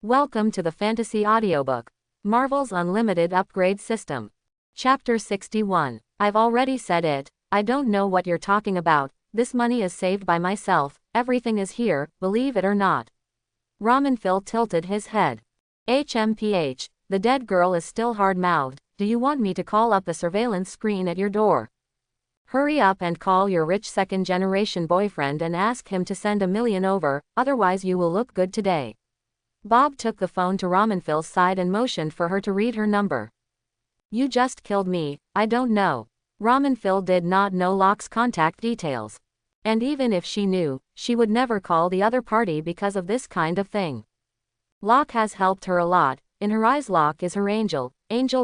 Welcome to the Fantasy Audiobook. Marvel's Unlimited Upgrade System. Chapter 61. I've already said it. I don't know what you're talking about. This money is saved by myself. Everything is here, believe it or not. Ramonville tilted his head. HMPH. The dead girl is still hard-mouthed. Do you want me to call up the surveillance screen at your door? Hurry up and call your rich second-generation boyfriend and ask him to send $1 million over, otherwise you will look good today. Bob took the phone to Ramonville's side and motioned for her to read her number. You just killed me, I don't know. Ramonville did not know Locke's contact details. And even if she knew, she would never call the other party because of this kind of thing. Locke has helped her a lot. In her eyes Locke is her angel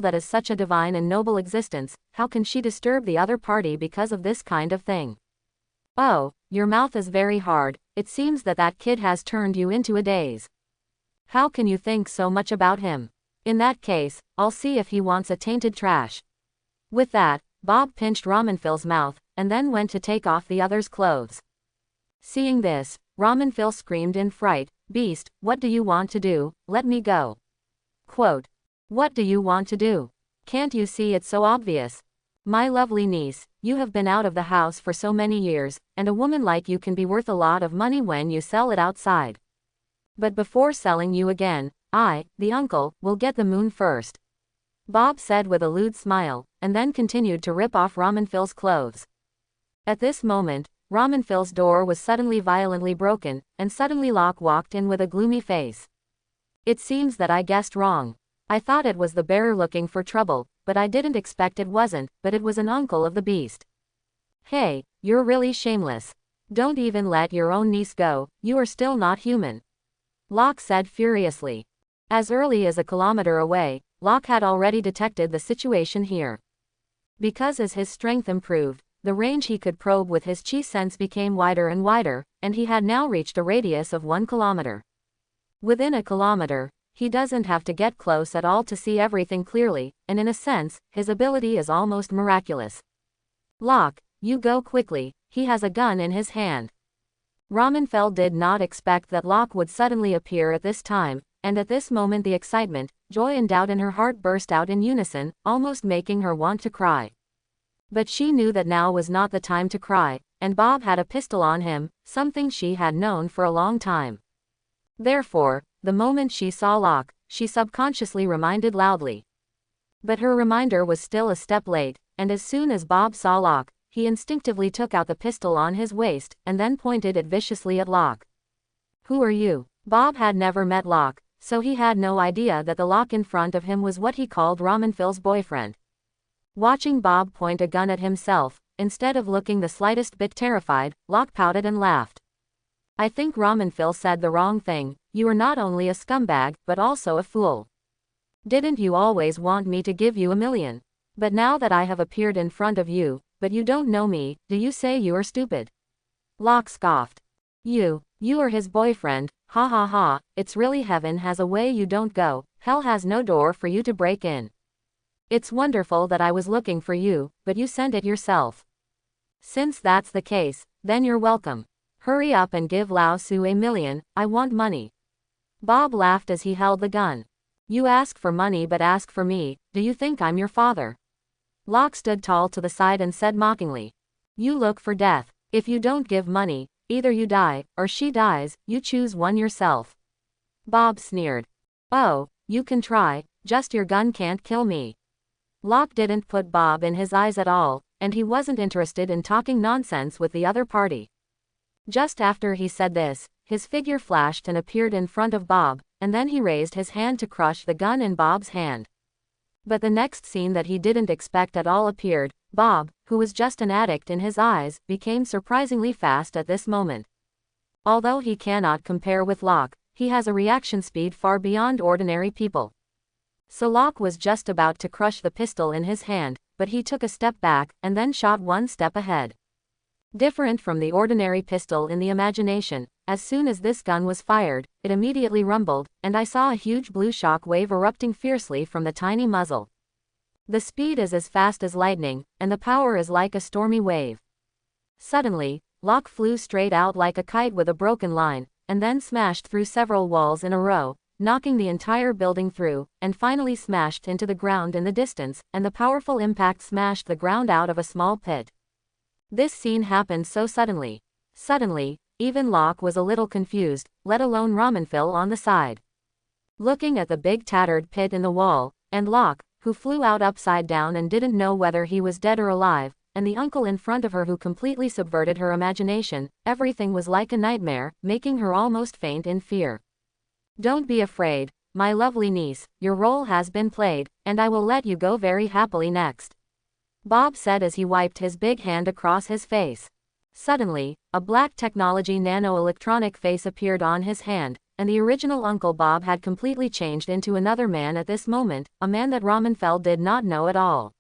that is such a divine and noble existence. How can she disturb the other party because of this kind of thing? Oh, your mouth is very hard. It seems that kid has turned you into a daze. How can you think so much about him? In that case, I'll see if he wants a tainted trash. With that, Bob pinched Ramonville's mouth, and then went to take off the other's clothes. Seeing this, Ramonville screamed in fright, Beast, what do you want to do? Let me go. Quote. What do you want to do? Can't you see it's so obvious? My lovely niece, you have been out of the house for so many years, and a woman like you can be worth a lot of money when you sell it outside. But before selling you again, I, the uncle, will get the moon first. Bob said with a lewd smile, and then continued to rip off Ramonville's clothes. At this moment, Ramonville's door was suddenly violently broken, and suddenly Locke walked in with a gloomy face. It seems that I guessed wrong. I thought it was the bearer looking for trouble, but I didn't expect it wasn't, but it was an uncle of the beast. Hey, you're really shameless. Don't even let your own niece go, you are still not human. Locke said furiously. As early as a kilometer away, Locke had already detected the situation here. Because as his strength improved, the range he could probe with his chi sense became wider and wider, and he had now reached a radius of 1 kilometer. Within a kilometer, he doesn't have to get close at all to see everything clearly, and in a sense, his ability is almost miraculous. Locke, you go quickly, he has a gun in his hand. Ramonville did not expect that Locke would suddenly appear at this time, and at this moment the excitement, joy and doubt in her heart burst out in unison, almost making her want to cry. But she knew that now was not the time to cry, and Bob had a pistol on him, something she had known for a long time. Therefore, the moment she saw Locke, she subconsciously reminded loudly. But her reminder was still a step late, and as soon as Bob saw Locke, he instinctively took out the pistol on his waist, and then pointed it viciously at Locke. Who are you? Bob had never met Locke, so he had no idea that the Locke in front of him was what he called Ramonville's boyfriend. Watching Bob point a gun at himself, instead of looking the slightest bit terrified, Locke pouted and laughed. I think Ramonville said the wrong thing. You are not only a scumbag, but also a fool. Didn't you always want me to give you $1 million? But now that I have appeared in front of you, but you don't know me, do you say you are stupid? Locke scoffed. You are his boyfriend, ha ha ha, it's really heaven has a way you don't go, hell has no door for you to break in. It's wonderful that I was looking for you, but you sent it yourself. Since that's the case, then you're welcome. Hurry up and give Lao Su $1 million, I want money. Bob laughed as he held the gun. You ask for money but ask for me, do you think I'm your father? Locke stood tall to the side and said mockingly. You look for death. If you don't give money, either you die, or she dies, you choose one yourself. Bob sneered. Oh, you can try, just your gun can't kill me. Locke didn't put Bob in his eyes at all, and he wasn't interested in talking nonsense with the other party. Just after he said this, his figure flashed and appeared in front of Bob, and then he raised his hand to crush the gun in Bob's hand. But the next scene that he didn't expect at all appeared. Bob, who was just an addict in his eyes, became surprisingly fast at this moment. Although he cannot compare with Locke, he has a reaction speed far beyond ordinary people. So Locke was just about to crush the pistol in his hand, but he took a step back, and then shot one step ahead. Different from the ordinary pistol in the imagination, as soon as this gun was fired, it immediately rumbled, and I saw a huge blue shock wave erupting fiercely from the tiny muzzle. The speed is as fast as lightning, and the power is like a stormy wave. Suddenly, Locke flew straight out like a kite with a broken line, and then smashed through several walls in a row, knocking the entire building through, and finally smashed into the ground in the distance, and the powerful impact smashed the ground out of a small pit. This scene happened so suddenly. Suddenly, even Locke was a little confused, let alone Ramonfil on the side. Looking at the big tattered pit in the wall, and Locke, who flew out upside down and didn't know whether he was dead or alive, and the uncle in front of her who completely subverted her imagination, everything was like a nightmare, making her almost faint in fear. Don't be afraid, my lovely niece, your role has been played, and I will let you go very happily next, Bob said as he wiped his big hand across his face. Suddenly, a black technology nano-electronic face appeared on his hand, and the original Uncle Bob had completely changed into another man at this moment, a man that Ramonfil did not know at all.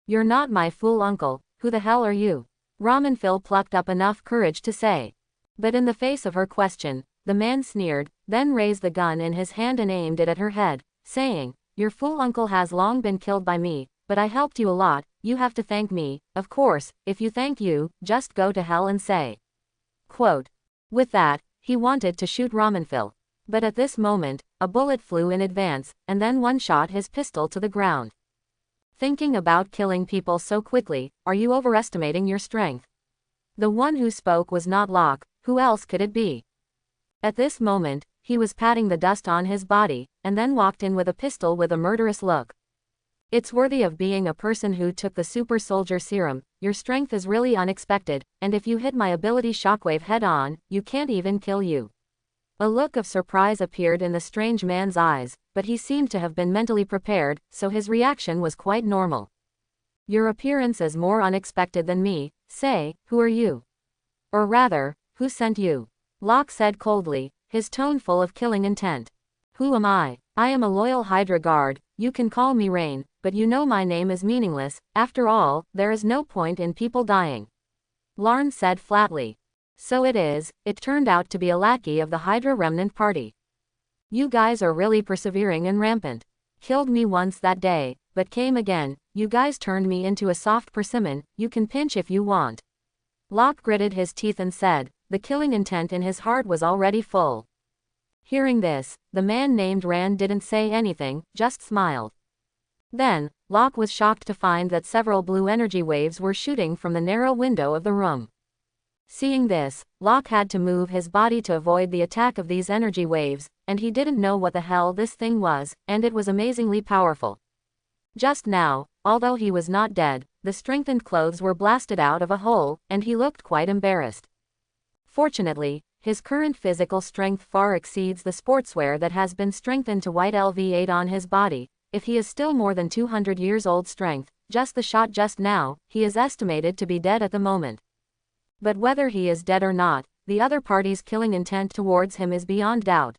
You're not my fool uncle, who the hell are you? Ramonfil plucked up enough courage to say. But in the face of her question, the man sneered, then raised the gun in his hand and aimed it at her head, saying, your fool uncle has long been killed by me, but I helped you a lot, you have to thank me, of course, if you thank you, just go to hell and say. Quote. With that, he wanted to shoot Ramonfil. But at this moment, a bullet flew in advance, and then one shot his pistol to the ground. Thinking about killing people so quickly, are you overestimating your strength? The one who spoke was not Locke, who else could it be? At this moment, he was patting the dust on his body, and then walked in with a pistol with a murderous look. It's worthy of being a person who took the super soldier serum, your strength is really unexpected, and if you hit my ability shockwave head on, you can't even kill you. A look of surprise appeared in the strange man's eyes, but he seemed to have been mentally prepared, so his reaction was quite normal. Your appearance is more unexpected than me, say, who are you? Or rather, who sent you? Locke said coldly, his tone full of killing intent. Who am I? I am a loyal Hydra guard, you can call me Rain, but you know my name is meaningless, after all, there is no point in people dying. Larn said flatly. So it is, it turned out to be a lackey of the Hydra remnant party. You guys are really persevering and rampant. Killed me once that day, but came again, you guys turned me into a soft persimmon, you can pinch if you want. Locke gritted his teeth and said, the killing intent in his heart was already full. Hearing this, the man named Rand didn't say anything, just smiled. Then, Locke was shocked to find that several blue energy waves were shooting from the narrow window of the room. Seeing this, Locke had to move his body to avoid the attack of these energy waves, and he didn't know what the hell this thing was, and it was amazingly powerful. Just now, although he was not dead, the strengthened clothes were blasted out of a hole, and he looked quite embarrassed. Fortunately, his current physical strength far exceeds the sportswear that has been strengthened to white LV8 on his body. If he is still more than 200 years old strength, just the shot just now, he is estimated to be dead at the moment. But whether he is dead or not, the other party's killing intent towards him is beyond doubt.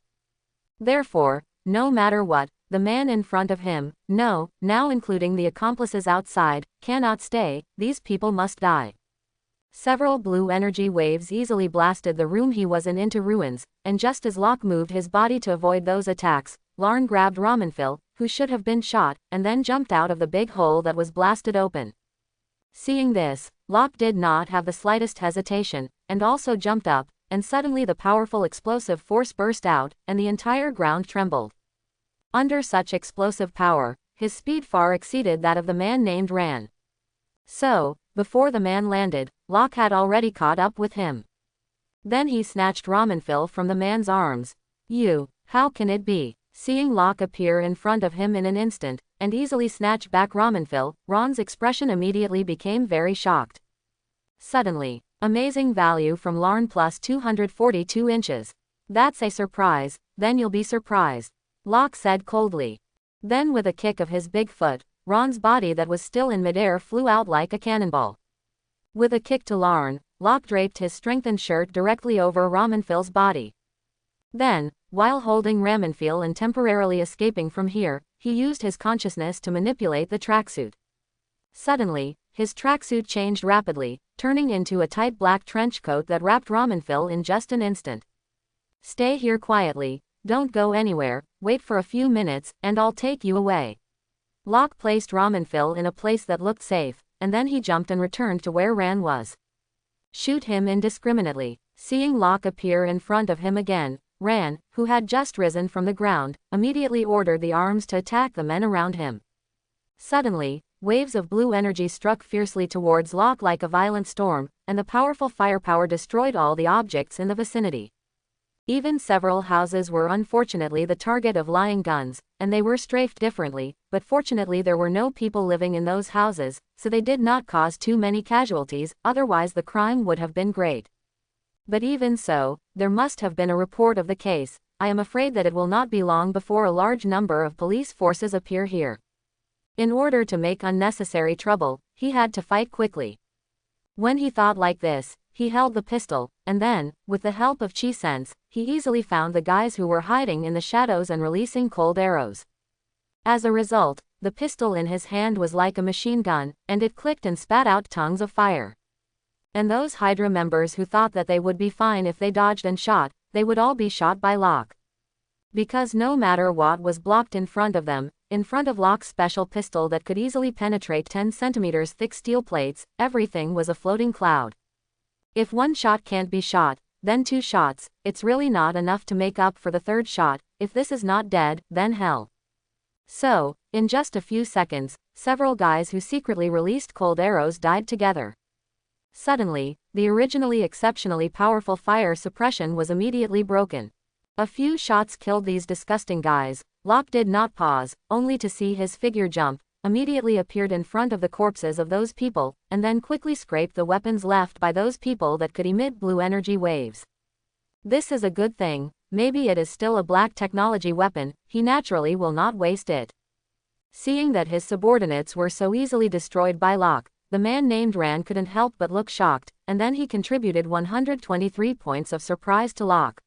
Therefore, no matter what, the man in front of him, no, now including the accomplices outside, cannot stay, these people must die. Several blue energy waves easily blasted the room he was in into ruins, and just as Locke moved his body to avoid those attacks, Larn grabbed Ramonfil, who should have been shot, and then jumped out of the big hole that was blasted open. Seeing this, Locke did not have the slightest hesitation, and also jumped up, and suddenly the powerful explosive force burst out, and the entire ground trembled. Under such explosive power, his speed far exceeded that of the man named Ran. So, before the man landed, Locke had already caught up with him. Then he snatched Ramonfil from the man's arms. You, how can it be? Seeing Locke appear in front of him in an instant, and easily snatch back Ramonfil, Ron's expression immediately became very shocked. Suddenly, amazing value from Larn plus 242 inches. That's a surprise, then you'll be surprised. Locke said coldly. Then with a kick of his big foot, Ron's body that was still in midair flew out like a cannonball. With a kick to Larn, Locke draped his strengthened shirt directly over Ramonfil's body. Then, while holding Ramonfil and temporarily escaping from here, he used his consciousness to manipulate the tracksuit. Suddenly, his tracksuit changed rapidly, turning into a tight black trench coat that wrapped Ramonfil in just an instant. Stay here quietly, don't go anywhere, wait for a few minutes, and I'll take you away. Locke placed Ramonfil in a place that looked safe, and then he jumped and returned to where Ran was. Shoot him indiscriminately. Seeing Locke appear in front of him again, Ran, who had just risen from the ground, immediately ordered the arms to attack the men around him. Suddenly, waves of blue energy struck fiercely towards Locke like a violent storm, and the powerful firepower destroyed all the objects in the vicinity. Even several houses were unfortunately the target of lying guns, and they were strafed differently, but fortunately there were no people living in those houses, so they did not cause too many casualties, otherwise the crime would have been great. But even so, there must have been a report of the case. I am afraid that it will not be long before a large number of police forces appear here. In order to make unnecessary trouble, he had to fight quickly. When he thought like this, he held the pistol, and then, with the help of chi sense, he easily found the guys who were hiding in the shadows and releasing cold arrows. As a result, the pistol in his hand was like a machine gun, and it clicked and spat out tongues of fire. And those Hydra members who thought that they would be fine if they dodged and shot, they would all be shot by Locke. Because no matter what was blocked in front of them, in front of Locke's special pistol that could easily penetrate 10 centimeters thick steel plates, everything was a floating cloud. If one shot can't be shot, then 2 shots, it's really not enough to make up for the 3rd shot. If this is not dead, then hell. So, in just a few seconds, several guys who secretly released cold arrows died together. Suddenly, the originally exceptionally powerful fire suppression was immediately broken. A few shots killed these disgusting guys. Locke did not pause, only to see his figure jump, immediately appeared in front of the corpses of those people, and then quickly scraped the weapons left by those people that could emit blue energy waves. This is a good thing. Maybe it is still a black technology weapon, he naturally will not waste it. Seeing that his subordinates were so easily destroyed by Locke, the man named Rand couldn't help but look shocked, and then he contributed 123 points of surprise to Locke.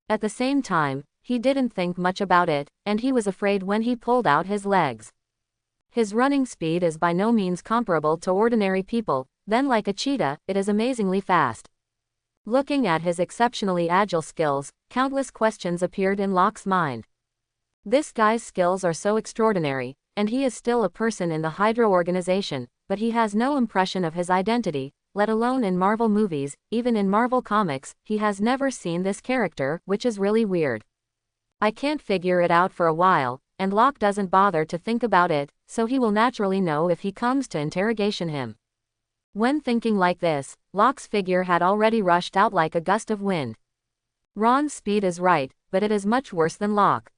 At the same time, he didn't think much about it, and he was afraid when he pulled out his legs. His running speed is by no means comparable to ordinary people, then like a cheetah, it is amazingly fast. Looking at his exceptionally agile skills, countless questions appeared in Locke's mind. This guy's skills are so extraordinary, and he is still a person in the Hydra organization, but he has no impression of his identity, let alone in Marvel movies. Even in Marvel comics, he has never seen this character, which is really weird. I can't figure it out for a while, and Locke doesn't bother to think about it, so he will naturally know if he comes to interrogation him. When thinking like this, Locke's figure had already rushed out like a gust of wind. Ron's speed is right, but it is much worse than Locke.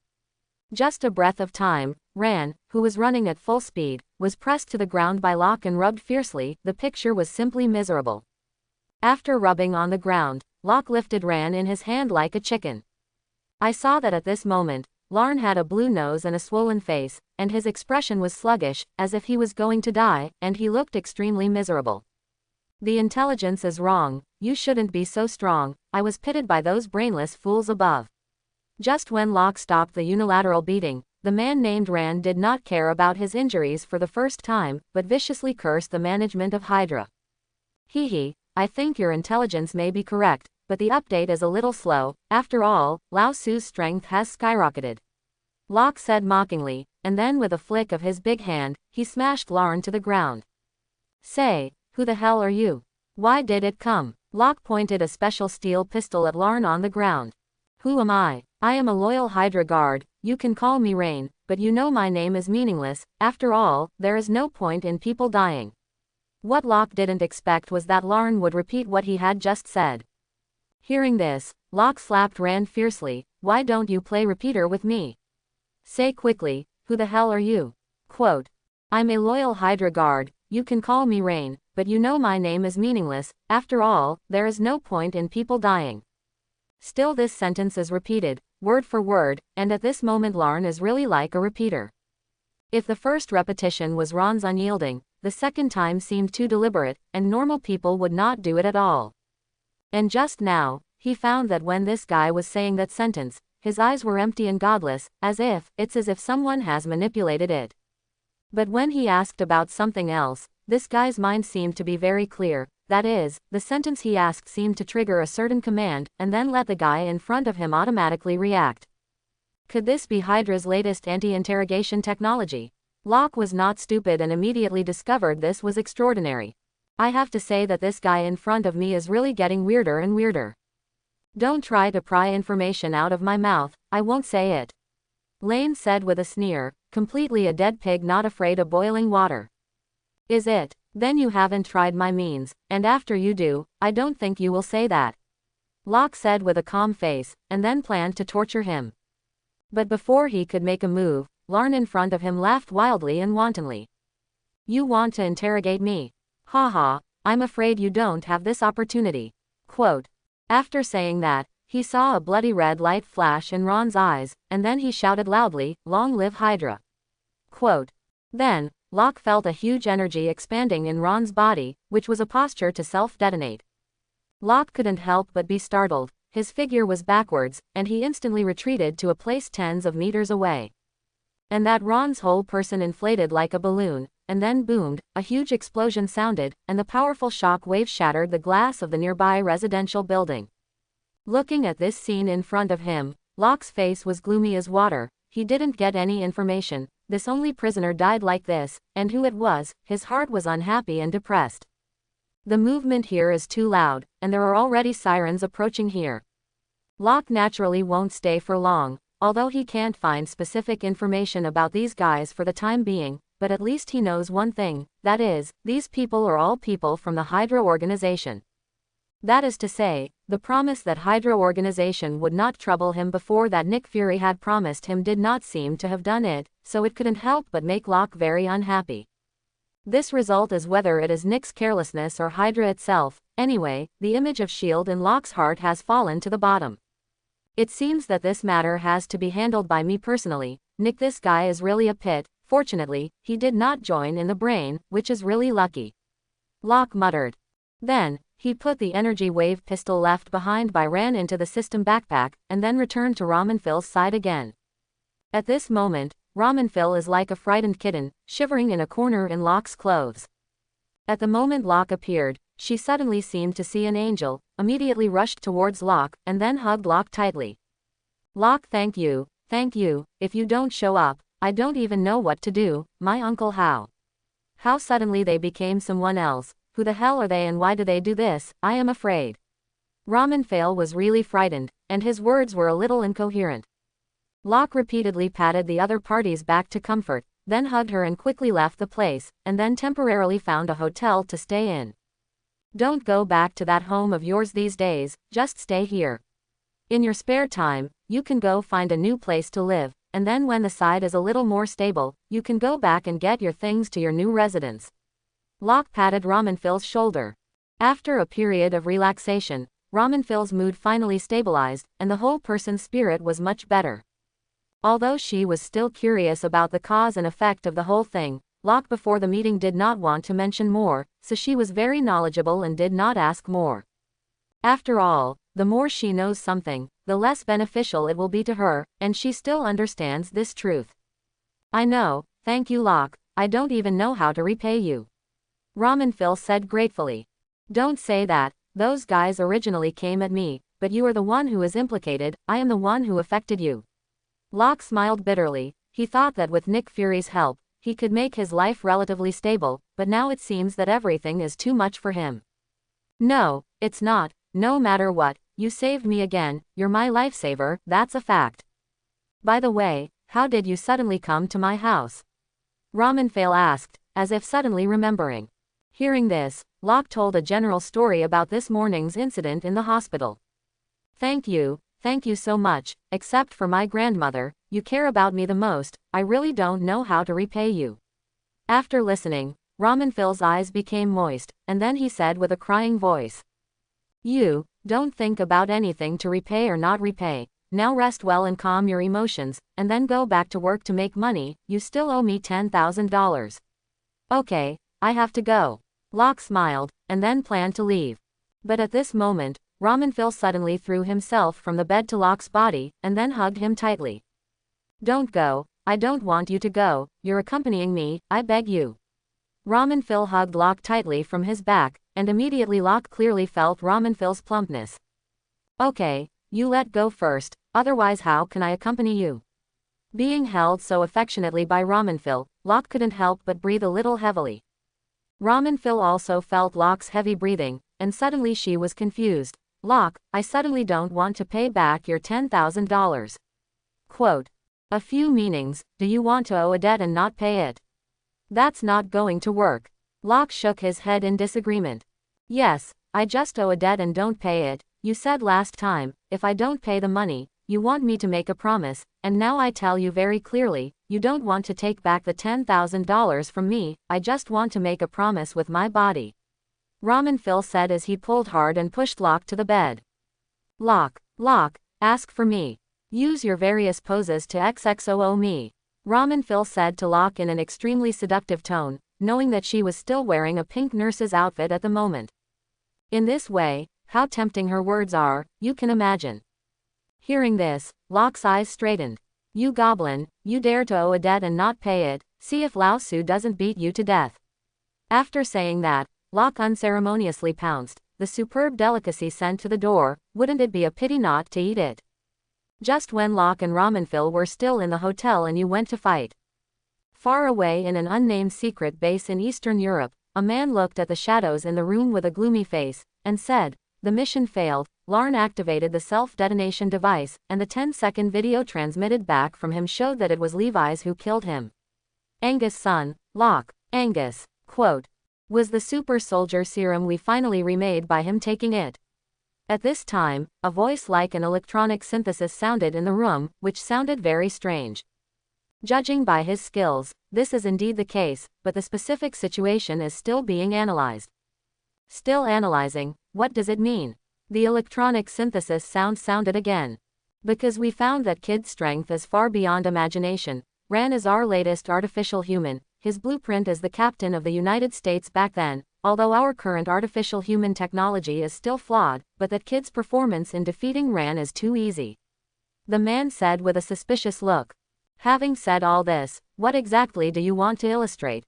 Just a breath of time, Ran, who was running at full speed, was pressed to the ground by Locke and rubbed fiercely. The picture was simply miserable. After rubbing on the ground, Locke lifted Ran in his hand like a chicken. I saw that at this moment, Larn had a blue nose and a swollen face, and his expression was sluggish, as if he was going to die, and he looked extremely miserable. The intelligence is wrong, you shouldn't be so strong, I was pitted by those brainless fools above. Just when Locke stopped the unilateral beating, the man named Rand did not care about his injuries for the first time, but viciously cursed the management of Hydra. Hee, I think your intelligence may be correct, but the update is a little slow. After all, Lao Tzu's strength has skyrocketed. Locke said mockingly, and then with a flick of his big hand, he smashed Larn to the ground. Say, who the hell are you? Why did it come? Locke pointed a special steel pistol at Larn on the ground. Who am I? I am a loyal Hydra guard, you can call me Rain, but you know my name is meaningless. After all, there is no point in people dying. What Locke didn't expect was that Larn would repeat what he had just said. Hearing this, Locke slapped Rand fiercely. Why don't you play repeater with me? Say quickly, who the hell are you? Quote, I'm a loyal Hydra guard, you can call me Rain, but you know my name is meaningless. After all, there is no point in people dying. Still this sentence is repeated, word for word, and at this moment Larn is really like a repeater. If the first repetition was Ron's unyielding, the second time seemed too deliberate, and normal people would not do it at all. And just now, he found that when this guy was saying that sentence, his eyes were empty and godless, as if someone has manipulated it. But when he asked about something else, this guy's mind seemed to be very clear. That is, the sentence he asked seemed to trigger a certain command, and then let the guy in front of him automatically react. Could this be Hydra's latest anti-interrogation technology? Locke was not stupid and immediately discovered this was extraordinary. I have to say that this guy in front of me is really getting weirder and weirder. Don't try to pry information out of my mouth, I won't say it. Lane said with a sneer, completely a dead pig not afraid of boiling water. Is it? Then you haven't tried my means, and after you do, I don't think you will say that. Locke said with a calm face, and then planned to torture him. But before he could make a move, Larn in front of him laughed wildly and wantonly. You want to interrogate me? Ha ha, I'm afraid you don't have this opportunity. Quote. After saying that, he saw a bloody red light flash in Ron's eyes, and then he shouted loudly, "Long live Hydra." Quote. Then, Locke felt a huge energy expanding in Ron's body, which was a posture to self-detonate. Locke couldn't help but be startled. His figure was backwards, and he instantly retreated to a place tens of meters away. And that Ron's whole person inflated like a balloon, and then boomed, a huge explosion sounded, and the powerful shock wave shattered the glass of the nearby residential building. Looking at this scene in front of him, Locke's face was gloomy as water. He didn't get any information. This only prisoner died like this, and who it was, his heart was unhappy and depressed. The movement here is too loud, and there are already sirens approaching here. Locke naturally won't stay for long, although he can't find specific information about these guys for the time being, but at least he knows one thing, that is, these people are all people from the Hydra organization. That is to say, the promise that Hydra organization would not trouble him before that Nick Fury had promised him did not seem to have done it, so it couldn't help but make Locke very unhappy. This result is whether it is Nick's carelessness or Hydra itself. Anyway, the image of S.H.I.E.L.D. in Locke's heart has fallen to the bottom. It seems that this matter has to be handled by me personally. Nick, this guy is really a pit. Fortunately, he did not join in the brain, which is really lucky. Locke muttered. Then, he put the energy wave pistol left behind by ran into the system backpack, and then returned to Ramonfil's side again. At this moment, Ramonfil is like a frightened kitten, shivering in a corner in Locke's clothes. At the moment Locke appeared, she suddenly seemed to see an angel, immediately rushed towards Locke, and then hugged Locke tightly. Locke, thank you, if you don't show up, I don't even know what to do. My uncle how suddenly they became someone else. Who the hell are they and why do they do this? I am afraid. Ramonfil was really frightened, and his words were a little incoherent. Locke repeatedly patted the other party's back to comfort, then hugged her and quickly left the place, and then temporarily found a hotel to stay in. Don't go back to that home of yours these days, just stay here. In your spare time, you can go find a new place to live, and then when the side is a little more stable, you can go back and get your things to your new residence. Locke patted Ramonfil's shoulder. After a period of relaxation, Ramonfil's mood finally stabilized, and the whole person's spirit was much better. Although she was still curious about the cause and effect of the whole thing, Locke before the meeting did not want to mention more, so she was very knowledgeable and did not ask more. After all, the more she knows something, the less beneficial it will be to her, and she still understands this truth. I know, thank you Locke, I don't even know how to repay you. Ramonfil said gratefully. Don't say that, those guys originally came at me, but you are the one who is implicated, I am the one who affected you. Locke smiled bitterly. He thought that with Nick Fury's help, he could make his life relatively stable, but now it seems that everything is too much for him. No, it's not, no matter what, you saved me again, you're my lifesaver, that's a fact. By the way, how did you suddenly come to my house? Ramonfil asked, as if suddenly remembering. Hearing this, Locke told a general story about this morning's incident in the hospital. Thank you so much, except for my grandmother, you care about me the most, I really don't know how to repay you. After listening, Ramonfil's eyes became moist, and then he said with a crying voice. You, don't think about anything to repay or not repay, now rest well and calm your emotions, and then go back to work to make money, you still owe me $10,000. Okay, I have to go. Locke smiled, and then planned to leave. But at this moment, Ramonfil suddenly threw himself from the bed to Locke's body, and then hugged him tightly. Don't go, I don't want you to go, you're accompanying me, I beg you. Ramonfil hugged Locke tightly from his back, and immediately Locke clearly felt Ramonfil's plumpness. Okay, you let go first, otherwise how can I accompany you? Being held so affectionately by Ramonfil, Locke couldn't help but breathe a little heavily. Ramonfil also felt Locke's heavy breathing, and suddenly she was confused. Locke, I suddenly don't want to pay back your $10,000. Quote. A few meanings, do you want to owe a debt and not pay it? That's not going to work. Locke shook his head in disagreement. Yes, I just owe a debt and don't pay it. You said last time, if I don't pay the money, you want me to make a promise, and now I tell you very clearly, you don't want to take back the $10,000 from me, I just want to make a promise with my body. Ramonville said as he pulled hard and pushed Locke to the bed. Locke, ask for me. Use your various poses to XXOO me. Ramonville said to Locke in an extremely seductive tone, knowing that she was still wearing a pink nurse's outfit at the moment. In this way, how tempting her words are, you can imagine. Hearing this, Locke's eyes straightened. You goblin, you dare to owe a debt and not pay it, see if Lao Tzu doesn't beat you to death. After saying that, Locke unceremoniously pounced, the superb delicacy sent to the door, wouldn't it be a pity not to eat it? Just when Locke and Ramonville were still in the hotel and you went to fight. Far away in an unnamed secret base in Eastern Europe, a man looked at the shadows in the room with a gloomy face, and said, the mission failed. Larn activated the self-detonation device, and the 10-second video transmitted back from him showed that it was Levi's who killed him. Angus' son, Locke. Angus, quote, was the super soldier serum we finally remade by him taking it. At this time, a voice like an electronic synthesis sounded in the room, which sounded very strange. Judging by his skills, this is indeed the case, but the specific situation is still being analyzed. Still analyzing, what does it mean? The electronic synthesis sounded again. Because we found that kid's strength is far beyond imagination. Ran is our latest artificial human, his blueprint as the captain of the United States back then, although our current artificial human technology is still flawed, but that kid's performance in defeating Ran is too easy. The man said with a suspicious look. Having said all this, what exactly do you want to illustrate?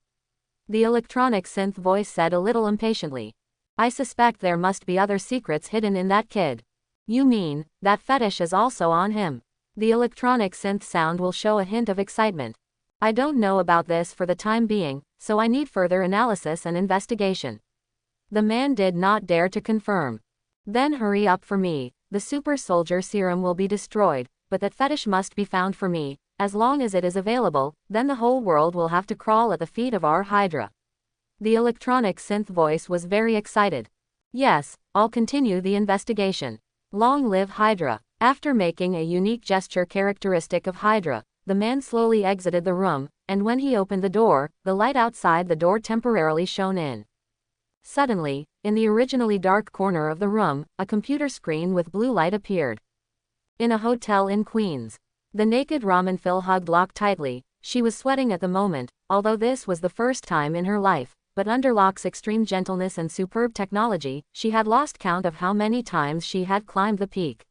The electronic synth voice said a little impatiently. I suspect there must be other secrets hidden in that kid. You mean, that fetish is also on him? The electronic synth sound will show a hint of excitement. I don't know about this for the time being, so I need further analysis and investigation. The man did not dare to confirm. Then hurry up for me, the super soldier serum will be destroyed, but that fetish must be found for me, as long as it is available, then the whole world will have to crawl at the feet of our Hydra. The electronic synth voice was very excited. Yes, I'll continue the investigation. Long live Hydra. After making a unique gesture characteristic of Hydra, the man slowly exited the room, and when he opened the door, the light outside the door temporarily shone in. Suddenly, in the originally dark corner of the room, a computer screen with blue light appeared. In a hotel in Queens. The naked Ramonville hugged Locke tightly. She was sweating at the moment, although this was the first time in her life. But under Locke's extreme gentleness and superb technology, she had lost count of how many times she had climbed the peak.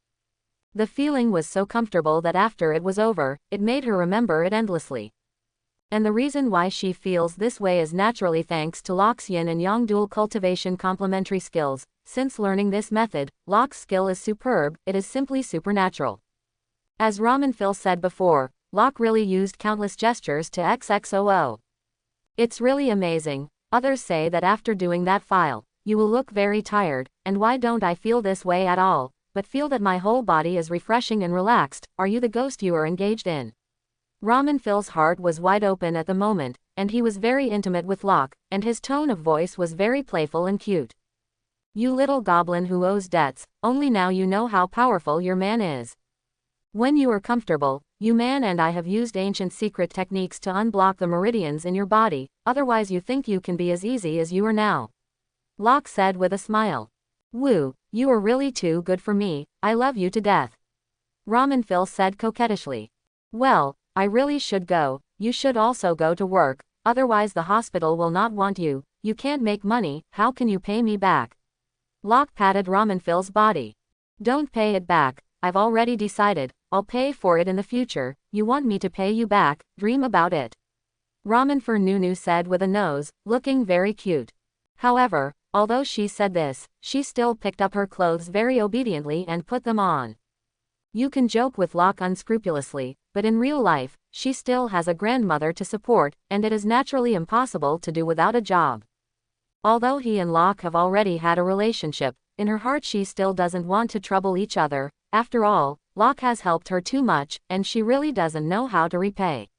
The feeling was so comfortable that after it was over, it made her remember it endlessly. And the reason why she feels this way is naturally thanks to Locke's yin and yang dual cultivation complementary skills. Since learning this method, Locke's skill is superb, it is simply supernatural. As Ramonville said before, Locke really used countless gestures to XXOO. It's really amazing. Others say that after doing that file, you will look very tired, and why don't I feel this way at all, but feel that my whole body is refreshing and relaxed? Are you the ghost you are engaged in? Ramonville's heart was wide open at the moment, and he was very intimate with Locke, and his tone of voice was very playful and cute. You little goblin who owes debts, only now you know how powerful your man is. When you are comfortable, you man and I have used ancient secret techniques to unblock the meridians in your body, otherwise you think you can be as easy as you are now. Locke said with a smile. Woo, you are really too good for me, I love you to death. Ramonville said coquettishly. Well, I really should go, you should also go to work, otherwise the hospital will not want you, you can't make money, how can you pay me back? Locke patted Ramonville's body. Don't pay it back, I've already decided, I'll pay for it in the future, you want me to pay you back, dream about it. Ramonville Nunu said with a nose, looking very cute. However, although she said this, she still picked up her clothes very obediently and put them on. You can joke with Locke unscrupulously, but in real life, she still has a grandmother to support, and it is naturally impossible to do without a job. Although he and Locke have already had a relationship, in her heart she still doesn't want to trouble each other. After all, Locke has helped her too much, and she really doesn't know how to repay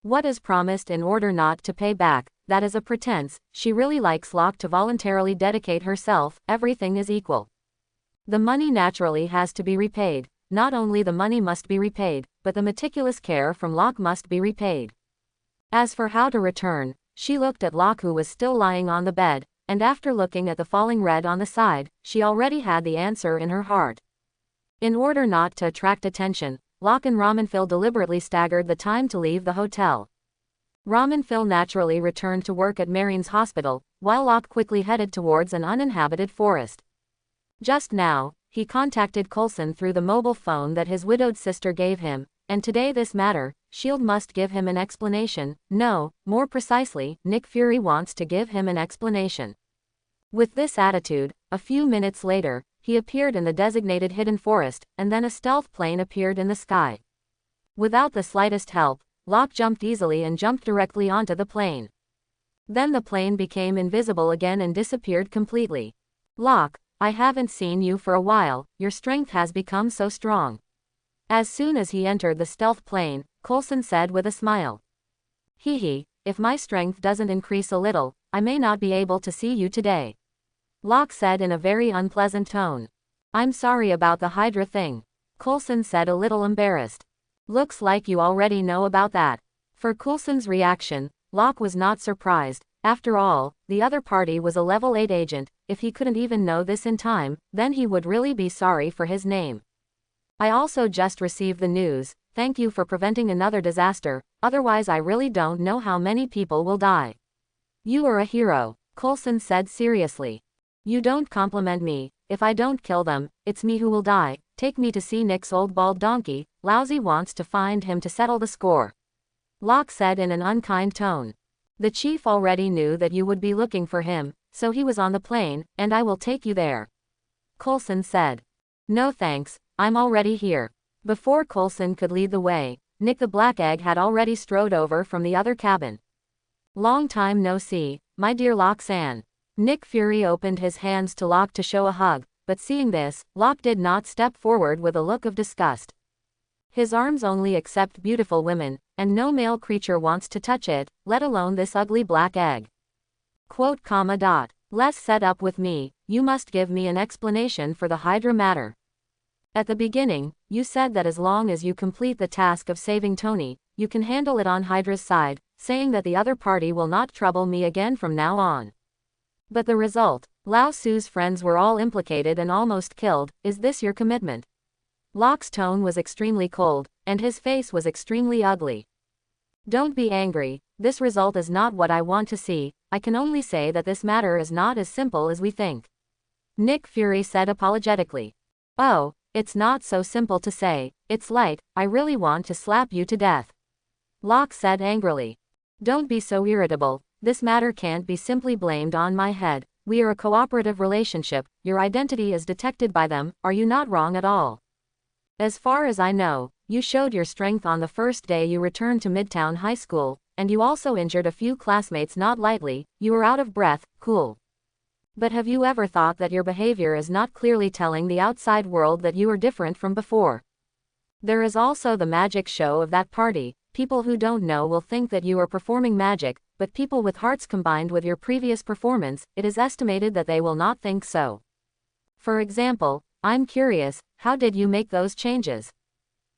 what is promised in order not to pay back. That is a pretense. She really likes Locke to voluntarily dedicate herself. Everything is equal. The money naturally has to be repaid. Not only the money must be repaid, but the meticulous care from Locke must be repaid. As for how to return, she looked at Locke, who was still lying on the bed, and after looking at the falling red on the side, she already had the answer in her heart. In order not to attract attention, Locke and Ramonville deliberately staggered the time to leave the hotel. Ramonville naturally returned to work at Marine's hospital, while Locke quickly headed towards an uninhabited forest. Just now, he contacted Coulson through the mobile phone that his widowed sister gave him, and today this matter, S.H.I.E.L.D. must give him an explanation. No, more precisely, Nick Fury wants to give him an explanation. With this attitude, a few minutes later, he appeared in the designated hidden forest, and then a stealth plane appeared in the sky. Without the slightest help, Locke jumped easily and jumped directly onto the plane. Then the plane became invisible again and disappeared completely. Locke, I haven't seen you for a while, your strength has become so strong. As soon as he entered the stealth plane, Coulson said with a smile. Hee, if my strength doesn't increase a little, I may not be able to see you today. Locke said in a very unpleasant tone. I'm sorry about the Hydra thing. Coulson said a little embarrassed. Looks like you already know about that. For Coulson's reaction, Locke was not surprised. After all, the other party was a level 8 agent. If he couldn't even know this in time, then he would really be sorry for his name. I also just received the news. Thank you for preventing another disaster, otherwise I really don't know how many people will die. You are a hero, Coulson said seriously. You don't compliment me. If I don't kill them, it's me who will die. Take me to see Nick's old bald donkey. Lousy wants to find him to settle the score. Locke said in an unkind tone. The chief already knew that you would be looking for him, so he was on the plane, and I will take you there. Coulson said. No thanks, I'm already here. Before Coulson could lead the way, Nick the Black Egg had already strode over from the other cabin. Long time no see, my dear Locke-san. Nick Fury opened his hands to Locke to show a hug, but seeing this, Locke did not step forward with a look of disgust. His arms only accept beautiful women, and no male creature wants to touch it, let alone this ugly black egg. Quote, Less set up with me, you must give me an explanation for the Hydra matter. At the beginning, you said that as long as you complete the task of saving Tony, you can handle it on Hydra's side, saying that the other party will not trouble me again from now on. But the result, Lao Su's friends were all implicated and almost killed. Is this your commitment? Locke's tone was extremely cold, and his face was extremely ugly. Don't be angry, this result is not what I want to see. I can only say that this matter is not as simple as we think. Nick Fury said apologetically. Oh, it's not so simple to say, it's light, I really want to slap you to death. Locke said angrily. Don't be so irritable, this matter can't be simply blamed on my head. We are a cooperative relationship, your identity is detected by them, are you not wrong at all? As far as I know, you showed your strength on the first day you returned to Midtown High School, and you also injured a few classmates not lightly. You were out of breath, cool. But have you ever thought that your behavior is not clearly telling the outside world that you are different from before? There is also the magic show of that party. People who don't know will think that you are performing magic, but people with hearts combined with your previous performance, it is estimated that they will not think so. For example, I'm curious, how did you make those changes?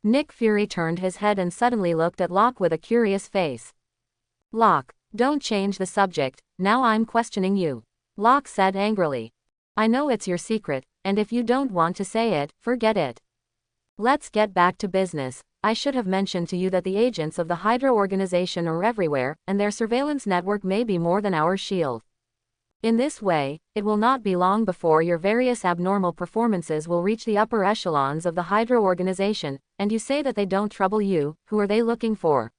Nick Fury turned his head and suddenly looked at Locke with a curious face. Locke, don't change the subject, now I'm questioning you. Locke said angrily. I know it's your secret, and if you don't want to say it, forget it. Let's get back to business. I should have mentioned to you that the agents of the Hydra organization are everywhere, and their surveillance network may be more than our shield. In this way, it will not be long before your various abnormal performances will reach the upper echelons of the Hydra organization, and you say that they don't trouble you. Who are they looking for?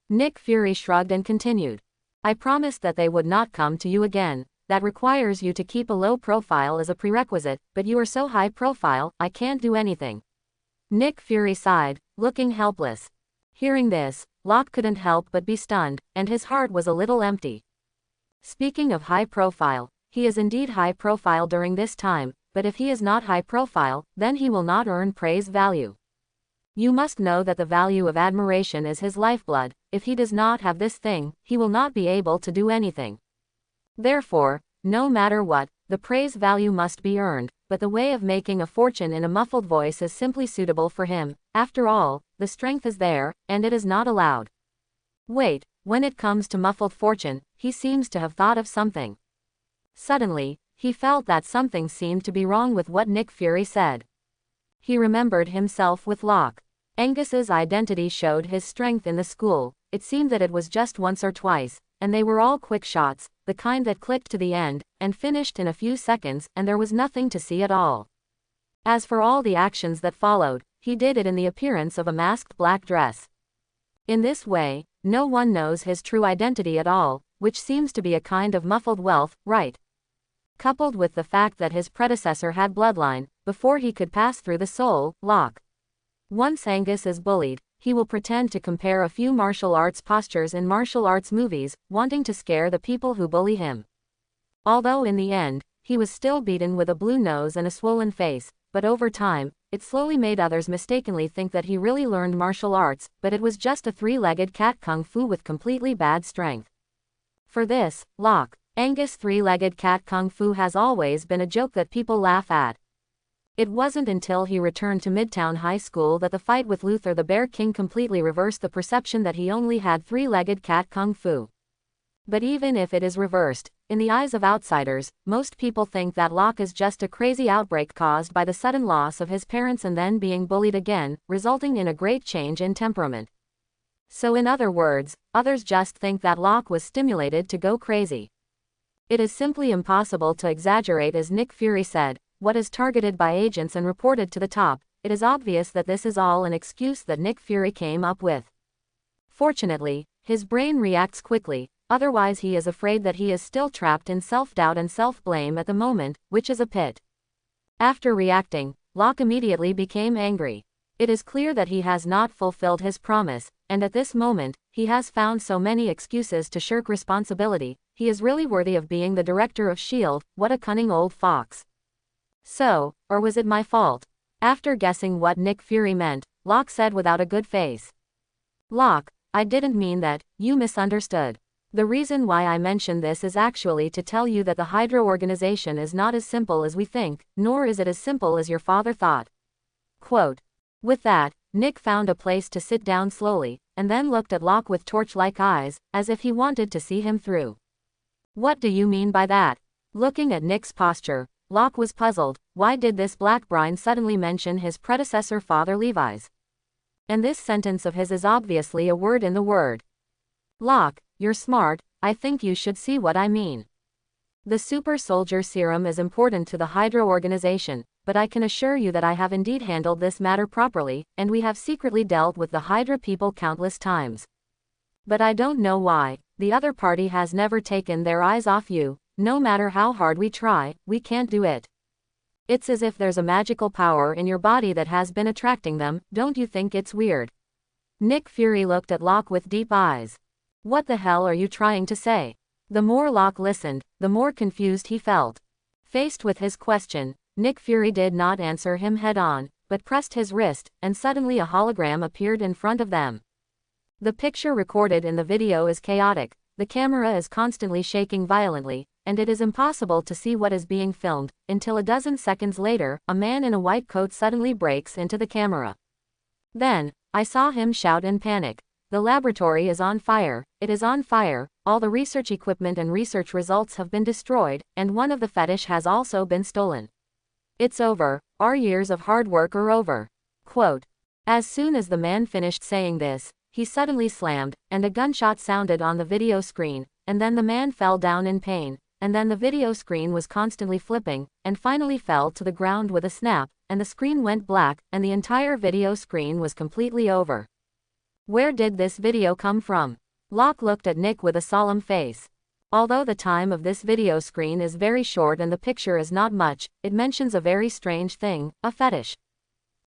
Nick Fury shrugged and continued. I promised that they would not come to you again. That requires you to keep a low profile as a prerequisite, but you are so high profile, I can't do anything. Nick Fury sighed, looking helpless. Hearing this, Locke couldn't help but be stunned, and his heart was a little empty. Speaking of high profile, he is indeed high profile during this time, but if he is not high profile, then he will not earn praise value. You must know that the value of admiration is his lifeblood. If he does not have this thing, he will not be able to do anything. Therefore, no matter what, the praise value must be earned, but the way of making a fortune in a muffled voice is simply suitable for him. After all, the strength is there, and it is not allowed. Wait, when it comes to muffled fortune, he seems to have thought of something. Suddenly, he felt that something seemed to be wrong with what Nick Fury said. He remembered himself with Locke. Angus's identity showed his strength in the school. It seemed that it was just once or twice, and they were all quick shots, the kind that clicked to the end, and finished in a few seconds, and there was nothing to see at all. As for all the actions that followed, he did it in the appearance of a masked black dress. In this way, no one knows his true identity at all, which seems to be a kind of muffled wealth, right? Coupled with the fact that his predecessor had bloodline, before he could pass through the soul, Locke. Once Angus is bullied, he will pretend to compare a few martial arts postures in martial arts movies, wanting to scare the people who bully him. Although in the end, he was still beaten with a blue nose and a swollen face, but over time, it slowly made others mistakenly think that he really learned martial arts, but it was just a three-legged cat kung fu with completely bad strength. For this, Locke, Angus' three-legged cat kung fu has always been a joke that people laugh at. It wasn't until he returned to Midtown High School that the fight with Luther the Bear King completely reversed the perception that he only had three-legged cat kung fu. But even if it is reversed, in the eyes of outsiders, most people think that Locke is just a crazy outbreak caused by the sudden loss of his parents and then being bullied again, resulting in a great change in temperament. So in other words, others just think that Locke was stimulated to go crazy. It is simply impossible to exaggerate, as Nick Fury said, what is targeted by agents and reported to the top. It is obvious that this is all an excuse that Nick Fury came up with. Fortunately, his brain reacts quickly, otherwise he is afraid that he is still trapped in self-doubt and self-blame at the moment, which is a pit. After reacting, Locke immediately became angry. It is clear that he has not fulfilled his promise, and at this moment, he has found so many excuses to shirk responsibility. He is really worthy of being the director of S.H.I.E.L.D., what a cunning old fox. So, or was it my fault? After guessing what Nick Fury meant, Locke said without a good face. Locke, I didn't mean that, you misunderstood. The reason why I mention this is actually to tell you that the Hydra organization is not as simple as we think, nor is it as simple as your father thought. Quote. With that, Nick found a place to sit down slowly, and then looked at Locke with torch-like eyes, as if he wanted to see him through. What do you mean by that? Looking at Nick's posture, Locke was puzzled. Why did this black brine suddenly mention his predecessor Father Levi's? And this sentence of his is obviously a word in the word. Locke, you're smart, I think you should see what I mean. The super soldier serum is important to the Hydra organization, but I can assure you that I have indeed handled this matter properly, and we have secretly dealt with the Hydra people countless times. But I don't know why, the other party has never taken their eyes off you. No matter how hard we try, we can't do it. It's as if there's a magical power in your body that has been attracting them. Don't you think it's weird? Nick Fury looked at Locke with deep eyes. What the hell are you trying to say? The more Locke listened, the more confused he felt. Faced with his question, Nick Fury did not answer him head-on, but pressed his wrist, and suddenly a hologram appeared in front of them. The picture recorded in the video is chaotic. The camera is constantly shaking violently, and it is impossible to see what is being filmed, until a dozen seconds later, a man in a white coat suddenly breaks into the camera. Then, I saw him shout in panic. The laboratory is on fire, it is on fire, all the research equipment and research results have been destroyed, and one of the fetish has also been stolen. It's over, our years of hard work are over. Quote. As soon as the man finished saying this, he suddenly slammed, and a gunshot sounded on the video screen, and then the man fell down in pain, and then the video screen was constantly flipping, and finally fell to the ground with a snap, and the screen went black, and the entire video screen was completely over. Where did this video come from? Locke looked at Nick with a solemn face. Although the time of this video screen is very short and the picture is not much, it mentions a very strange thing, a fetish.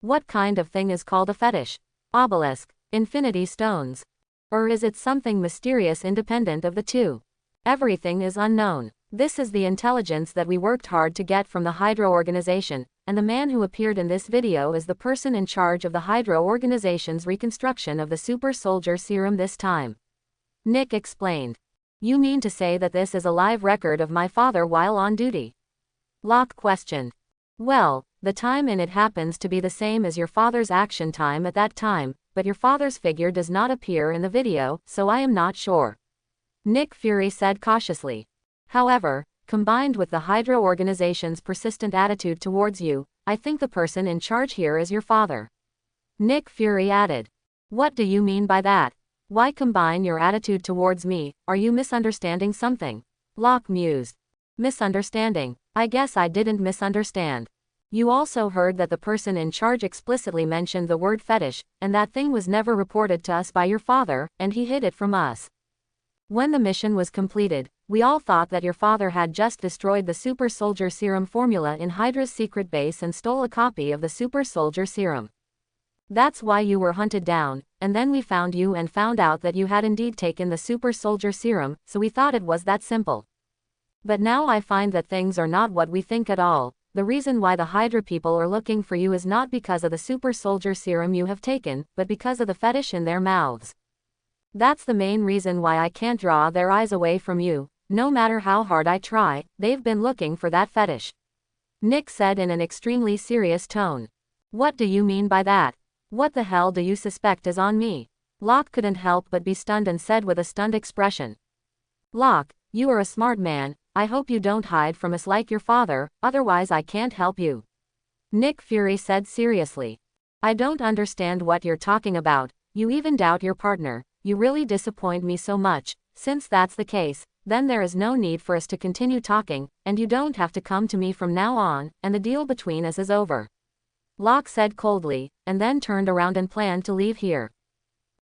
What kind of thing is called a fetish? Obelisk, infinity stones. Or is it something mysterious independent of the two? Everything is unknown. This is the intelligence that we worked hard to get from the Hydra organization, and the man who appeared in this video is the person in charge of the Hydra organization's reconstruction of the super soldier serum this time. Nick explained. You mean to say that this is a live record of my father while on duty? Locke questioned. Well, the time in it happens to be the same as your father's action time at that time, but your father's figure does not appear in the video, so I am not sure. Nick Fury said cautiously. However, combined with the Hydra organization's persistent attitude towards you, I think the person in charge here is your father. Nick Fury added. What do you mean by that? Why combine your attitude towards me? Are you misunderstanding something? Locke mused. Misunderstanding? I guess I didn't misunderstand. You also heard that the person in charge explicitly mentioned the word fetish, and that thing was never reported to us by your father, and he hid it from us. When the mission was completed, we all thought that your father had just destroyed the super soldier serum formula in Hydra's secret base and stole a copy of the super soldier serum. That's why you were hunted down, and then we found you and found out that you had indeed taken the super soldier serum, so we thought it was that simple. But now I find that things are not what we think at all. The reason why the Hydra people are looking for you is not because of the super soldier serum you have taken, but because of the fetish in their mouths. That's the main reason why I can't draw their eyes away from you. No matter how hard I try, they've been looking for that fetish. Nick said in an extremely serious tone. What do you mean by that? What the hell do you suspect is on me? Locke couldn't help but be stunned and said with a stunned expression. Locke, you are a smart man, I hope you don't hide from us like your father, otherwise I can't help you. Nick Fury said seriously. I don't understand what you're talking about, you even doubt your partner, you really disappoint me so much. Since that's the case, then there is no need for us to continue talking, and you don't have to come to me from now on, and the deal between us is over. Locke said coldly, and then turned around and planned to leave here.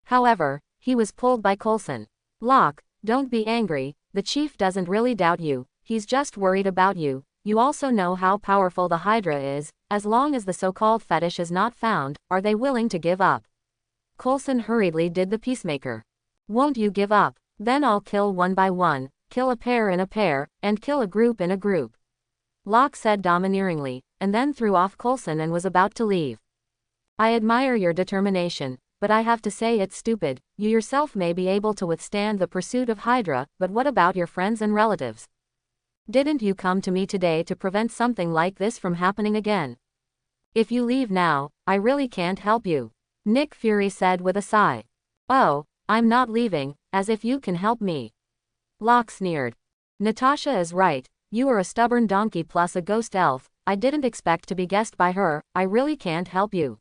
However, he was pulled by Coulson. Locke, don't be angry, the chief doesn't really doubt you, he's just worried about you. You also know how powerful the Hydra is. As long as the so-called fetish is not found, are they willing to give up? Coulson hurriedly did the peacemaker. Won't you give up? Then I'll kill one by one, kill a pair in a pair, and kill a group in a group. Locke said domineeringly, and then threw off Coulson and was about to leave. I admire your determination, but I have to say it's stupid. You yourself may be able to withstand the pursuit of Hydra, but what about your friends and relatives? Didn't you come to me today to prevent something like this from happening again? If you leave now, I really can't help you. Nick Fury said with a sigh. Oh, I'm not leaving, as if you can help me. Locke sneered. Natasha is right, you are a stubborn donkey plus a ghost elf, I didn't expect to be guessed by her, I really can't help you.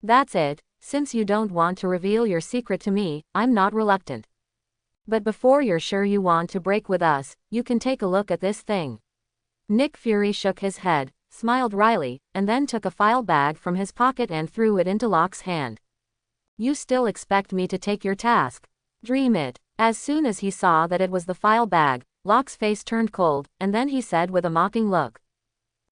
That's it, since you don't want to reveal your secret to me, I'm not reluctant. But before you're sure you want to break with us, you can take a look at this thing. Nick Fury shook his head, smiled wryly, and then took a file bag from his pocket and threw it into Locke's hand. You still expect me to take your task? Dream it. As soon as he saw that it was the file bag, Locke's face turned cold, and then he said with a mocking look.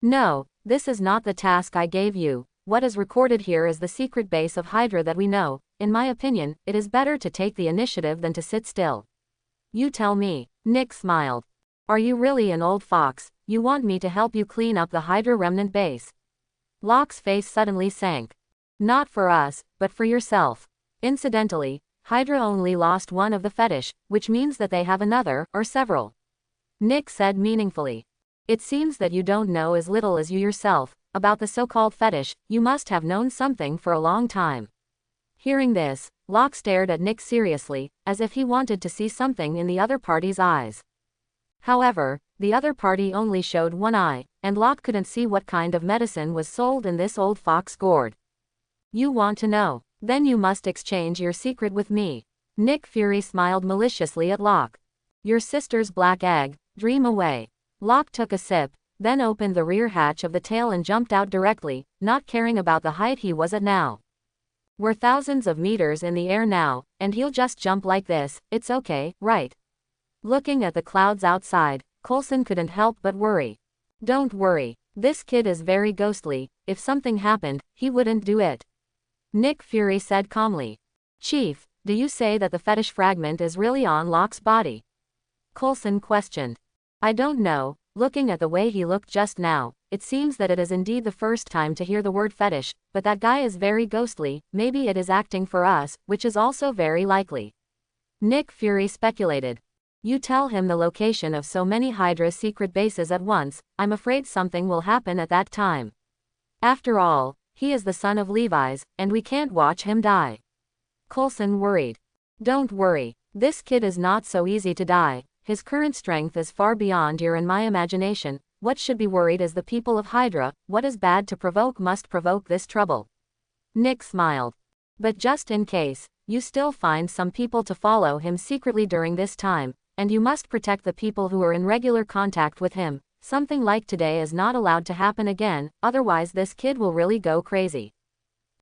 No, this is not the task I gave you. What is recorded here is the secret base of Hydra that we know. In my opinion, it is better to take the initiative than to sit still. You tell me. Nick smiled. Are you really an old fox? You want me to help you clean up the Hydra remnant base? Locke's face suddenly sank. Not for us, but for yourself. Incidentally, Hydra only lost one of the fetish, which means that they have another, or several. Nick said meaningfully. It seems that you don't know as little as you yourself, about the so-called fetish. You must have known something for a long time. Hearing this, Locke stared at Nick seriously, as if he wanted to see something in the other party's eyes. However, the other party only showed one eye, and Locke couldn't see what kind of medicine was sold in this old fox gourd. You want to know? Then you must exchange your secret with me. Nick Fury smiled maliciously at Locke. Your sister's black egg, dream away. Locke took a sip, then opened the rear hatch of the tail and jumped out directly, not caring about the height he was at now. We're thousands of meters in the air now, and he'll just jump like this. It's okay, right? Looking at the clouds outside, Coulson couldn't help but worry. Don't worry, this kid is very ghostly. If something happened, he wouldn't do it. Nick Fury said calmly. Chief, do you say that the fetish fragment is really on Locke's body? Coulson questioned. I don't know, looking at the way he looked just now, it seems that it is indeed the first time to hear the word fetish, but that guy is very ghostly, maybe it is acting for us, which is also very likely. Nick Fury speculated. You tell him the location of so many Hydra's secret bases at once, I'm afraid something will happen at that time. After all, he is the son of Levi's, and we can't watch him die. Coulson worried. Don't worry, this kid is not so easy to die, his current strength is far beyond your and my imagination, what should be worried is the people of Hydra, what is bad to provoke must provoke this trouble. Nick smiled. But just in case, you still find some people to follow him secretly during this time, and you must protect the people who are in regular contact with him. Something like today is not allowed to happen again, otherwise this kid will really go crazy.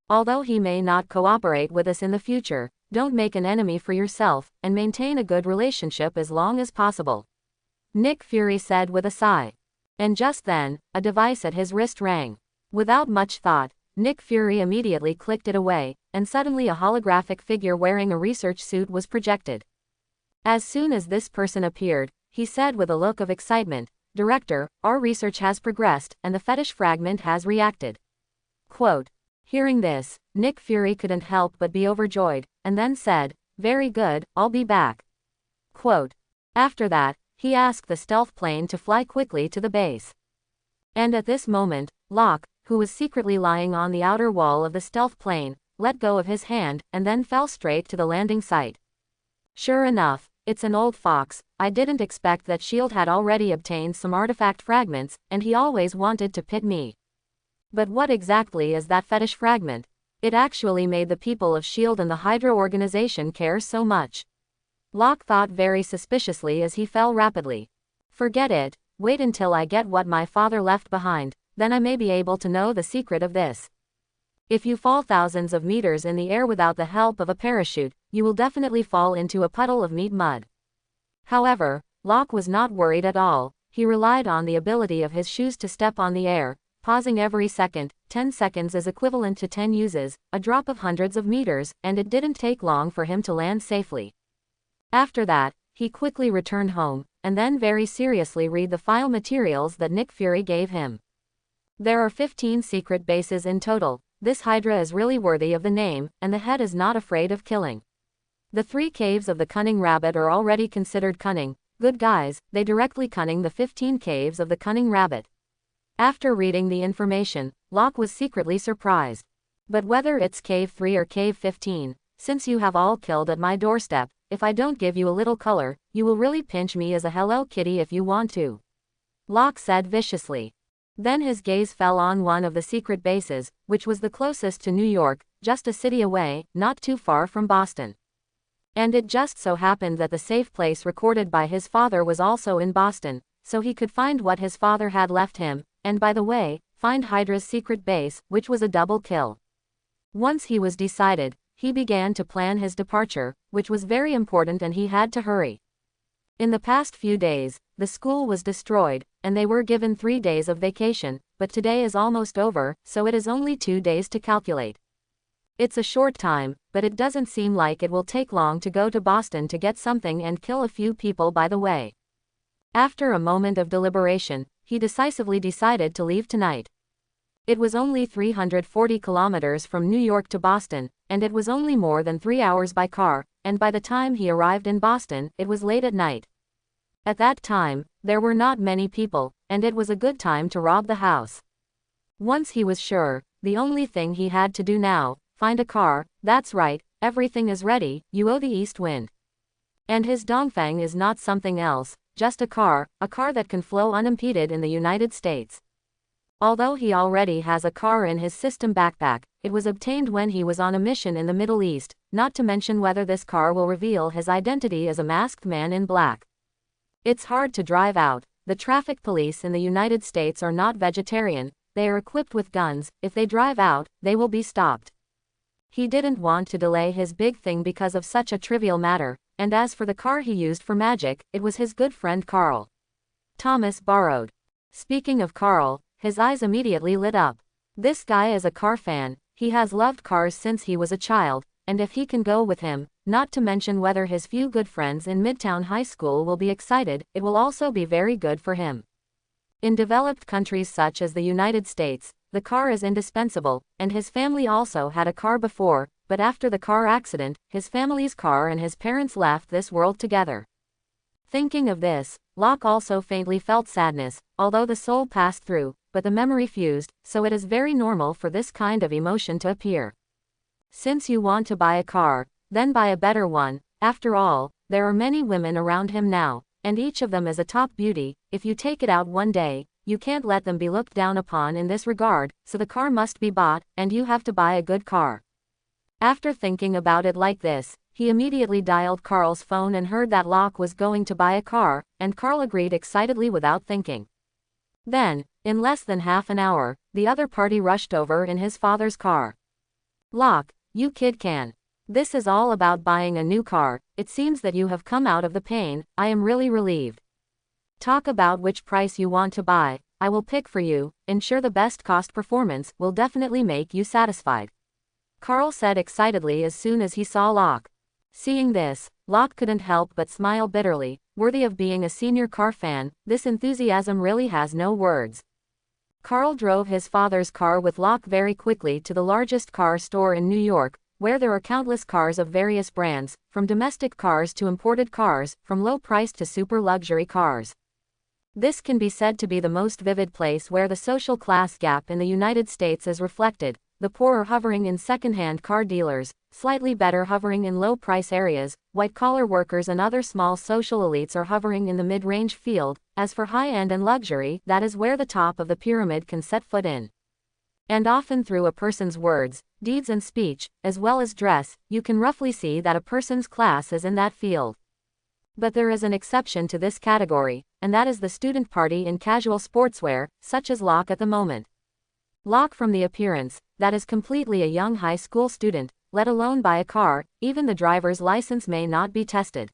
Although he may not cooperate with us in the future, don't make an enemy for yourself, and maintain a good relationship as long as possible. Nick Fury said with a sigh. And just then, a device at his wrist rang. Without much thought, Nick Fury immediately clicked it away, and suddenly a holographic figure wearing a research suit was projected. As soon as this person appeared, he said with a look of excitement, Director, our research has progressed, and the fetish fragment has reacted. Quote. Hearing this, Nick Fury couldn't help but be overjoyed, and then said, very good, I'll be back. Quote. After that, he asked the stealth plane to fly quickly to the base. And at this moment, Locke, who was secretly lying on the outer wall of the stealth plane, let go of his hand, and then fell straight to the landing site. Sure enough, it's an old fox. I didn't expect that S.H.I.E.L.D. had already obtained some artifact fragments, and he always wanted to pit me. But what exactly is that fetish fragment? It actually made the people of S.H.I.E.L.D. and the Hydra organization care so much. Locke thought very suspiciously as he fell rapidly. Forget it, wait until I get what my father left behind, then I may be able to know the secret of this. If you fall thousands of meters in the air without the help of a parachute, you will definitely fall into a puddle of meat mud. However, Locke was not worried at all. He relied on the ability of his shoes to step on the air, pausing every second. 10 seconds is equivalent to 10 uses, a drop of hundreds of meters, and it didn't take long for him to land safely. After that, he quickly returned home, and then very seriously read the file materials that Nick Fury gave him. There are 15 secret bases in total. This Hydra is really worthy of the name, and the head is not afraid of killing. The 3 caves of the cunning rabbit are already considered cunning. Good guys, they directly cunning the 15 caves of the cunning rabbit. After reading the information, Locke was secretly surprised. But whether it's cave 3 or cave 15, since you have all killed at my doorstep, if I don't give you a little color, you will really pinch me as a Hello Kitty if you want to. Locke said viciously. Then his gaze fell on one of the secret bases, which was the closest to New York, just a city away, not too far from Boston. And it just so happened that the safe place recorded by his father was also in Boston, so he could find what his father had left him, and by the way, find Hydra's secret base, which was a double kill. Once he was decided, he began to plan his departure, which was very important and he had to hurry. In the past few days, the school was destroyed, and they were given 3 days of vacation, but today is almost over, so it is only 2 days to calculate. It's a short time, but it doesn't seem like it will take long to go to Boston to get something and kill a few people by the way. After a moment of deliberation, he decisively decided to leave tonight. It was only 340 kilometers from New York to Boston, and it was only more than 3 hours by car, and by the time he arrived in Boston, it was late at night. At that time, there were not many people, and it was a good time to rob the house. Once he was sure, the only thing he had to do now, find a car. That's right, everything is ready, you owe the east wind. And his Dongfang is not something else, just a car that can flow unimpeded in the United States. Although he already has a car in his system backpack, it was obtained when he was on a mission in the Middle East, not to mention whether this car will reveal his identity as a masked man in black. It's hard to drive out. The traffic police in the United States are not vegetarian, they are equipped with guns. If they drive out, they will be stopped. He didn't want to delay his big thing because of such a trivial matter, and as for the car he used for magic, it was his good friend Carl. Thomas borrowed. Speaking of Carl, his eyes immediately lit up. This guy is a car fan, he has loved cars since he was a child, and if he can go with him, not to mention whether his few good friends in Midtown High School will be excited, it will also be very good for him. In developed countries such as the United States, the car is indispensable, and his family also had a car before, but after the car accident, his family's car and his parents left this world together. Thinking of this, Locke also faintly felt sadness, although the soul passed through, but the memory fused, so it is very normal for this kind of emotion to appear. Since you want to buy a car, then buy a better one. After all, there are many women around him now, and each of them is a top beauty. If you take it out one day, you can't let them be looked down upon in this regard, so the car must be bought, and you have to buy a good car. After thinking about it like this, he immediately dialed Carl's phone and heard that Locke was going to buy a car, and Carl agreed excitedly without thinking. Then, in less than half an hour, the other party rushed over in his father's car. "Locke, you kid can. This is all about buying a new car. It seems that you have come out of the pain. I am really relieved. Talk about which price you want to buy. I will pick for you. Ensure the best cost performance will definitely make you satisfied," Carl said excitedly as soon as he saw Locke. Seeing this, Locke couldn't help but smile bitterly. Worthy of being a senior car fan, this enthusiasm really has no words. Carl drove his father's car with Locke very quickly to the largest car store in New York, where there are countless cars of various brands, from domestic cars to imported cars, from low-priced to super-luxury cars. This can be said to be the most vivid place where the social class gap in the United States is reflected. The poor are hovering in second-hand car dealers, slightly better hovering in low-price areas, white-collar workers and other small social elites are hovering in the mid-range field. As for high-end and luxury, that is where the top of the pyramid can set foot in. And often through a person's words, deeds and speech, as well as dress, you can roughly see that a person's class is in that field. But there is an exception to this category, and that is the student party in casual sportswear, such as Locke at the moment. Locke, from the appearance, that is completely a young high school student, let alone buy a car. Even the driver's license may not be tested.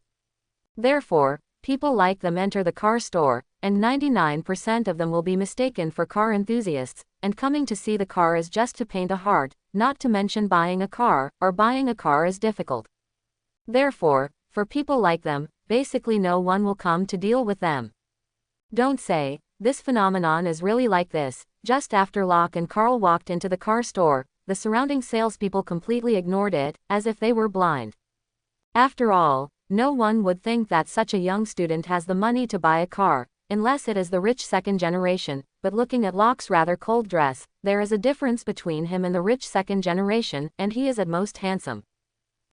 Therefore, people like them enter the car store, and 99% of them will be mistaken for car enthusiasts, and coming to see the car is just to paint a heart, not to mention buying a car, or buying a car is difficult. Therefore, for people like them, basically no one will come to deal with them. Don't say, this phenomenon is really like this. Just after Locke and Carl walked into the car store, the surrounding salespeople completely ignored it, as if they were blind. After all, no one would think that such a young student has the money to buy a car, unless it is the rich second generation. But looking at Locke's rather cold dress, there is a difference between him and the rich second generation, and he is at most handsome.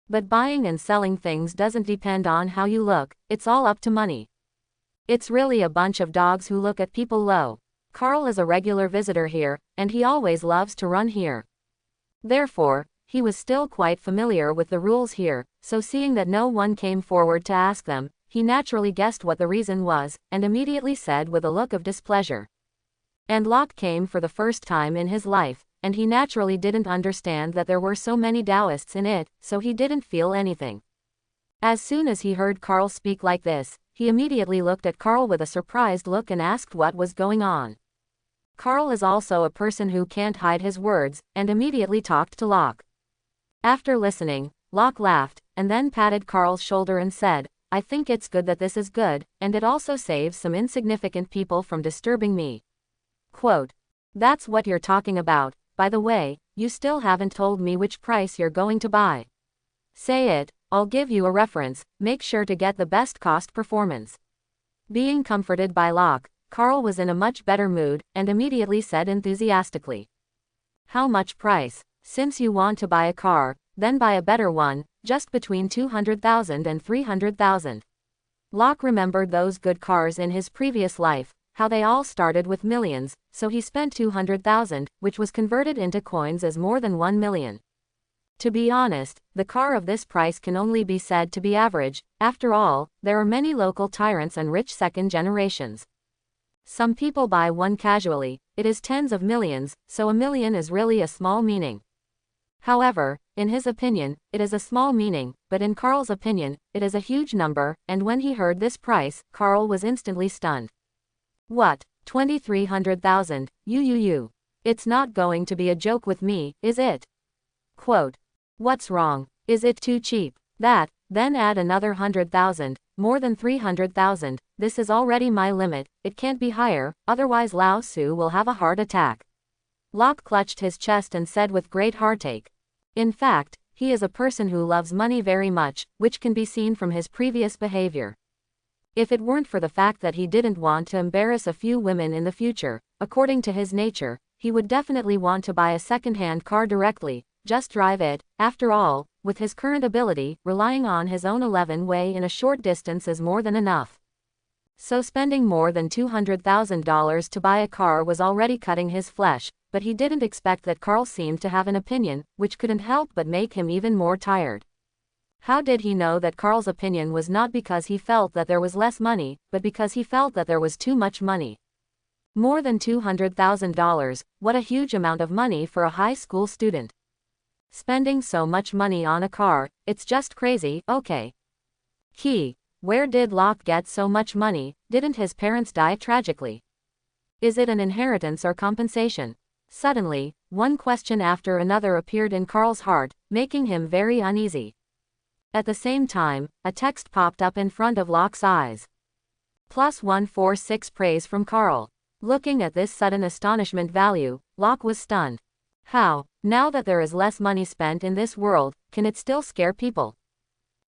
But buying and selling things doesn't depend on how you look, it's all up to money. It's really a bunch of dogs who look at people low. Carl is a regular visitor here, and he always loves to run here. Therefore, he was still quite familiar with the rules here, so seeing that no one came forward to ask them, he naturally guessed what the reason was, and immediately said with a look of displeasure. And Locke came for the first time in his life, and he naturally didn't understand that there were so many Taoists in it, so he didn't feel anything. As soon as he heard Carl speak like this, he immediately looked at Carl with a surprised look and asked what was going on. Carl is also a person who can't hide his words, and immediately talked to Locke. After listening, Locke laughed, and then patted Carl's shoulder and said, "I think it's good that this is good, and it also saves some insignificant people from disturbing me." Quote, "That's what you're talking about. By the way, you still haven't told me which price you're going to buy. Say it, I'll give you a reference. Make sure to get the best cost performance." Being comforted by Locke, Carl was in a much better mood, and immediately said enthusiastically, "How much price? Since you want to buy a car, then buy a better one, just between 200,000 and 300,000. Locke remembered those good cars in his previous life, how they all started with millions, so he spent 200,000, which was converted into coins as more than 1 million. To be honest, the car of this price can only be said to be average. After all, there are many local tyrants and rich second generations. Some people buy one casually, it is tens of millions, so a million is really a small meaning. However, in his opinion, it is a small meaning, but in Carl's opinion, it is a huge number, and when he heard this price, Carl was instantly stunned. "What, 2,300,000, you. It's not going to be a joke with me, is it?" Quote, "What's wrong? Is it too cheap? That, then add another 100,000, more than 300,000, this is already my limit, it can't be higher, otherwise Lao Su will have a heart attack. Locke clutched his chest and said with great heartache. In fact, he is a person who loves money very much, which can be seen from his previous behavior. If it weren't for the fact that he didn't want to embarrass a few women in the future, according to his nature, he would definitely want to buy a second-hand car directly, just drive it. After all, with his current ability, relying on his own 11-way in a short distance is more than enough. So spending more than $200,000 to buy a car was already cutting his flesh, but he didn't expect that Carl seemed to have an opinion, which couldn't help but make him even more tired. How did he know that Carl's opinion was not because he felt that there was less money, but because he felt that there was too much money? More than $200,000, what a huge amount of money for a high school student. Spending so much money on a car, it's just crazy, okay. Where did Locke get so much money? Didn't his parents die tragically? Is it an inheritance or compensation? Suddenly, one question after another appeared in Carl's heart, making him very uneasy. At the same time, a text popped up in front of Locke's eyes. +146 praise from Carl. Looking at this sudden astonishment value, Locke was stunned. How, now that there is less money spent in this world, can it still scare people?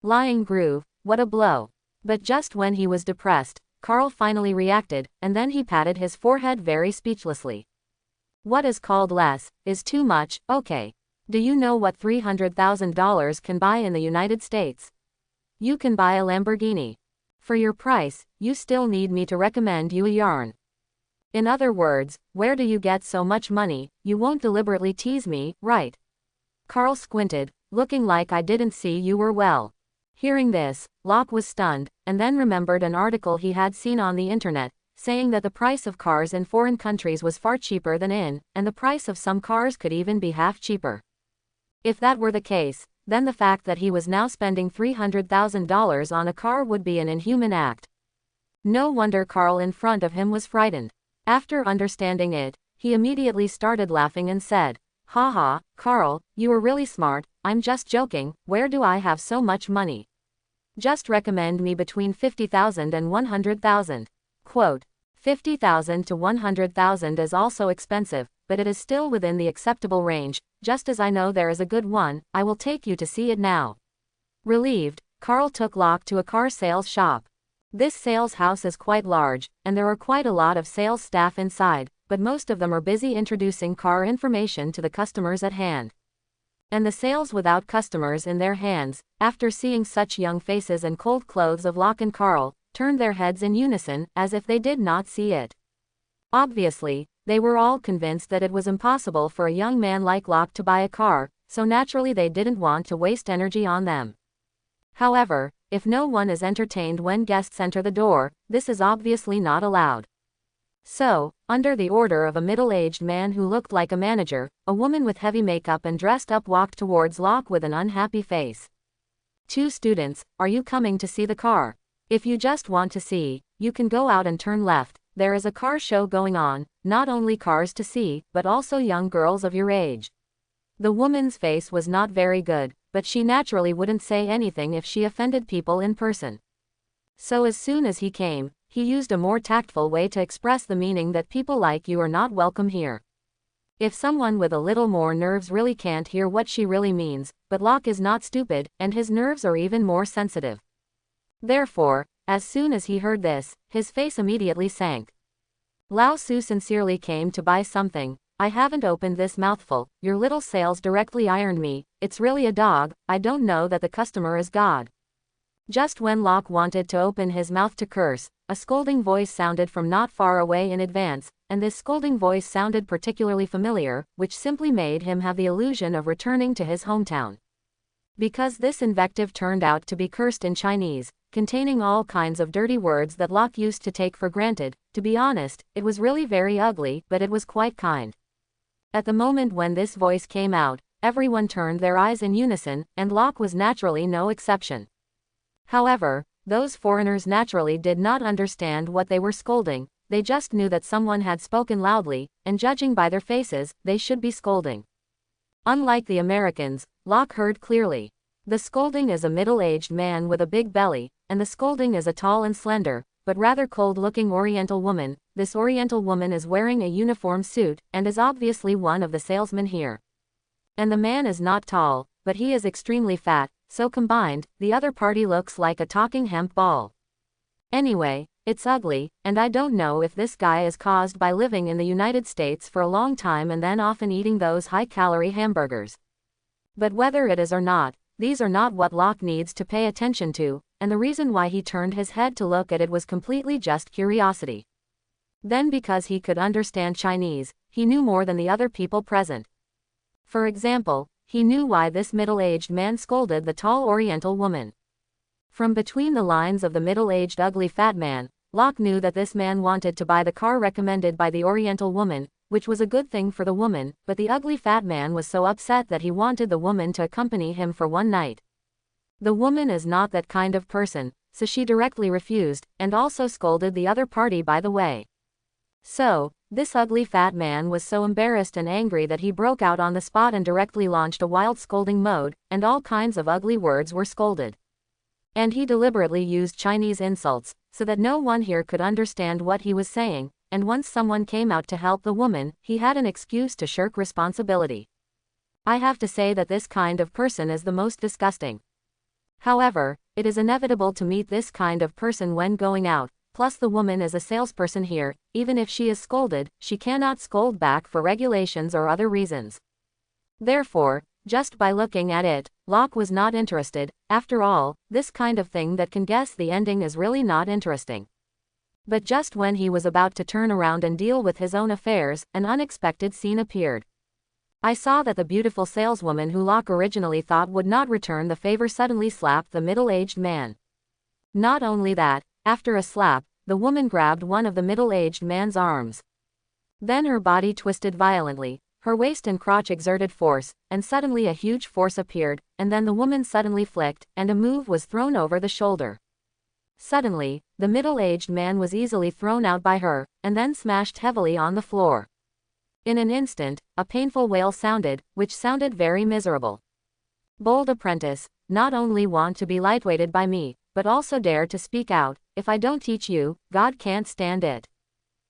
Lying groove, what a blow. But just when he was depressed, Carl finally reacted, and then he patted his forehead very speechlessly. What is called less, is too much, okay. Do you know what $300,000 can buy in the United States? You can buy a Lamborghini. For your price, you still need me to recommend you a yarn. In other words, where do you get so much money? You won't deliberately tease me, right? Carl squinted, looking like I didn't see you were well. Hearing this, Locke was stunned, and then remembered an article he had seen on the internet, saying that the price of cars in foreign countries was far cheaper than in, and the price of some cars could even be half cheaper. If that were the case, then the fact that he was now spending $300,000 on a car would be an inhuman act. No wonder Carl in front of him was frightened. After understanding it, he immediately started laughing and said, "Haha, Carl, you are really smart, I'm just joking, where do I have so much money? Just recommend me between 50,000 and 100,000. Quote, 50,000 to 100,000 is also expensive, but it is still within the acceptable range, just as I know there is a good one, I will take you to see it now." Relieved, Carl took Locke to a car sales shop. This sales house is quite large, and there are quite a lot of sales staff inside, but most of them are busy introducing car information to the customers at hand. And the sales without customers in their hands, after seeing such young faces and cold clothes of Locke and Carl, turned their heads in unison, as if they did not see it. Obviously, they were all convinced that it was impossible for a young man like Locke to buy a car, so naturally they didn't want to waste energy on them. However, if no one is entertained when guests enter the door, this is obviously not allowed. So, under the order of a middle-aged man who looked like a manager, a woman with heavy makeup and dressed up walked towards Locke with an unhappy face. "Two students, are you coming to see the car? If you just want to see, you can go out and turn left, there is a car show going on, not only cars to see, but also young girls of your age." The woman's face was not very good, but she naturally wouldn't say anything if she offended people in person. So as soon as he came, he used a more tactful way to express the meaning that people like you are not welcome here. If someone with a little more nerves really can't hear what she really means, but Locke is not stupid, and his nerves are even more sensitive. Therefore, as soon as he heard this, his face immediately sank. "Lao Su sincerely came to buy something. I haven't opened this mouthful, your little sales directly ironed me, it's really a dog, I don't know that the customer is God." Just when Locke wanted to open his mouth to curse, a scolding voice sounded from not far away in advance, and this scolding voice sounded particularly familiar, which simply made him have the illusion of returning to his hometown. Because this invective turned out to be cursed in Chinese, containing all kinds of dirty words that Locke used to take for granted, to be honest, it was really very ugly, but it was quite kind. At the moment when this voice came out, everyone turned their eyes in unison, and Locke was naturally no exception. However, those foreigners naturally did not understand what they were scolding, they just knew that someone had spoken loudly, and judging by their faces, they should be scolding. Unlike the Americans, Locke heard clearly. The scolding is a middle-aged man with a big belly, and the scolding is a tall and slender, but rather cold-looking Oriental woman. This Oriental woman is wearing a uniform suit, and is obviously one of the salesmen here. And the man is not tall, but he is extremely fat, so combined, the other party looks like a talking hemp ball. Anyway, it's ugly, and I don't know if this guy is caused by living in the United States for a long time and then often eating those high-calorie hamburgers. But whether it is or not, these are not what Locke needs to pay attention to, and the reason why he turned his head to look at it was completely just curiosity. Then because he could understand Chinese, he knew more than the other people present. For example, he knew why this middle-aged man scolded the tall Oriental woman. From between the lines of the middle-aged ugly fat man, Locke knew that this man wanted to buy the car recommended by the Oriental woman, which was a good thing for the woman, but the ugly fat man was so upset that he wanted the woman to accompany him for one night. The woman is not that kind of person, so she directly refused, and also scolded the other party by the way. So, this ugly fat man was so embarrassed and angry that he broke out on the spot and directly launched a wild scolding mode, and all kinds of ugly words were scolded. And he deliberately used Chinese insults, so that no one here could understand what he was saying, and once someone came out to help the woman, he had an excuse to shirk responsibility. I have to say that this kind of person is the most disgusting. However, it is inevitable to meet this kind of person when going out, plus the woman is a salesperson here, even if she is scolded, she cannot scold back for regulations or other reasons. Therefore, just by looking at it, Locke was not interested. After all, this kind of thing that can guess the ending is really not interesting. But just when he was about to turn around and deal with his own affairs, an unexpected scene appeared. I saw that the beautiful saleswoman who Locke originally thought would not return the favor suddenly slapped the middle-aged man. Not only that, after a slap, the woman grabbed one of the middle-aged man's arms. Then her body twisted violently, her waist and crotch exerted force, and suddenly a huge force appeared, and then the woman suddenly flicked, and a move was thrown over the shoulder. Suddenly, the middle-aged man was easily thrown out by her, and then smashed heavily on the floor. In an instant, a painful wail sounded, which sounded very miserable. Bold apprentice, not only want to be lightweighted by me, but also dare to speak out. If I don't teach you, God can't stand it.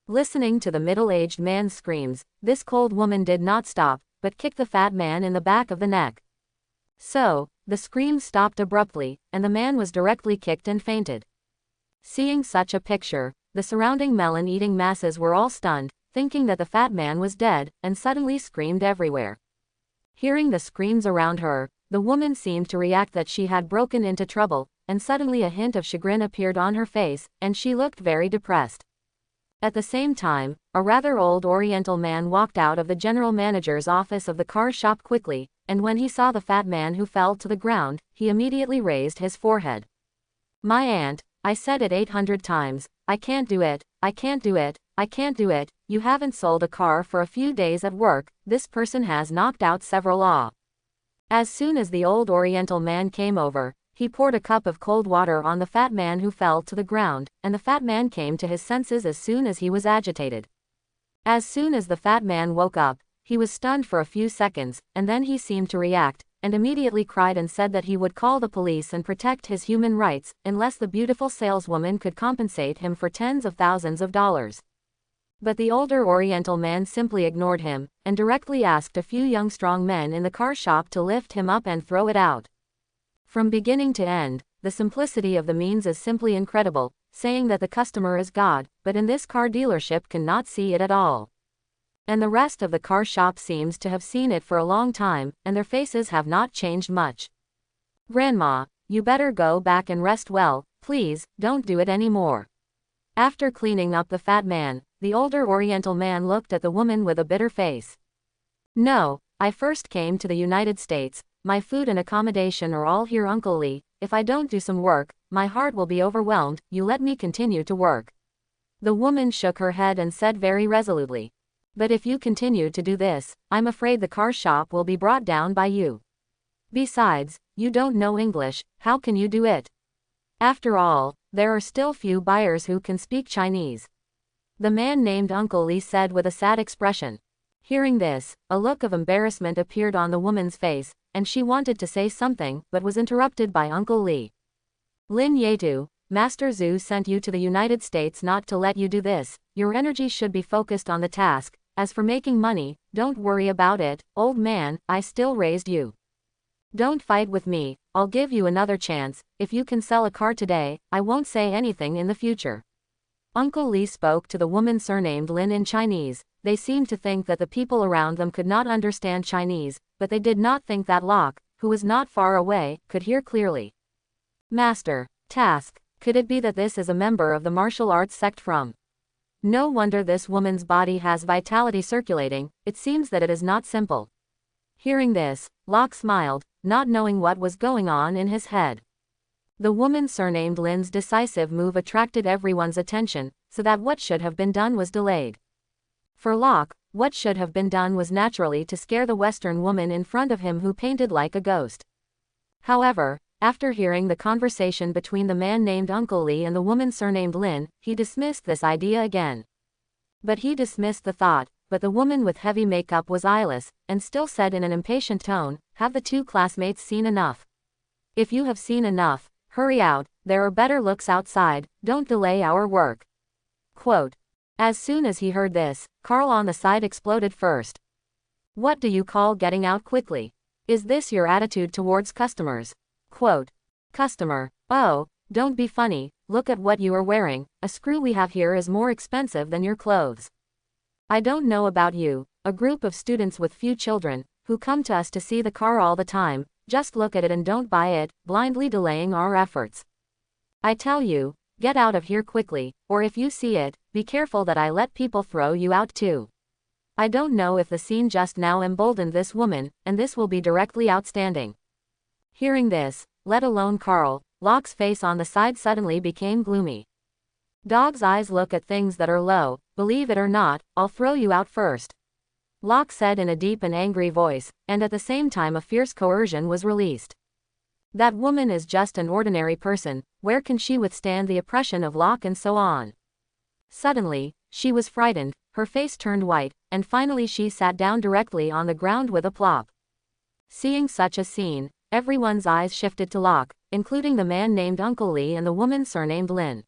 Listening to the middle-aged man's screams, this cold woman did not stop, but kicked the fat man in the back of the neck. So, the screams stopped abruptly, and the man was directly kicked and fainted. Seeing such a picture, the surrounding melon-eating masses were all stunned, thinking that the fat man was dead, and suddenly screamed everywhere. Hearing the screams around her, the woman seemed to react that she had broken into trouble, and suddenly a hint of chagrin appeared on her face, and she looked very depressed. At the same time, a rather old Oriental man walked out of the general manager's office of the car shop quickly, and when he saw the fat man who fell to the ground, he immediately raised his forehead. My aunt, I said it 800 times, I can't do it, I can't do it, I can't do it, you haven't sold a car for a few days at work, this person has knocked out several law. As soon as the old Oriental man came over, he poured a cup of cold water on the fat man who fell to the ground, and the fat man came to his senses as soon as he was agitated. As soon as the fat man woke up, he was stunned for a few seconds, and then he seemed to react, and immediately cried and said that he would call the police and protect his human rights, unless the beautiful saleswoman could compensate him for tens of thousands of dollars. But the older Oriental man simply ignored him, and directly asked a few young strong men in the car shop to lift him up and throw it out. From beginning to end, the simplicity of the means is simply incredible, saying that the customer is God, but in this car dealership cannot see it at all. And the rest of the car shop seems to have seen it for a long time, and their faces have not changed much. Grandma, you better go back and rest well, please, don't do it anymore. After cleaning up the fat man, the older Oriental man looked at the woman with a bitter face. No, I first came to the United States, my food and accommodation are all here, Uncle Lee. If I don't do some work, my heart will be overwhelmed, you let me continue to work. The woman shook her head and said very resolutely. But if you continue to do this, I'm afraid the car shop will be brought down by you. Besides, you don't know English, how can you do it? After all, there are still few buyers who can speak Chinese. The man named Uncle Lee said with a sad expression. Hearing this, a look of embarrassment appeared on the woman's face, and she wanted to say something, but was interrupted by Uncle Lee. Lin Yetu, Master Zhu sent you to the United States not to let you do this. Your energy should be focused on the task. As for making money, don't worry about it, old man, I still raised you. Don't fight with me, I'll give you another chance. If you can sell a car today, I won't say anything in the future. Uncle Lee spoke to the woman surnamed Lin in Chinese. They seemed to think that the people around them could not understand Chinese, but they did not think that Locke, who was not far away, could hear clearly. Master, task, could it be that this is a member of the martial arts sect from? No wonder this woman's body has vitality circulating, it seems that it is not simple. Hearing this, Locke smiled, not knowing what was going on in his head. The woman surnamed Lin's decisive move attracted everyone's attention, so that what should have been done was delayed. For Locke, what should have been done was naturally to scare the Western woman in front of him who painted like a ghost. However, after hearing the conversation between the man named Uncle Lee and the woman surnamed Lin, he dismissed this idea again. But he dismissed the thought, but the woman with heavy makeup was eyeless, and still said in an impatient tone, have the two classmates seen enough? If you have seen enough, hurry out, there are better looks outside, don't delay our work. Quote. As soon as he heard this, Carl on the side exploded first. What do you call getting out quickly? Is this your attitude towards customers? Quote. Customer, oh, don't be funny, look at what you are wearing, a screw we have here is more expensive than your clothes. I don't know about you, a group of students with few children, who come to us to see the car all the time, just look at it and don't buy it, blindly delaying our efforts. I tell you, get out of here quickly, or if you see it, be careful that I let people throw you out too. I don't know if the scene just now emboldened this woman, and this will be directly outstanding. Hearing this, let alone Carl, Locke's face on the side suddenly became gloomy. Dog's eyes look at things that are low, believe it or not, I'll throw you out first. Locke said in a deep and angry voice, and at the same time a fierce coercion was released. That woman is just an ordinary person, where can she withstand the oppression of Locke and so on? Suddenly, she was frightened, her face turned white, and finally she sat down directly on the ground with a plop. Seeing such a scene, everyone's eyes shifted to Locke, including the man named Uncle Lee and the woman surnamed Lin.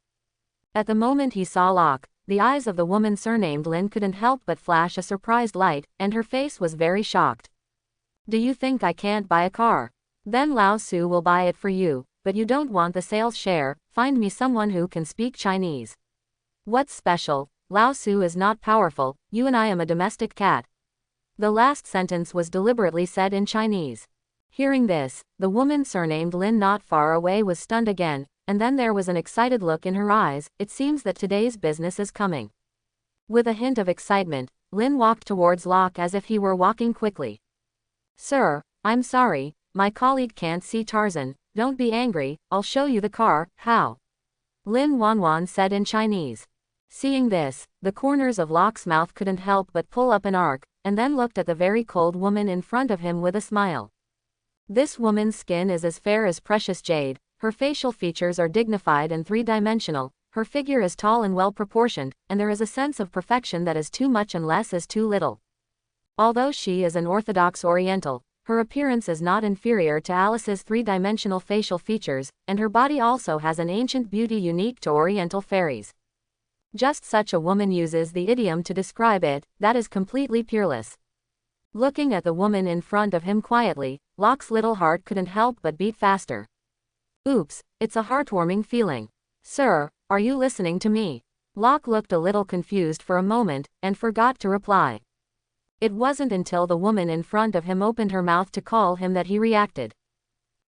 At the moment he saw Locke, the eyes of the woman surnamed Lin couldn't help but flash a surprised light, and her face was very shocked. Do you think I can't buy a car? Then Lao Su will buy it for you, but you don't want the sales share, find me someone who can speak Chinese. What's special? Lao Su is not powerful, you and I am a domestic cat. The last sentence was deliberately said in Chinese. Hearing this, the woman surnamed Lin not far away was stunned again, and then there was an excited look in her eyes, it seems that today's business is coming. With a hint of excitement, Lin walked towards Locke as if he were walking quickly. Sir, I'm sorry, my colleague can't see Tarzan, don't be angry, I'll show you the car, how? Lin Wanwan said in Chinese. Seeing this, the corners of Locke's mouth couldn't help but pull up an arc, and then looked at the very cold woman in front of him with a smile. This woman's skin is as fair as precious jade, her facial features are dignified and three-dimensional, her figure is tall and well-proportioned, and there is a sense of perfection that is too much and less is too little. Although she is an orthodox Oriental, her appearance is not inferior to Alice's three-dimensional facial features, and her body also has an ancient beauty unique to Oriental fairies. Just such a woman uses the idiom to describe it, that is completely peerless. Looking at the woman in front of him quietly, Locke's little heart couldn't help but beat faster. Oops, it's a heartwarming feeling. Sir, are you listening to me? Locke looked a little confused for a moment, and forgot to reply. It wasn't until the woman in front of him opened her mouth to call him that he reacted.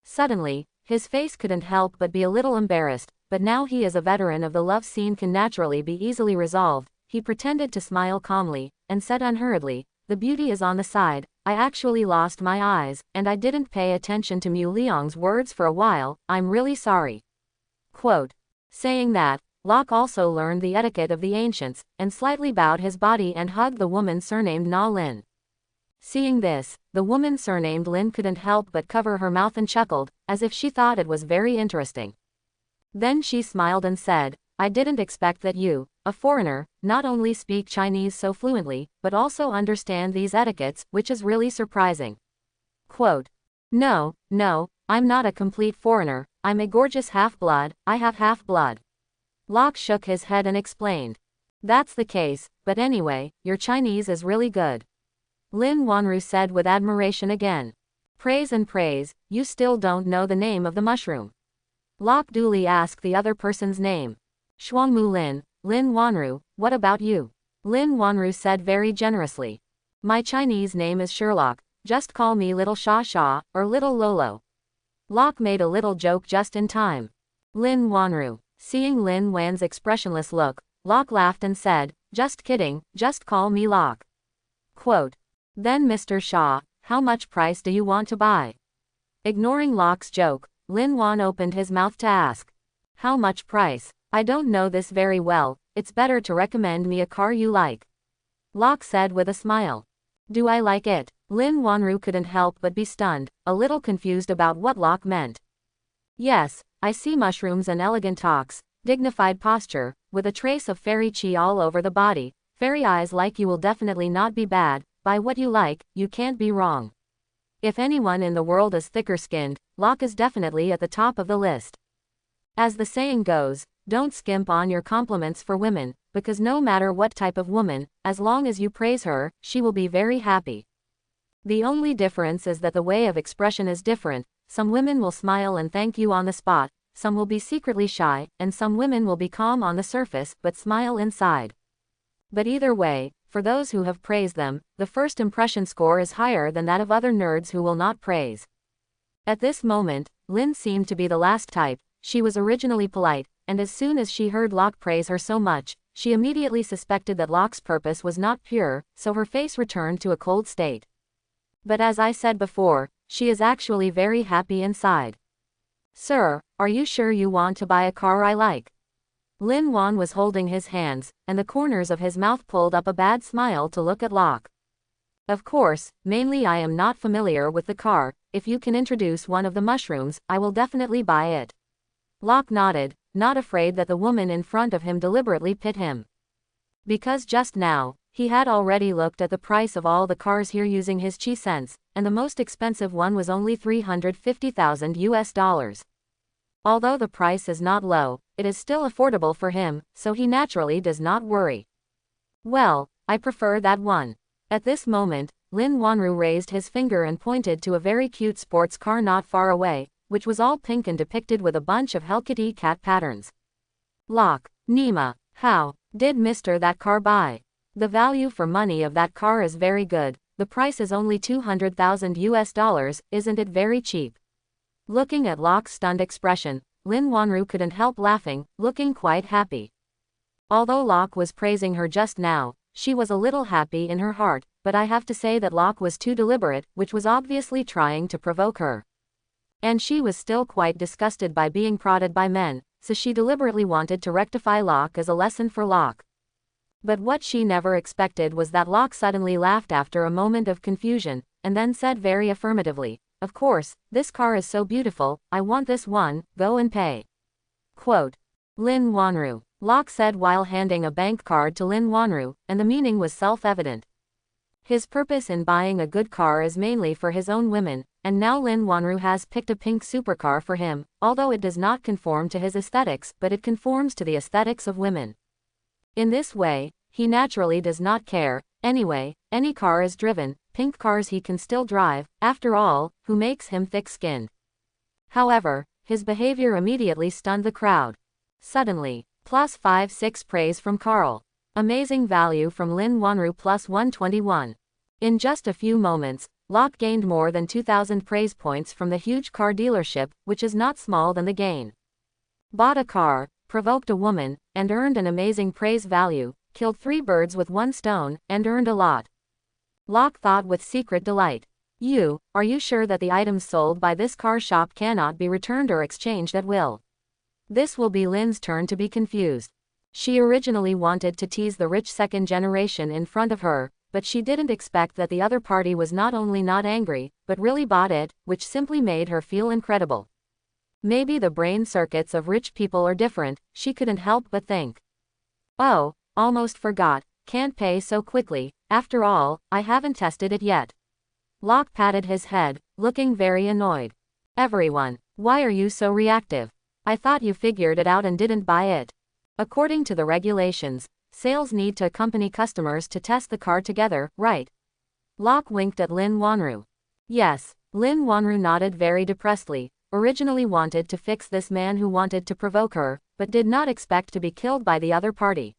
Suddenly, his face couldn't help but be a little embarrassed, but now he is a veteran of the love scene can naturally be easily resolved, he pretended to smile calmly, and said unhurriedly, the beauty is on the side, I actually lost my eyes, and I didn't pay attention to Mu Liang's words for a while, I'm really sorry. Quote. Saying that, Locke also learned the etiquette of the ancients, and slightly bowed his body and hugged the woman surnamed Na Lin. Seeing this, the woman surnamed Lin couldn't help but cover her mouth and chuckled, as if she thought it was very interesting. Then she smiled and said, I didn't expect that you, a foreigner, not only speak Chinese so fluently, but also understand these etiquettes, which is really surprising. Quote. No, I'm not a complete foreigner, I'm a gorgeous half-blood, I have half-blood. Locke shook his head and explained. That's the case, but anyway, your Chinese is really good. Lin Wanru said with admiration again. Praise and praise, you still don't know the name of the mushroom. Locke duly asked the other person's name. Shuangmu Lin Wanru, what about you? Lin Wanru said very generously. My Chinese name is Sherlock, just call me Little Sha Sha, or Little Lolo. Locke made a little joke just in time. Lin Wanru. Seeing Lin Wan's expressionless look, Locke laughed and said, just kidding, just call me Locke. Quote. Then Mr. Shaw, how much price do you want to buy? Ignoring Locke's joke, Lin Wan opened his mouth to ask. How much price? I don't know this very well, it's better to recommend me a car you like. Locke said with a smile. Do I like it? Lin Wanru couldn't help but be stunned, a little confused about what Locke meant. Yes, I see mushrooms and elegant talks, dignified posture, with a trace of fairy chi all over the body, fairy eyes like you will definitely not be bad, buy what you like, you can't be wrong. If anyone in the world is thicker-skinned, Locke is definitely at the top of the list. As the saying goes, don't skimp on your compliments for women, because no matter what type of woman, as long as you praise her, she will be very happy. The only difference is that the way of expression is different. Some women will smile and thank you on the spot, some will be secretly shy, and some women will be calm on the surface but smile inside. But either way, for those who have praised them, the first impression score is higher than that of other nerds who will not praise. At this moment, Lin seemed to be the last type. She was originally polite, and as soon as she heard Locke praise her so much, she immediately suspected that Locke's purpose was not pure, so her face returned to a cold state. But as I said before, she is actually very happy inside. Sir, are you sure you want to buy a car I like? Lin Wan was holding his hands, and the corners of his mouth pulled up a bad smile to look at Locke. Of course, mainly I am not familiar with the car, if you can introduce one of the mushrooms, I will definitely buy it. Locke nodded, not afraid that the woman in front of him deliberately pit him. Because just now, he had already looked at the price of all the cars here using his chi sense, and the most expensive one was only $350,000. Although the price is not low, it is still affordable for him, so he naturally does not worry. Well, I prefer that one. At this moment, Lin Wanru raised his finger and pointed to a very cute sports car not far away, which was all pink and depicted with a bunch of Hello Kitty cat patterns. Locke, Nima, how did Mr. that car buy? The value for money of that car is very good, the price is only $200,000, isn't it very cheap? Looking at Locke's stunned expression, Lin Wanru couldn't help laughing, looking quite happy. Although Locke was praising her just now, she was a little happy in her heart, but I have to say that Locke was too deliberate, which was obviously trying to provoke her. And she was still quite disgusted by being prodded by men, so she deliberately wanted to rectify Locke as a lesson for Locke. But what she never expected was that Locke suddenly laughed after a moment of confusion, and then said very affirmatively, of course, this car is so beautiful, I want this one, go and pay. Quote. Lin Wanru. Locke said while handing a bank card to Lin Wanru, and the meaning was self-evident. His purpose in buying a good car is mainly for his own women, and now Lin Wanru has picked a pink supercar for him, although it does not conform to his aesthetics, but it conforms to the aesthetics of women. In this way, he naturally does not care. Anyway, any car is driven, pink cars he can still drive, after all, who makes him thick-skinned? However, his behavior immediately stunned the crowd. Suddenly, +5-6 praise from Carl. Amazing value from Lin Wanru +121. In just a few moments, Locke gained more than 2,000 praise points from the huge car dealership, which is not small than the gain. Bought a car, provoked a woman, and earned an amazing praise value, killed 3 birds with 1 stone, and earned a lot. Locke thought with secret delight. Are you sure that the items sold by this car shop cannot be returned or exchanged at will? This will be Lin's turn to be confused. She originally wanted to tease the rich second generation in front of her, but she didn't expect that the other party was not only not angry, but really bought it, which simply made her feel incredible. Maybe the brain circuits of rich people are different, she couldn't help but think. Oh, almost forgot, can't pay so quickly, after all, I haven't tested it yet. Locke patted his head, looking very annoyed. Everyone, why are you so reactive? I thought you figured it out and didn't buy it. According to the regulations, sales need to accompany customers to test the car together, right? Locke winked at Lin Wanru. Yes, Lin Wanru nodded very depressedly, originally wanted to fix this man who wanted to provoke her, but did not expect to be killed by the other party.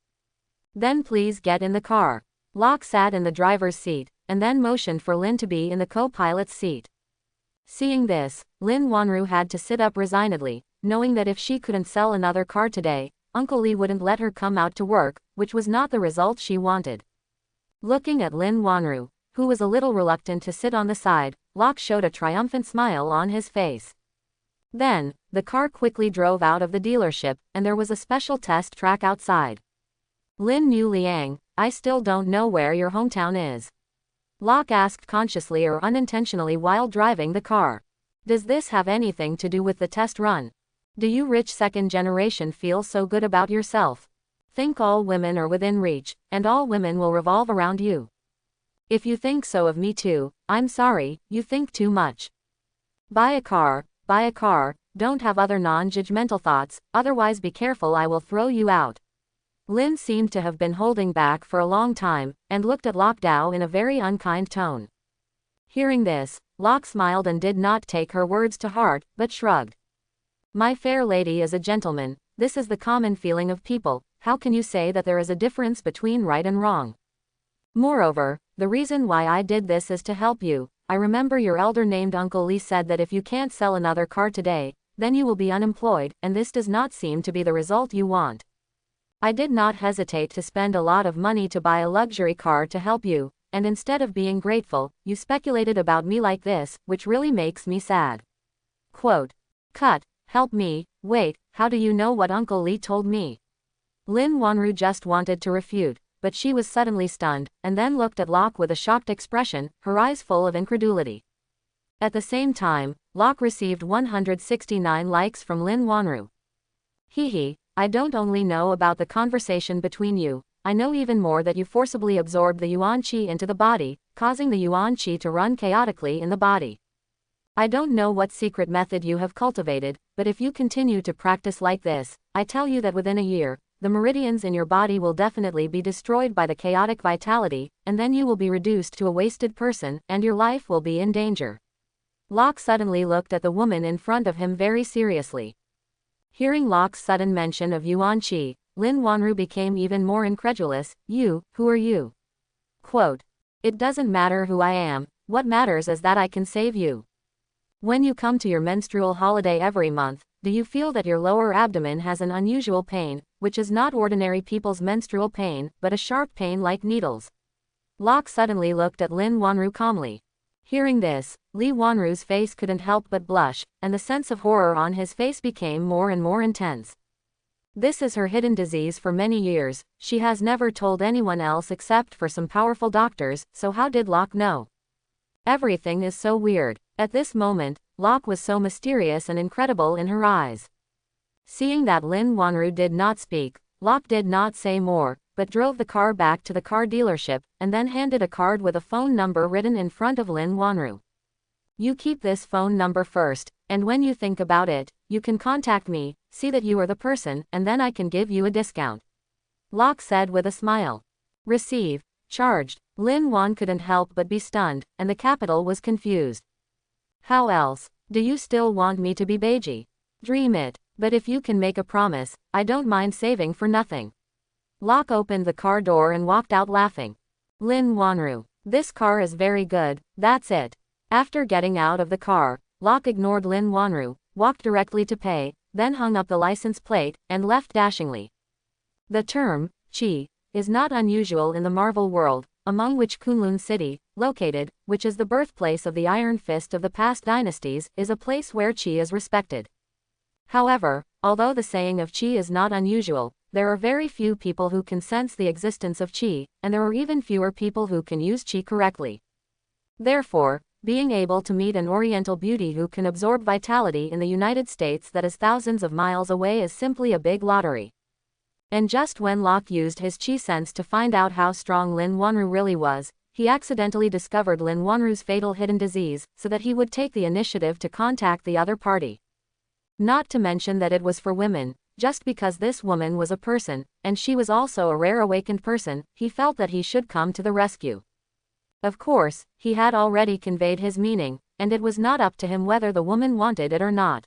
Then please get in the car. Locke sat in the driver's seat, and then motioned for Lin to be in the co-pilot's seat. Seeing this, Lin Wanru had to sit up resignedly, knowing that if she couldn't sell another car today, Uncle Lee wouldn't let her come out to work, which was not the result she wanted. Looking at Lin Wanru, who was a little reluctant to sit on the side, Locke showed a triumphant smile on his face. Then, the car quickly drove out of the dealership, and there was a special test track outside. Lin knew Liang, I still don't know where your hometown is. Locke asked consciously or unintentionally while driving the car. Does this have anything to do with the test run? Do you rich second generation feel so good about yourself? Think all women are within reach, and all women will revolve around you. If you think so of me too, I'm sorry, you think too much. Buy a car, don't have other non-judgmental thoughts, otherwise be careful I will throw you out. Lin seemed to have been holding back for a long time, and looked at Locke Dao in a very unkind tone. Hearing this, Locke smiled and did not take her words to heart, but shrugged. My fair lady is a gentleman, this is the common feeling of people, how can you say that there is a difference between right and wrong? Moreover, the reason why I did this is to help you. I remember your elder named Uncle Lee said that if you can't sell another car today, then you will be unemployed, and this does not seem to be the result you want. I did not hesitate to spend a lot of money to buy a luxury car to help you, and instead of being grateful, you speculated about me like this, which really makes me sad. Quote. Cut, help me, wait, how do you know what Uncle Lee told me? Lin Wanru just wanted to refute, but she was suddenly stunned, and then looked at Locke with a shocked expression, her eyes full of incredulity. At the same time, Locke received 169 likes from Lin Wanru. Hee. I don't only know about the conversation between you, I know even more that you forcibly absorbed the yuan qi into the body, causing the yuan qi to run chaotically in the body. I don't know what secret method you have cultivated, but if you continue to practice like this, I tell you that within a year, the meridians in your body will definitely be destroyed by the chaotic vitality, and then you will be reduced to a wasted person, and your life will be in danger. Locke suddenly looked at the woman in front of him very seriously. Hearing Locke's sudden mention of yuan qi, Lin Wanru became even more incredulous. You, who are you? Quote. It doesn't matter who I am, what matters is that I can save you. When you come to your menstrual holiday every month, do you feel that your lower abdomen has an unusual pain, which is not ordinary people's menstrual pain, but a sharp pain like needles? Locke suddenly looked at Lin Wanru calmly. Hearing this, Li Wanru's face couldn't help but blush, and the sense of horror on his face became more and more intense. This is her hidden disease for many years, she has never told anyone else except for some powerful doctors, so how did Locke know? Everything is so weird. At this moment, Locke was so mysterious and incredible in her eyes. Seeing that Lin Wanru did not speak, Locke did not say more, but drove the car back to the car dealership, and then handed a card with a phone number written in front of Lin Wanru. You keep this phone number first, and when you think about it, you can contact me, see that you are the person, and then I can give you a discount. Locke said with a smile. Receive. Charged. Lin Wan couldn't help but be stunned, and the capital was confused. How else? Do you still want me to be Beiji? Dream it, but if you can make a promise, I don't mind saving for nothing. Locke opened the car door and walked out laughing. Lin Wanru. This car is very good, that's it. After getting out of the car, Locke ignored Lin Wanru, walked directly to pay, then hung up the license plate, and left dashingly. The term, qi, is not unusual in the Marvel world, among which Kunlun City, located, which is the birthplace of the Iron Fist of the past dynasties, is a place where qi is respected. However, although the saying of qi is not unusual, there are very few people who can sense the existence of qi, and there are even fewer people who can use qi correctly. Therefore, being able to meet an Oriental beauty who can absorb vitality in the United States that is thousands of miles away is simply a big lottery. And just when Locke used his chi sense to find out how strong Lin Wanru really was, he accidentally discovered Lin Wanru's fatal hidden disease, so that he would take the initiative to contact the other party. Not to mention that it was for women. Just because this woman was a person, and she was also a rare awakened person, he felt that he should come to the rescue. Of course, he had already conveyed his meaning, and it was not up to him whether the woman wanted it or not.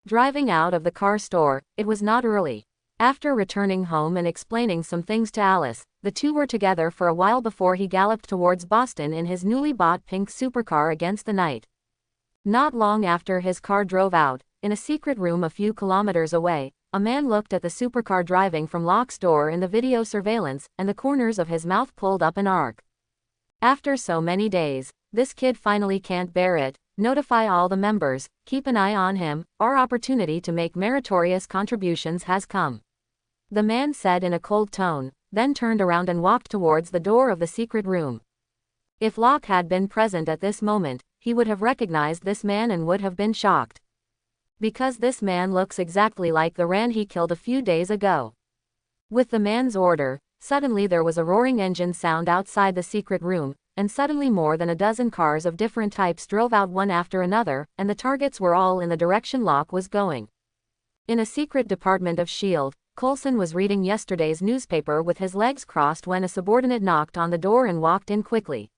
Driving out of the car store, it was not early. After returning home and explaining some things to Alice, the two were together for a while before he galloped towards Boston in his newly bought pink supercar against the night. Not long after his car drove out, in a secret room a few kilometers away, a man looked at the supercar driving from Locke's door in the video surveillance, and the corners of his mouth pulled up an arc. After so many days, this kid finally can't bear it. Notify all the members, keep an eye on him, our opportunity to make meritorious contributions has come. The man said in a cold tone, then turned around and walked towards the door of the secret room. If Locke had been present at this moment, he would have recognized this man and would have been shocked. Because this man looks exactly like the Rand he killed a few days ago. With the man's order, suddenly there was a roaring engine sound outside the secret room, and suddenly more than a dozen cars of different types drove out one after another, and the targets were all in the direction Locke was going. In a secret department of S.H.I.E.L.D., Coulson was reading yesterday's newspaper with his legs crossed when a subordinate knocked on the door and walked in quickly.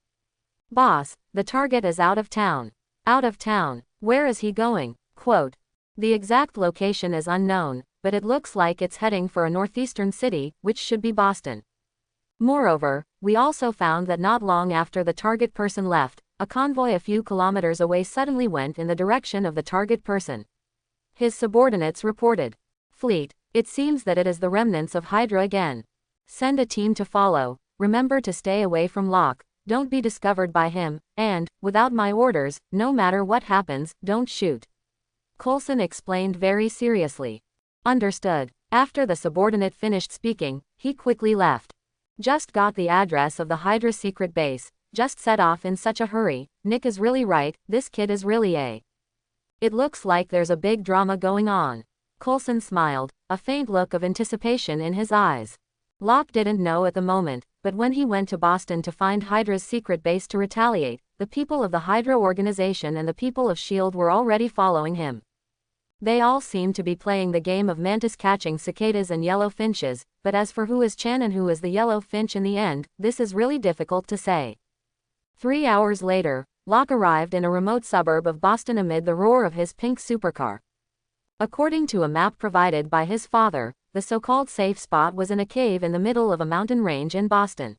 "Boss, the target is out of town." "Out of town? Where is he going?" Quote. "The exact location is unknown, but it looks like it's heading for a northeastern city, which should be Boston. Moreover, we also found that not long after the target person left, a convoy a few kilometers away suddenly went in the direction of the target person." His subordinates reported. "Fleet, it seems that it is the remnants of Hydra again. Send a team to follow. Remember to stay away from Locke, don't be discovered by him, and, without my orders, no matter what happens, don't shoot." Coulson explained very seriously. "Understood." After the subordinate finished speaking, he quickly left. "Just got the address of the Hydra secret base, just set off in such a hurry. Nick is really right, this kid is really a... It looks like there's a big drama going on." Coulson smiled, a faint look of anticipation in his eyes. Locke didn't know at the moment, but when he went to Boston to find Hydra's secret base to retaliate, the people of the Hydra organization and the people of S.H.I.E.L.D. were already following him. They all seemed to be playing the game of mantis catching cicadas and yellow finches, but as for who is Chan and who is the yellow finch in the end, this is really difficult to say. 3 hours later, Locke arrived in a remote suburb of Boston amid the roar of his pink supercar. According to a map provided by his father, the so-called safe spot was in a cave in the middle of a mountain range in Boston.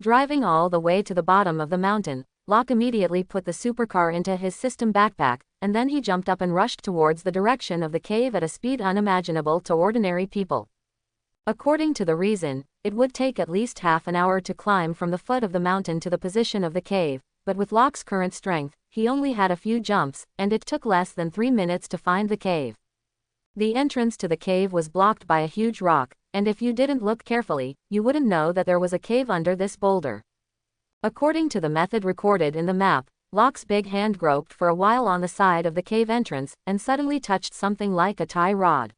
Driving all the way to the bottom of the mountain, Locke immediately put the supercar into his system backpack, and then he jumped up and rushed towards the direction of the cave at a speed unimaginable to ordinary people. According to the reason, it would take at least half an hour to climb from the foot of the mountain to the position of the cave, but with Locke's current strength, he only had a few jumps, and it took less than 3 minutes to find the cave. The entrance to the cave was blocked by a huge rock, and if you didn't look carefully, you wouldn't know that there was a cave under this boulder. According to the method recorded in the map, Locke's big hand groped for a while on the side of the cave entrance, and suddenly touched something like a tie rod.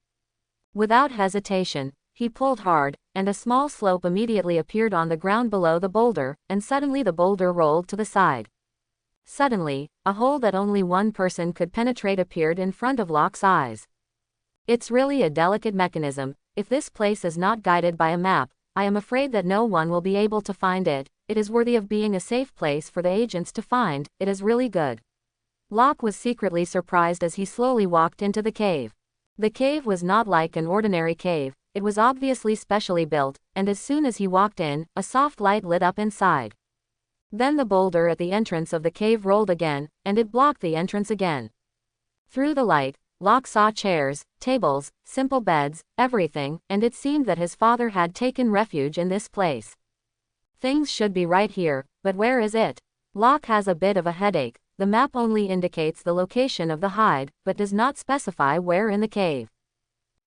Without hesitation, he pulled hard, and a small slope immediately appeared on the ground below the boulder, and suddenly the boulder rolled to the side. Suddenly, a hole that only one person could penetrate appeared in front of Locke's eyes. It's really a delicate mechanism. If this place is not guided by a map, I am afraid that no one will be able to find it. It is worthy of being a safe place for the agents to find. It is really good. Locke was secretly surprised as he slowly walked into the cave. The cave was not like an ordinary cave, it was obviously specially built, and as soon as he walked in, a soft light lit up inside. Then the boulder at the entrance of the cave rolled again, and it blocked the entrance again. Through the light, Locke saw chairs, tables, simple beds, everything, and it seemed that his father had taken refuge in this place. Things should be right here, but where is it? Locke has a bit of a headache. The map only indicates the location of the hide, but does not specify where in the cave.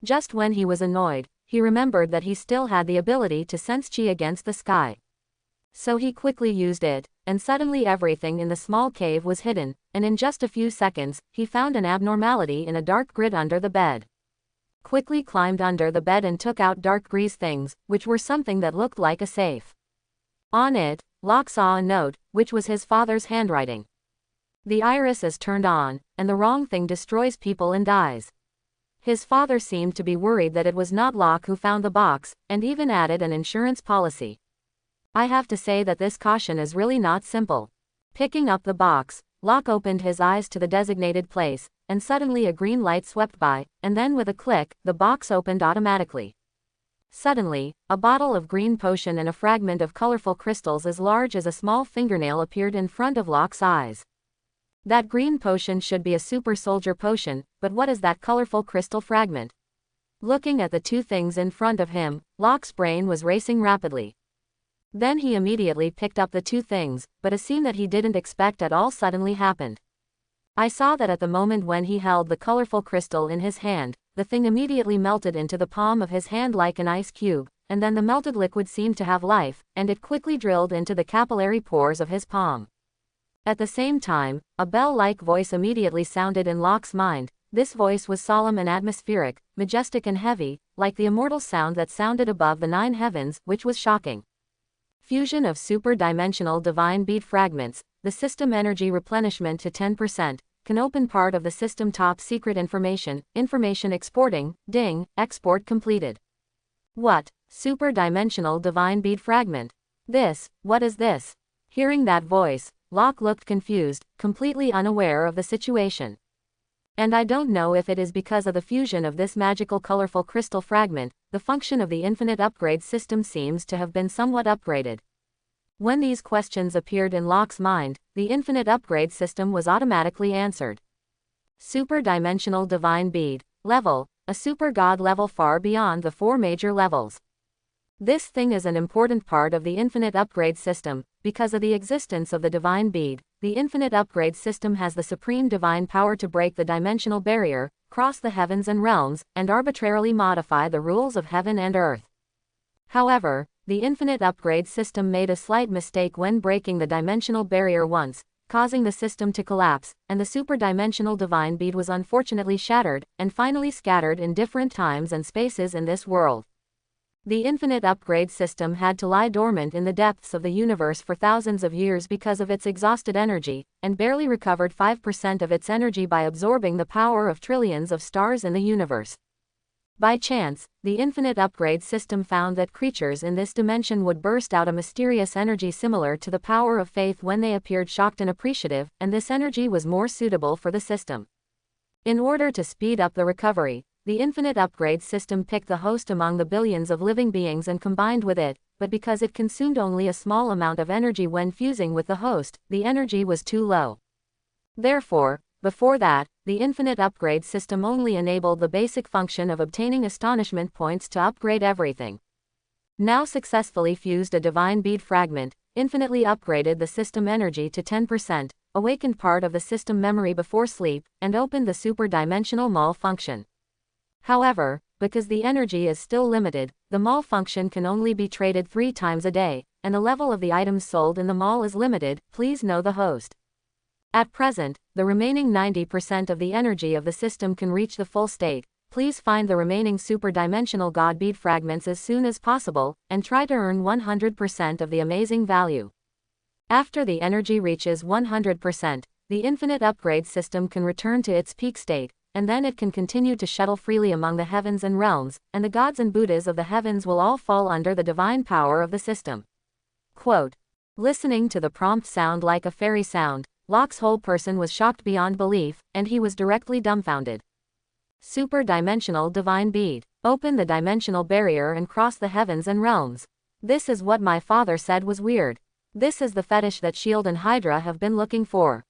Just when he was annoyed, he remembered that he still had the ability to sense chi against the sky. So he quickly used it, and suddenly everything in the small cave was hidden, and in just a few seconds, he found an abnormality in a dark grid under the bed. Quickly climbed under the bed and took out dark grease things, which were something that looked like a safe. On it, Locke saw a note, which was his father's handwriting. The iris is turned on, and the wrong thing destroys people and dies. His father seemed to be worried that it was not Locke who found the box, and even added an insurance policy. I have to say that this caution is really not simple. Picking up the box, Locke opened his eyes to the designated place, and suddenly a green light swept by, and then with a click, the box opened automatically. Suddenly, a bottle of green potion and a fragment of colorful crystals as large as a small fingernail appeared in front of Locke's eyes. That green potion should be a super soldier potion, but what is that colorful crystal fragment? Looking at the two things in front of him, Locke's brain was racing rapidly. Then he immediately picked up the two things, but a scene that he didn't expect at all suddenly happened. I saw that at the moment when he held the colorful crystal in his hand, the thing immediately melted into the palm of his hand like an ice cube, and then the melted liquid seemed to have life, and it quickly drilled into the capillary pores of his palm. At the same time, a bell-like voice immediately sounded in Locke's mind. This voice was solemn and atmospheric, majestic and heavy, like the immortal sound that sounded above the 9 heavens, which was shocking. Fusion of super-dimensional divine bead fragments, the system energy replenishment to 10%, can open part of the system top secret information exporting, ding, export completed. What? Super-dimensional divine bead fragment? What is this? Hearing that voice, Locke looked confused, completely unaware of the situation. And I don't know if it is because of the fusion of this magical colorful crystal fragment, the function of the infinite upgrade system seems to have been somewhat upgraded. When these questions appeared in Locke's mind, the infinite upgrade system was automatically answered. Super-dimensional divine bead, level, a super god level far beyond the 4 major levels. This thing is an important part of the infinite upgrade system. Because of the existence of the divine bead, the infinite upgrade system has the supreme divine power to break the dimensional barrier, cross the heavens and realms, and arbitrarily modify the rules of heaven and earth. However, the infinite upgrade system made a slight mistake when breaking the dimensional barrier once, causing the system to collapse, and the super-dimensional divine bead was unfortunately shattered, and finally scattered in different times and spaces in this world. The infinite upgrade system had to lie dormant in the depths of the universe for thousands of years because of its exhausted energy, and barely recovered 5% of its energy by absorbing the power of trillions of stars in the universe. By chance, the infinite upgrade system found that creatures in this dimension would burst out a mysterious energy similar to the power of faith when they appeared shocked and appreciative, and this energy was more suitable for the system. In order to speed up the recovery, the infinite upgrade system picked the host among the billions of living beings and combined with it, but because it consumed only a small amount of energy when fusing with the host, the energy was too low. Therefore, before that, the infinite upgrade system only enabled the basic function of obtaining astonishment points to upgrade everything. Now successfully fused a divine bead fragment, infinitely upgraded the system energy to 10%, awakened part of the system memory before sleep, and opened the super-dimensional mall function. However, because the energy is still limited, the mall function can only be traded 3 times a day, and the level of the items sold in the mall is limited. Please know the host. At present, the remaining 90% of the energy of the system can reach the full state. Please find the remaining super-dimensional god bead fragments as soon as possible, and try to earn 100% of the amazing value. After the energy reaches 100%, the infinite upgrade system can return to its peak state, and then it can continue to shuttle freely among the heavens and realms, and the gods and Buddhas of the heavens will all fall under the divine power of the system. Quote. Listening to the prompt sound like a fairy sound, Locke's whole person was shocked beyond belief, and he was directly dumbfounded. Super-dimensional divine bead. Open the dimensional barrier and cross the heavens and realms. This is what my father said was weird. This is the fetish that S.H.I.E.L.D. and Hydra have been looking for.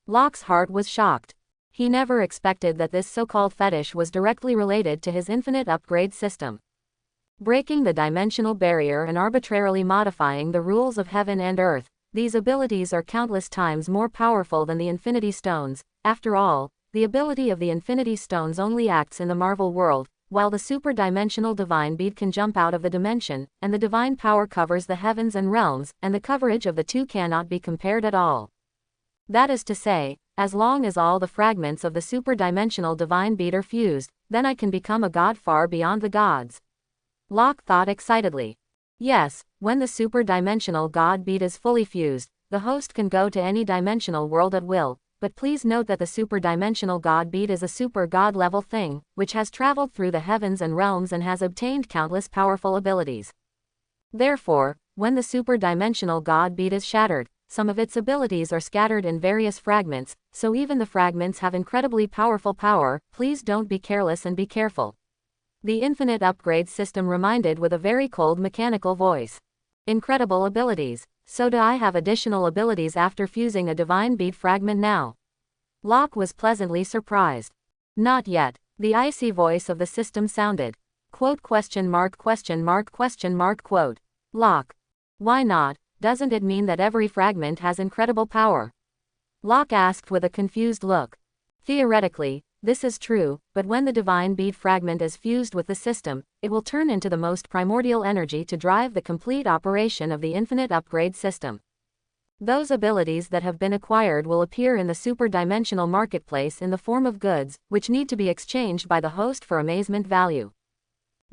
Locke's heart was shocked. He never expected that this so-called fetish was directly related to his infinite upgrade system. Breaking the dimensional barrier and arbitrarily modifying the rules of heaven and earth, these abilities are countless times more powerful than the Infinity Stones. After all, the ability of the Infinity Stones only acts in the Marvel world, while the super-dimensional divine bead can jump out of the dimension, and the divine power covers the heavens and realms, and the coverage of the two cannot be compared at all. That is to say, as long as all the fragments of the super-dimensional divine bead are fused, then I can become a god far beyond the gods. Locke thought excitedly. Yes, when the super-dimensional god bead is fully fused, the host can go to any dimensional world at will, but please note that the super-dimensional god bead is a super-god level thing, which has traveled through the heavens and realms and has obtained countless powerful abilities. Therefore, when the super-dimensional god bead is shattered, some of its abilities are scattered in various fragments, so even the fragments have incredibly powerful power. Please don't be careless and be careful. The infinite upgrade system reminded with a very cold mechanical voice. Incredible abilities. So do I have additional abilities after fusing a divine bead fragment now? Locke was pleasantly surprised. Not yet. The icy voice of the system sounded. Quote ? Locke. Why not? Doesn't it mean that every fragment has incredible power? Locke asked with a confused look. Theoretically, this is true, but when the divine bead fragment is fused with the system, it will turn into the most primordial energy to drive the complete operation of the infinite upgrade system. Those abilities that have been acquired will appear in the super-dimensional marketplace in the form of goods, which need to be exchanged by the host for amazement value.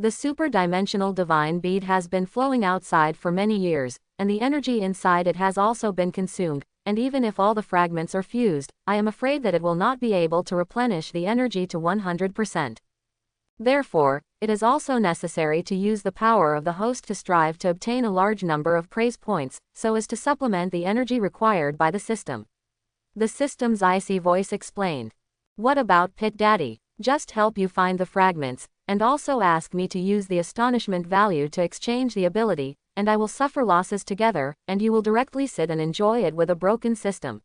The super-dimensional divine bead has been flowing outside for many years, and the energy inside it has also been consumed, and even if all the fragments are fused, I am afraid that it will not be able to replenish the energy to 100%. Therefore, it is also necessary to use the power of the host to strive to obtain a large number of praise points, so as to supplement the energy required by the system. The system's icy voice explained. What about Pit Daddy? Just help you find the fragments, and also ask me to use the astonishment value to exchange the ability, and I will suffer losses together, and you will directly sit and enjoy it with a broken system.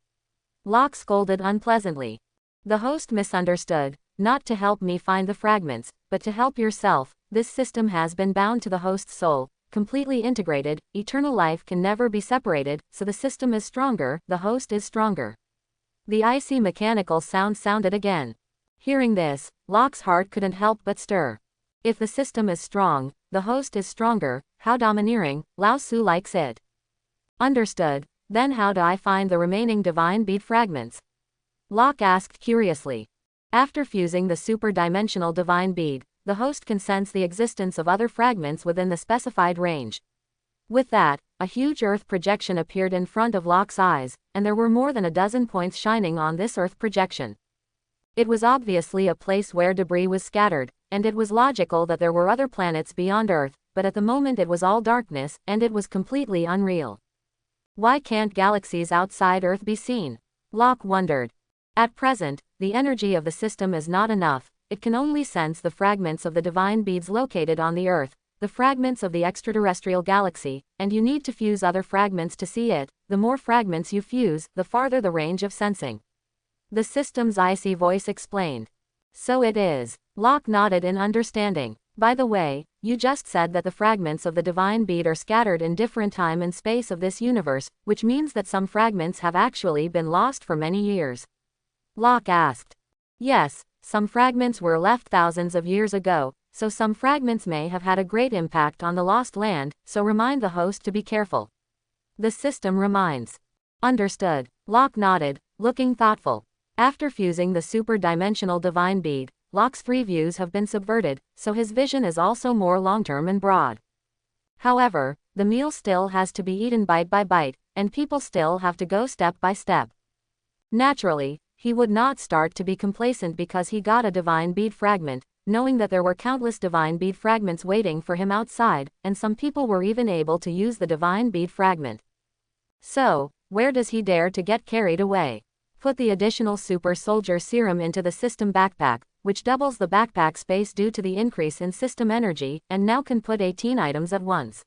Locke scolded unpleasantly. The host misunderstood. Not to help me find the fragments, but to help yourself. This system has been bound to the host's soul, completely integrated. Eternal life can never be separated, so the system is stronger, the host is stronger. The icy mechanical sound sounded again. Hearing this, Locke's heart couldn't help but stir. If the system is strong, the host is stronger. How domineering. Lao Tzu likes it. Understood. Then how do I find the remaining divine bead fragments? Locke asked curiously. After fusing the super-dimensional divine bead, the host can sense the existence of other fragments within the specified range. With that, a huge Earth projection appeared in front of Locke's eyes, and there were more than a dozen points shining on this Earth projection. It was obviously a place where debris was scattered, and it was logical that there were other planets beyond Earth, but at the moment it was all darkness, and it was completely unreal. Why can't galaxies outside Earth be seen? Locke wondered. At present, the energy of the system is not enough. It can only sense the fragments of the divine beads located on the Earth, the fragments of the extraterrestrial galaxy, and you need to fuse other fragments to see it. The more fragments you fuse, the farther the range of sensing. The system's icy voice explained. So it is. Locke nodded in understanding. By the way, you just said that the fragments of the divine bead are scattered in different time and space of this universe, which means that some fragments have actually been lost for many years. Locke asked. Yes, some fragments were left thousands of years ago, so some fragments may have had a great impact on the lost land, so remind the host to be careful. The system reminds. Understood. Locke nodded, looking thoughtful. After fusing the super-dimensional divine bead, Locke's three views have been subverted, so his vision is also more long-term and broad. However, the meal still has to be eaten bite by bite, and people still have to go step by step. Naturally, he would not start to be complacent because he got a divine bead fragment, knowing that there were countless divine bead fragments waiting for him outside, and some people were even able to use the divine bead fragment. So, where does he dare to get carried away? Put the additional super soldier serum into the system backpack, which doubles the backpack space due to the increase in system energy, and now can put 18 items at once.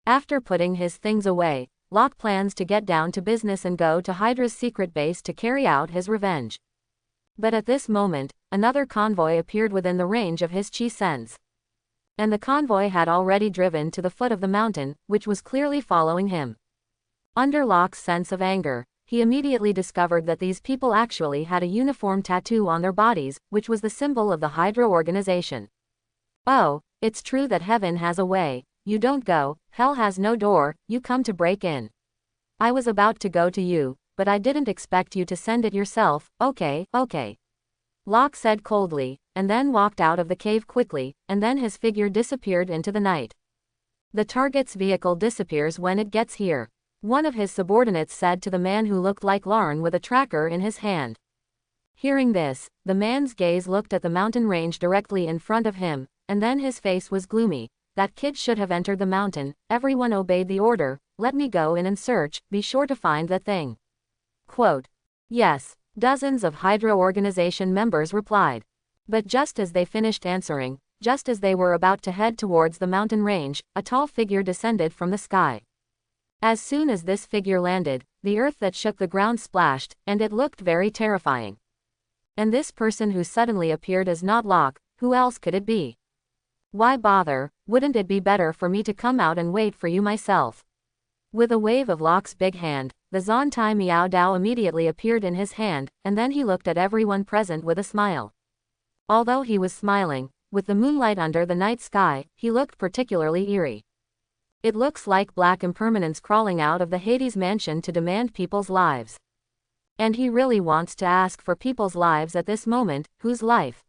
After putting his things away, Locke plans to get down to business and go to Hydra's secret base to carry out his revenge. But at this moment, another convoy appeared within the range of his chi sense. And the convoy had already driven to the foot of the mountain, which was clearly following him. Under Locke's sense of anger, he immediately discovered that these people actually had a uniform tattoo on their bodies, which was the symbol of the Hydra organization. Oh, it's true that heaven has a way. You don't go, hell has no door, you come to break in. I was about to go to you, but I didn't expect you to send it yourself. Okay, okay. Locke said coldly, and then walked out of the cave quickly, and then his figure disappeared into the night. The target's vehicle disappears when it gets here, one of his subordinates said to the man who looked like Larn with a tracker in his hand. Hearing this, the man's gaze looked at the mountain range directly in front of him, and then his face was gloomy. That kid should have entered the mountain. Everyone obeyed the order. Let me go in and search, be sure to find that thing. Quote. Yes, dozens of Hydra organization members replied. But just as they finished answering, just as they were about to head towards the mountain range, a tall figure descended from the sky. As soon as this figure landed, the earth that shook the ground splashed, and it looked very terrifying. And this person who suddenly appeared is not Locke. Who else could it be? Why bother? Wouldn't it be better for me to come out and wait for you myself? With a wave of Locke's big hand, the Zontai Miao Dao immediately appeared in his hand, and then he looked at everyone present with a smile. Although he was smiling, with the moonlight under the night sky, he looked particularly eerie. It looks like black impermanence crawling out of the Hades mansion to demand people's lives. And he really wants to ask for people's lives at this moment. Whose life?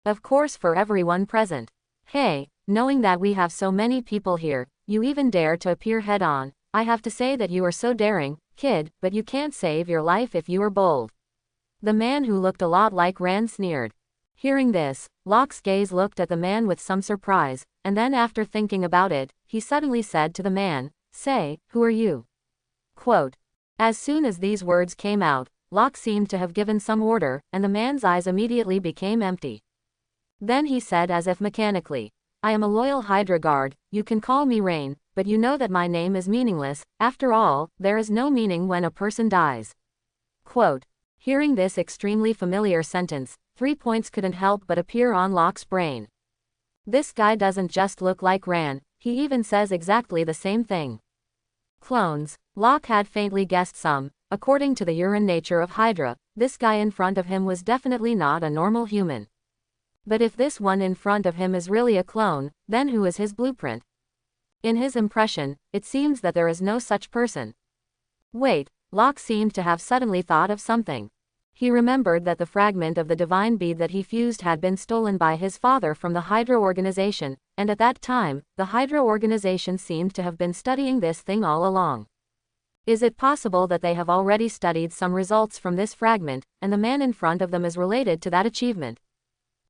Of course, for everyone present. Hey, knowing that we have so many people here, you even dare to appear head-on. I have to say that you are so daring, kid, but you can't save your life if you are bold. The man who looked a lot like Rand sneered. Hearing this, Locke's gaze looked at the man with some surprise, and then after thinking about it, he suddenly said to the man, Say, who are you? Quote. As soon as these words came out, Locke seemed to have given some order, and the man's eyes immediately became empty. Then he said as if mechanically, I am a loyal Hydra guard, you can call me Rain, but you know that my name is meaningless. After all, there is no meaning when a person dies. Quote. Hearing this extremely familiar sentence, 3 points couldn't help but appear on Locke's brain. This guy doesn't just look like Ran, he even says exactly the same thing. Clones. Locke had faintly guessed some. According to the urine nature of Hydra, this guy in front of him was definitely not a normal human. But if this one in front of him is really a clone, then who is his blueprint? In his impression, it seems that there is no such person. Wait, Locke seemed to have suddenly thought of something. He remembered that the fragment of the divine bead that he fused had been stolen by his father from the Hydra organization, and at that time, the Hydra organization seemed to have been studying this thing all along. Is it possible that they have already studied some results from this fragment, and the man in front of them is related to that achievement?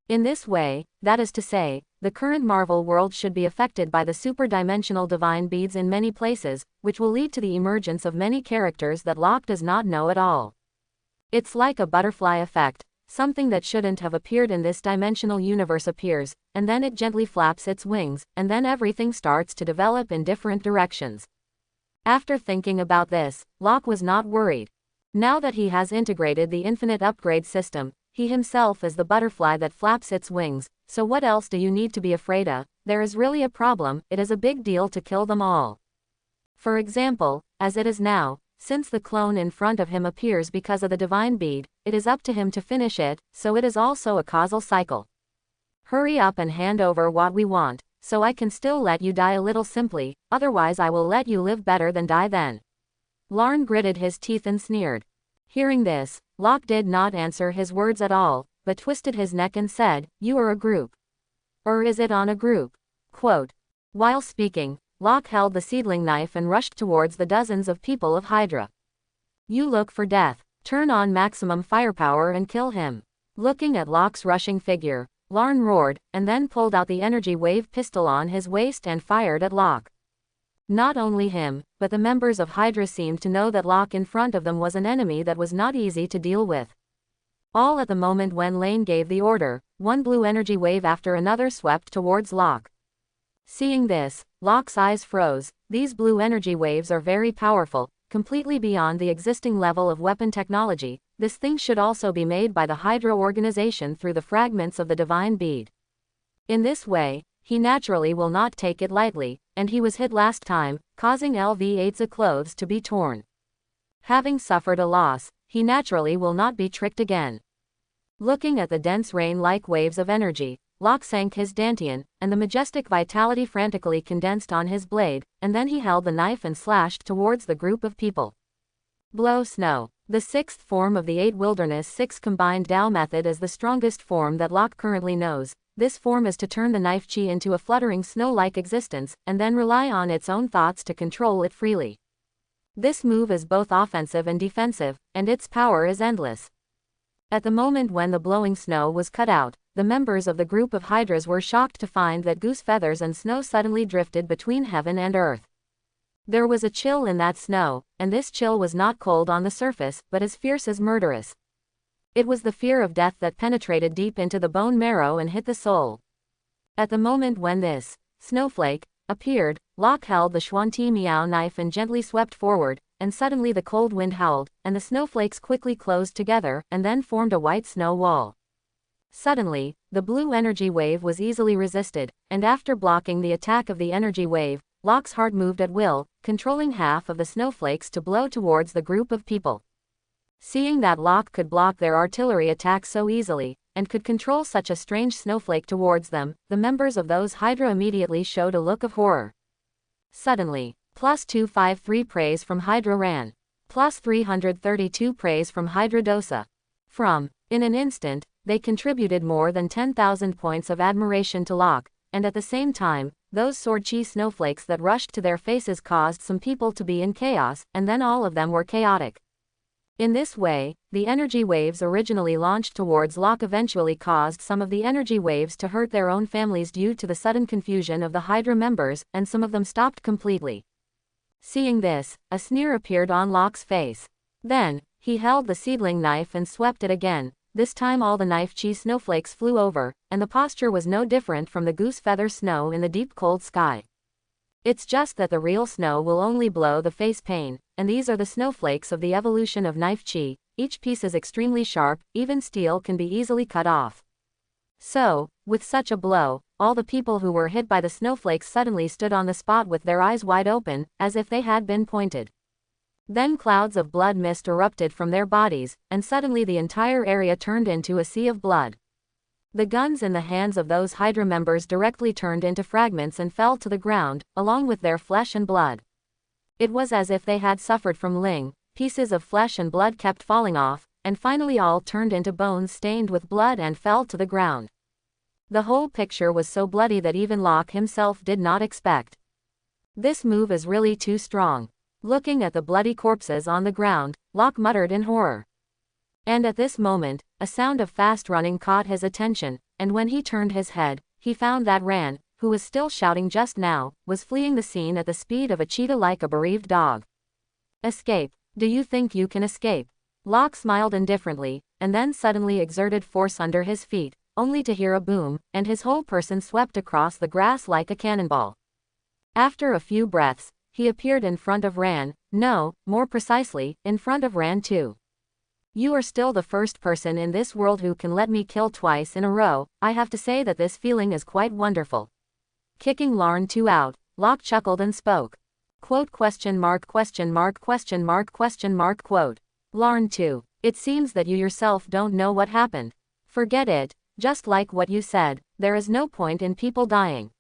In this way, that is to say, the current Marvel world should be affected by the super-dimensional divine beads in many places, which will lead to the emergence of many characters that Locke does not know at all. It's like a butterfly effect. Something that shouldn't have appeared in this dimensional universe appears, and then it gently flaps its wings, and then everything starts to develop in different directions. After thinking about this, Locke was not worried. Now that he has integrated the infinite upgrade system, he himself is the butterfly that flaps its wings, so what else do you need to be afraid of? There is really a problem, it is a big deal to kill them all. For example, as it is now, since the clone in front of him appears because of the divine bead, it is up to him to finish it, so it is also a causal cycle. Hurry up and hand over what we want, so I can still let you die a little simply, otherwise I will let you live better than die then. Larn gritted his teeth and sneered. Hearing this, Locke did not answer his words at all, but twisted his neck and said, You are a group. Or is it on a group? Quote. While speaking, Locke held the seedling knife and rushed towards the dozens of people of Hydra. You look for death. Turn on maximum firepower and kill him. Looking at Locke's rushing figure, Larn roared, and then pulled out the energy wave pistol on his waist and fired at Locke. Not only him, but the members of Hydra seemed to know that Locke in front of them was an enemy that was not easy to deal with. All at the moment when Lane gave the order, one blue energy wave after another swept towards Locke. Seeing this, Locke's eyes froze. These blue energy waves are very powerful, completely beyond the existing level of weapon technology. This thing should also be made by the Hydra organization through the fragments of the divine bead. In this way, he naturally will not take it lightly, and he was hit last time, causing LV-8's clothes to be torn. Having suffered a loss, he naturally will not be tricked again. Looking at the dense rain-like waves of energy, Locke sank his dantian, and the majestic vitality frantically condensed on his blade, and then he held the knife and slashed towards the group of people. Blow snow. The sixth form of the 8 Wilderness 6 combined Dao method is the strongest form that Locke currently knows. This form is to turn the knife chi into a fluttering snow-like existence, and then rely on its own thoughts to control it freely. This move is both offensive and defensive, and its power is endless. At the moment when the blowing snow was cut out, the members of the group of hydras were shocked to find that goose feathers and snow suddenly drifted between heaven and earth. There was a chill in that snow, and this chill was not cold on the surface, but as fierce as murderous. It was the fear of death that penetrated deep into the bone marrow and hit the soul. At the moment when this snowflake appeared, Locke held the Xuanti Miao knife and gently swept forward, and suddenly the cold wind howled, and the snowflakes quickly closed together, and then formed a white snow wall. Suddenly, the blue energy wave was easily resisted, and after blocking the attack of the energy wave, Locke's heart moved at will, controlling half of the snowflakes to blow towards the group of people. Seeing that Locke could block their artillery attacks so easily, and could control such a strange snowflake towards them, the members of those Hydra immediately showed a look of horror. Suddenly, +253 praise from Hydra Ran. +332 praise from Hydra Dosa. In an instant, they contributed more than 10,000 points of admiration to Locke, and at the same time, those sword chi snowflakes that rushed to their faces caused some people to be in chaos, and then all of them were chaotic. In this way, the energy waves originally launched towards Locke eventually caused some of the energy waves to hurt their own families due to the sudden confusion of the Hydra members, and some of them stopped completely. Seeing this, a sneer appeared on Locke's face. Then, he held the seedling knife and swept it again. This time all the knife chi snowflakes flew over, and the posture was no different from the goose feather snow in the deep cold sky. It's just that the real snow will only blow the face pain, and these are the snowflakes of the evolution of knife chi. Each piece is extremely sharp, even steel can be easily cut off. So, with such a blow, all the people who were hit by the snowflakes suddenly stood on the spot with their eyes wide open, as if they had been pointed. Then clouds of blood mist erupted from their bodies, and suddenly the entire area turned into a sea of blood. The guns in the hands of those Hydra members directly turned into fragments and fell to the ground, along with their flesh and blood. It was as if they had suffered from Ling. Pieces of flesh and blood kept falling off, and finally all turned into bones stained with blood and fell to the ground. The whole picture was so bloody that even Locke himself did not expect. This move is really too strong. Looking at the bloody corpses on the ground, Locke muttered in horror. And at this moment, a sound of fast running caught his attention, and when he turned his head, he found that Ran, who was still shouting just now, was fleeing the scene at the speed of a cheetah like a bereaved dog. Escape. Do you think you can escape? Locke smiled indifferently, and then suddenly exerted force under his feet, only to hear a boom, and his whole person swept across the grass like a cannonball. After a few breaths, he appeared in front of Ran, no, more precisely, in front of Ran too. You are still the first person in this world who can let me kill twice in a row. I have to say that this feeling is quite wonderful. Kicking Larn 2 out, Locke chuckled and spoke. Quote question mark question mark question mark question mark quote. Larn 2. It seems that you yourself don't know what happened. Forget it, just like what you said, there is no point in people dying.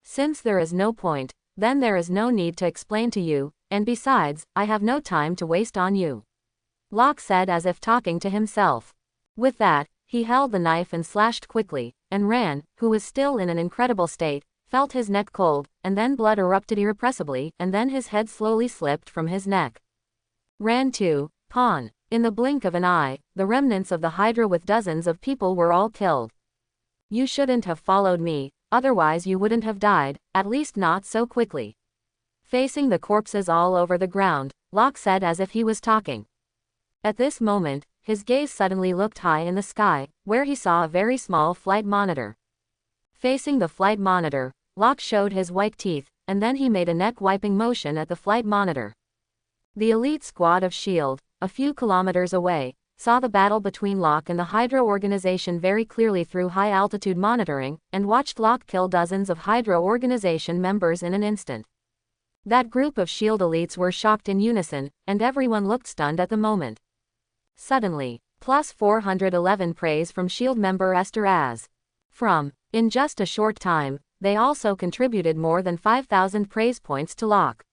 Since there is no point, then there is no need to explain to you, and besides, I have no time to waste on you. Locke said as if talking to himself. With that, he held the knife and slashed quickly, and Ran, who was still in an incredible state, felt his neck cold, and then blood erupted irrepressibly, and then his head slowly slipped from his neck. Ran 2, pawn. In the blink of an eye, the remnants of the Hydra with dozens of people were all killed. You shouldn't have followed me, otherwise you wouldn't have died, at least not so quickly. Facing the corpses all over the ground, Locke said as if he was talking. At this moment, his gaze suddenly looked high in the sky, where he saw a very small flight monitor. Facing the flight monitor, Locke showed his white teeth, and then he made a neck-wiping motion at the flight monitor. The elite squad of S.H.I.E.L.D., a few kilometers away, saw the battle between Locke and the Hydra organization very clearly through high-altitude monitoring, and watched Locke kill dozens of Hydra organization members in an instant. That group of S.H.I.E.L.D. elites were shocked in unison, and everyone looked stunned at the moment. Suddenly, +411 praise from S.H.I.E.L.D. member Esther Az. In just a short time, they also contributed more than 5,000 praise points to Locke.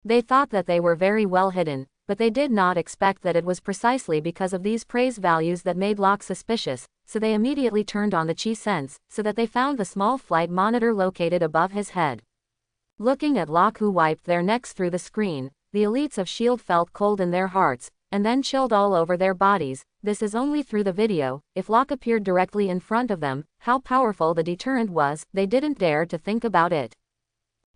They thought that they were very well hidden, but they did not expect that it was precisely because of these praise values that made Locke suspicious, so they immediately turned on the chi sense, so that they found the small flight monitor located above his head. Looking at Locke, who wiped their necks through the screen, the elites of S.H.I.E.L.D. felt cold in their hearts, and then chilled all over their bodies. This is only through the video. If Locke appeared directly in front of them, how powerful the deterrent was, they didn't dare to think about it.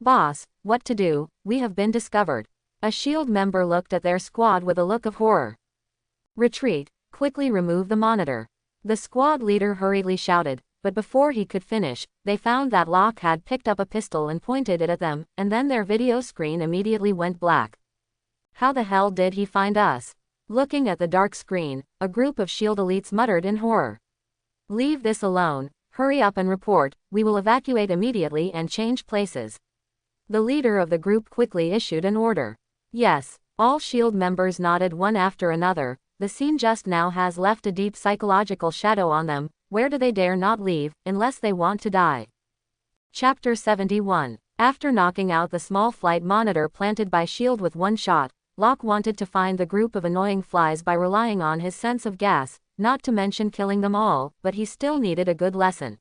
"Boss, what to do? We have been discovered." A S.H.I.E.L.D. member looked at their squad with a look of horror. "Retreat, quickly remove the monitor." The squad leader hurriedly shouted, but before he could finish, they found that Locke had picked up a pistol and pointed it at them, and then their video screen immediately went black. "How the hell did he find us?" Looking at the dark screen, a group of S.H.I.E.L.D. elites muttered in horror. "Leave this alone. Hurry up and report. We will evacuate immediately and change places." The leader of the group quickly issued an order. Yes, all S.H.I.E.L.D. members nodded one after another. The scene just now has left a deep psychological shadow on them. Where do they dare not leave, unless they want to die? Chapter 71. After knocking out the small flight monitor planted by S.H.I.E.L.D. with one shot, Locke wanted to find the group of annoying flies by relying on his sense of gas, not to mention killing them all, but he still needed a good lesson.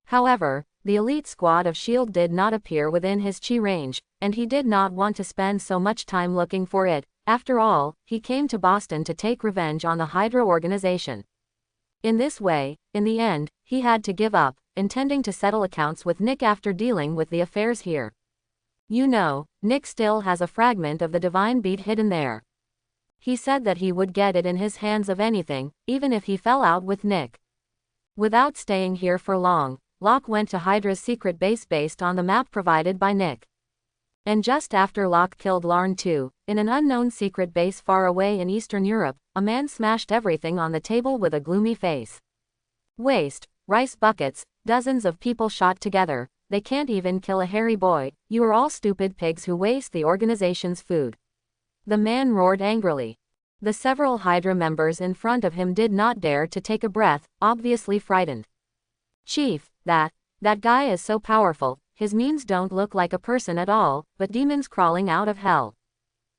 However, the elite squad of S.H.I.E.L.D. did not appear within his chi range, and he did not want to spend so much time looking for it. After all, he came to Boston to take revenge on the Hydra organization. In this way, in the end, he had to give up, intending to settle accounts with Nick after dealing with the affairs here. You know, Nick still has a fragment of the divine beat hidden there. He said that he would get it in his hands of anything, even if he fell out with Nick. Without staying here for long, Locke went to Hydra's secret base based on the map provided by Nick. And just after Locke killed Larn II, in an unknown secret base far away in Eastern Europe, a man smashed everything on the table with a gloomy face. "Waste, rice buckets, dozens of people shot together. They can't even kill a hairy boy. You are all stupid pigs who waste the organization's food." The man roared angrily. The several Hydra members in front of him did not dare to take a breath, obviously frightened. "Chief, that guy is so powerful. His memes don't look like a person at all, but demons crawling out of hell."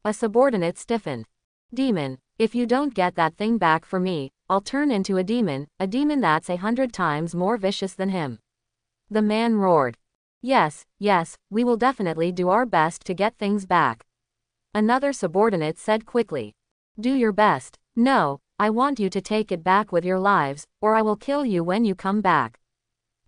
A subordinate stiffened. "Demon, if you don't get that thing back for me, I'll turn into a demon that's 100 times more vicious than him." The man roared. Yes, we will definitely do our best to get things back." Another subordinate said quickly. "Do your best. No, I want you to take it back with your lives, or I will kill you when you come back."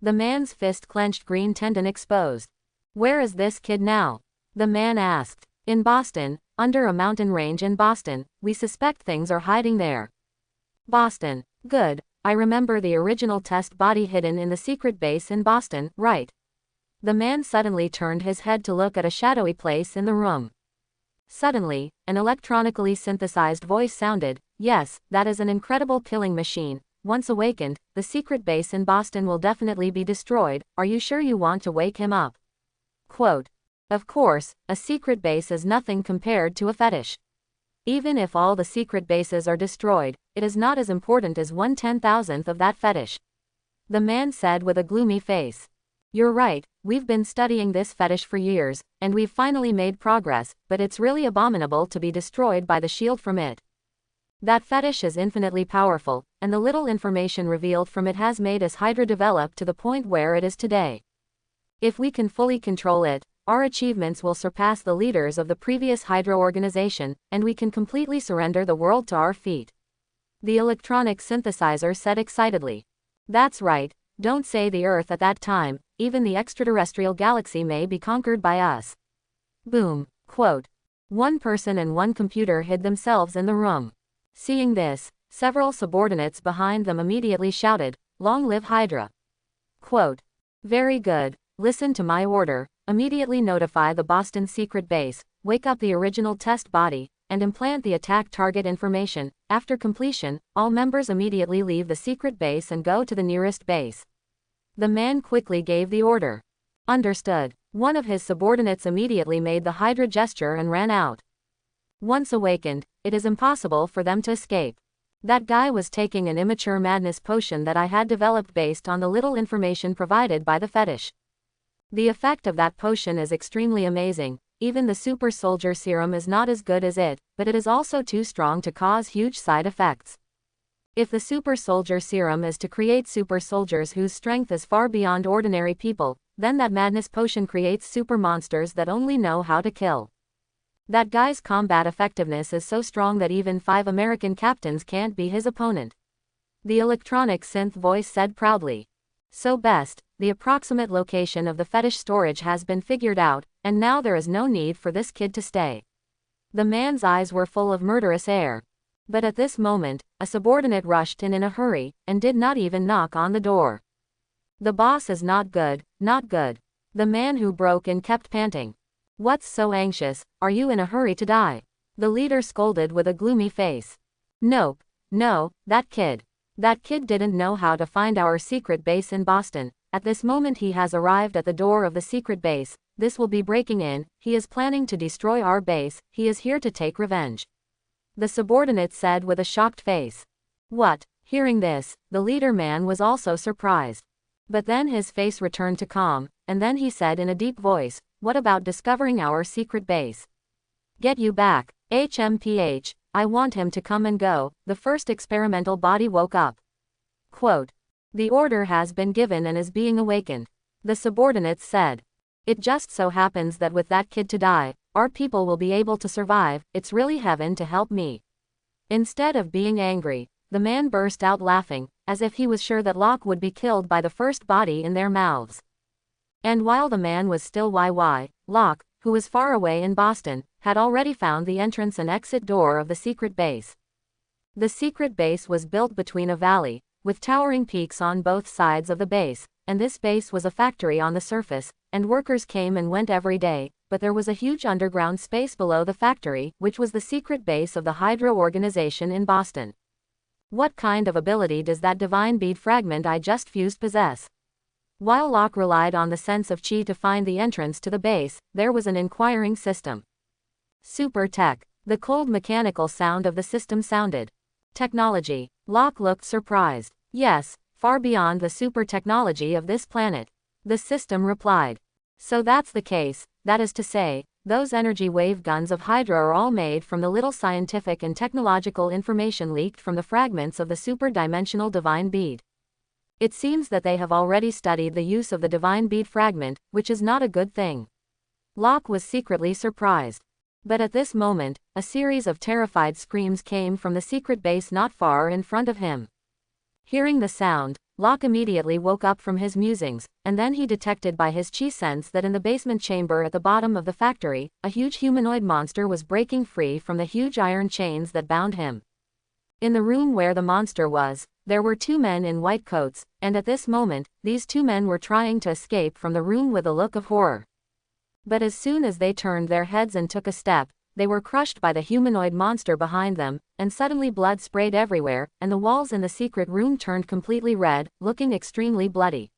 The man's fist clenched, green tendon exposed. "Where is this kid now?" the man asked. "In Boston, under a mountain range in Boston. We suspect things are hiding there." "Boston. Good. I remember the original test body hidden in the secret base in Boston, right?" The man suddenly turned his head to look at a shadowy place in the room. Suddenly, an electronically synthesized voice sounded. "Yes, that is an incredible killing machine. Once awakened, the secret base in Boston will definitely be destroyed. Are you sure you want to wake him up?" Quote. Of course, a secret base is nothing compared to a fetish. Even if all the secret bases are destroyed, it is not as important as 1/10,000th of that fetish. The man said with a gloomy face. "You're right, we've been studying this fetish for years, and we've finally made progress, but it's really abominable to be destroyed by the shield from it. That fetish is infinitely powerful, and the little information revealed from it has made us Hydra develop to the point where it is today. If we can fully control it, our achievements will surpass the leaders of the previous Hydra organization, and we can completely surrender the world to our feet." The electronic synthesizer said excitedly. "That's right, don't say the Earth at that time, even the extraterrestrial galaxy may be conquered by us." Boom. Quote. One person and one computer hid themselves in the room. Seeing this, several subordinates behind them immediately shouted, "Long live Hydra!" Quote. "Very good, listen to my order. Immediately notify the Boston secret base, wake up the original test body, and implant the attack target information. After completion, all members immediately leave the secret base and go to the nearest base." The man quickly gave the order. Understood. One of his subordinates immediately made the Hydra gesture and ran out. Once awakened, it is impossible for them to escape. That guy was taking an immature madness potion that I had developed based on the little information provided by the fetish. The effect of that potion is extremely amazing. Even the super soldier serum is not as good as it, but it is also too strong to cause huge side effects. If the super soldier serum is to create super soldiers whose strength is far beyond ordinary people, then that madness potion creates super monsters that only know how to kill. That guy's combat effectiveness is so strong that even 5 American captains can't be his opponent. The electronic synth voice said proudly. So best, the approximate location of the fetish storage has been figured out, and now there is no need for this kid to stay. The man's eyes were full of murderous air. But at this moment, a subordinate rushed in a hurry, and did not even knock on the door. The boss is not good, not good. The man who broke in kept panting. What's so anxious, are you in a hurry to die? The leader scolded with a gloomy face. Nope, no, that kid. That kid didn't know how to find our secret base in Boston. At this moment he has arrived at the door of the secret base. This will be breaking in, he is planning to destroy our base, he is here to take revenge. The subordinate said with a shocked face. What? Hearing this, the leader man was also surprised. But then his face returned to calm, and then he said in a deep voice, what about discovering our secret base? Get you back, HMPH, I want him to come and go. The first experimental body woke up. Quote. The order has been given and is being awakened. The subordinates said. It just so happens that with that kid to die, our people will be able to survive, it's really heaven to help me. Instead of being angry, the man burst out laughing, as if he was sure that Locke would be killed by the first body in their mouths. And while the man was still Locke, who was far away in Boston, had already found the entrance and exit door of the secret base. The secret base was built between a valley, with towering peaks on both sides of the base, and this base was a factory on the surface, and workers came and went every day, but there was a huge underground space below the factory, which was the secret base of the Hydra organization in Boston. What kind of ability does that divine bead fragment I just fused possess? While Locke relied on the sense of chi to find the entrance to the base, there was an inquiring system. Super tech. The cold mechanical sound of the system sounded. Technology. Locke looked surprised. Yes, far beyond the super technology of this planet. The system replied. So that's the case, that is to say, those energy wave guns of Hydra are all made from the little scientific and technological information leaked from the fragments of the super-dimensional divine bead. It seems that they have already studied the use of the divine bead fragment, which is not a good thing. Locke was secretly surprised. But at this moment, a series of terrified screams came from the secret base not far in front of him. Hearing the sound, Locke immediately woke up from his musings, and then he detected by his chi sense that in the basement chamber at the bottom of the factory, a huge humanoid monster was breaking free from the huge iron chains that bound him. In the room where the monster was, there were 2 men in white coats, and at this moment, these 2 men were trying to escape from the room with a look of horror. But as soon as they turned their heads and took a step, they were crushed by the humanoid monster behind them, and suddenly blood sprayed everywhere, and the walls in the secret room turned completely red, looking extremely bloody.